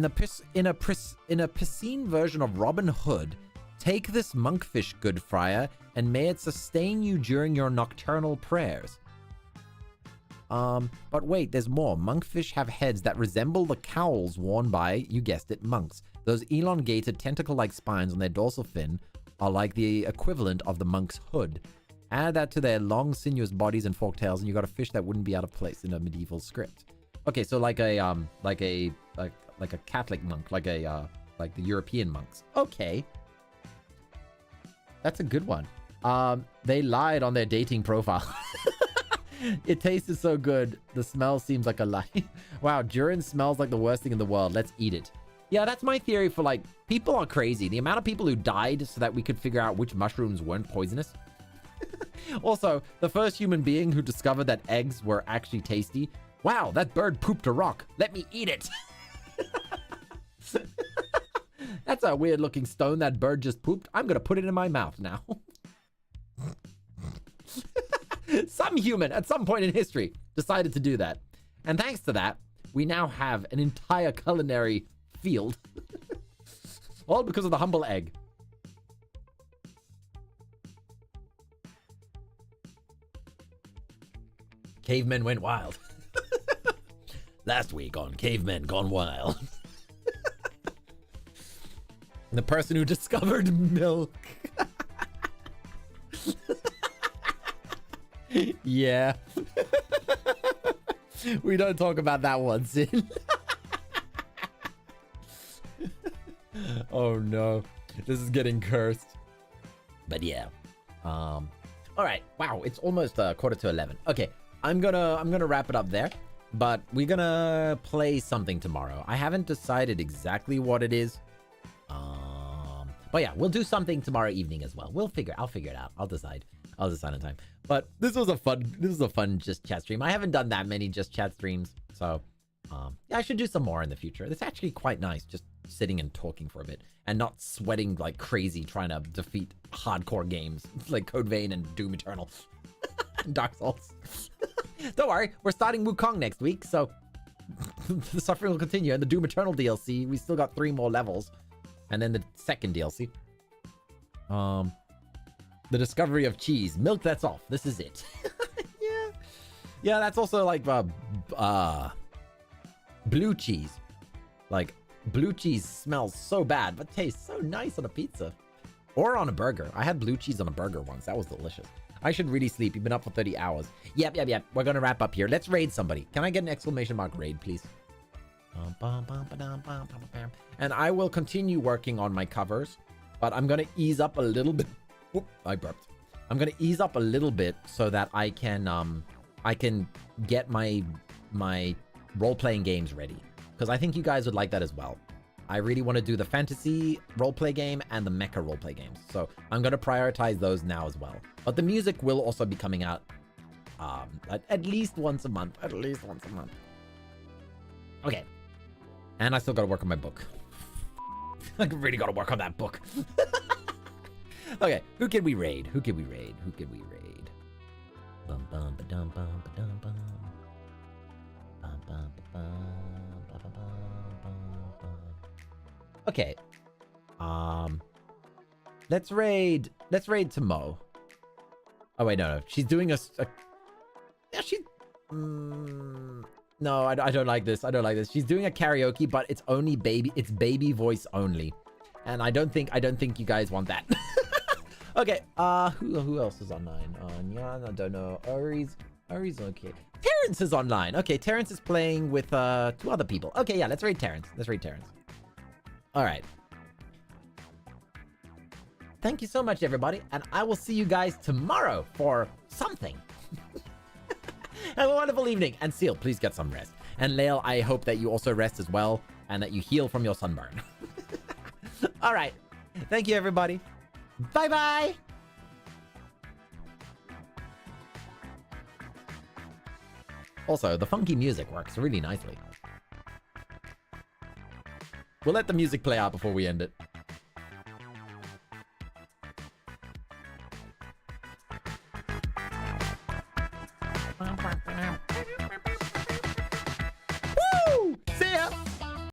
a piscine version of Robin Hood, take this monkfish, good friar, and may it sustain you during your nocturnal prayers. But wait, there's more. Monkfish have heads that resemble the cowls worn by, you guessed it, monks. Those elongated tentacle-like spines on their dorsal fin are like the equivalent of the monk's hood. Add that to their long, sinuous bodies and forked tails, and you got a fish that wouldn't be out of place in a medieval script. Okay, so like a Catholic monk, like the European monks. Okay, that's a good one. They lied on their dating profile. It tasted so good. The smell seems like a lie. Wow, Durin smells like the worst thing in the world. Let's eat it. Yeah, that's my theory for, like, people are crazy. The amount of people who died so that we could figure out which mushrooms weren't poisonous. Also, the first human being who discovered that eggs were actually tasty. Wow, that bird pooped a rock. Let me eat it. That's a weird looking stone that bird just pooped. I'm going to put it in my mouth now. Some human at some point in history decided to do that. And thanks to that, we now have an entire culinary field. All because of the humble egg. Cavemen went wild. Last week on Cavemen Gone Wild. The person who discovered milk. Yeah. We don't talk about that one, Sin. Oh no. This is getting cursed. But yeah. All right. Wow, it's almost 11:15. Okay. I'm gonna wrap it up there. But we're gonna play something tomorrow. I haven't decided exactly what it is. But yeah, we'll do something tomorrow evening as well. I'll figure it out. I'll decide on time. But this was a fun just chat stream. I haven't done that many just chat streams, so yeah, I should do some more in the future. It's actually quite nice just sitting and talking for a bit and not sweating like crazy trying to defeat hardcore games like Code Vein and Doom Eternal and Dark Souls. Don't worry, we're starting Wukong next week, so the suffering will continue. And the Doom Eternal DLC, we still got 3 more levels. And then the second DLC. The discovery of cheese. Milk that's off. This is it. Yeah. Yeah, that's also like blue cheese. Like, blue cheese smells so bad, but tastes so nice on a pizza. Or on a burger. I had blue cheese on a burger once. That was delicious. I should really sleep. You've been up for 30 hours. Yep. We're going to wrap up here. Let's raid somebody. Can I get an exclamation mark raid, please? And I will continue working on my covers, but I'm going to ease up a little bit. Oop, I burped. I'm going to ease up a little bit so that I can get my role-playing games ready, because I think you guys would like that as well. I really want to do the fantasy role-play game and the mecha role-play games, so I'm going to prioritize those now as well. But the music will also be coming out at least once a month. Okay. And I still gotta work on my book. I really gotta work on that book. Okay, who can we raid? Who can we raid? Who can we raid? Bum bum ba dum bum ba dum bum. Bum bum ba bum ba ba bum bum bum. Okay. Let's raid Tomo. Oh wait, no. She's doing yeah, she no, I don't like this. I don't like this. She's doing a karaoke, but it's only baby. It's baby voice only, and I don't think you guys want that. Okay. Who else is online? Nyan, I don't know. Ari's okay. Terrence is online. Okay, Terrence is playing with 2 other people. Okay, yeah. Let's raid Terrence. All right. Thank you so much, everybody, and I will see you guys tomorrow for something. Have a wonderful evening. And Ciel, please get some rest. And Lael, I hope that you also rest as well and that you heal from your sunburn. All right. Thank you, everybody. Bye-bye. Also, the funky music works really nicely. We'll let the music play out before we end it.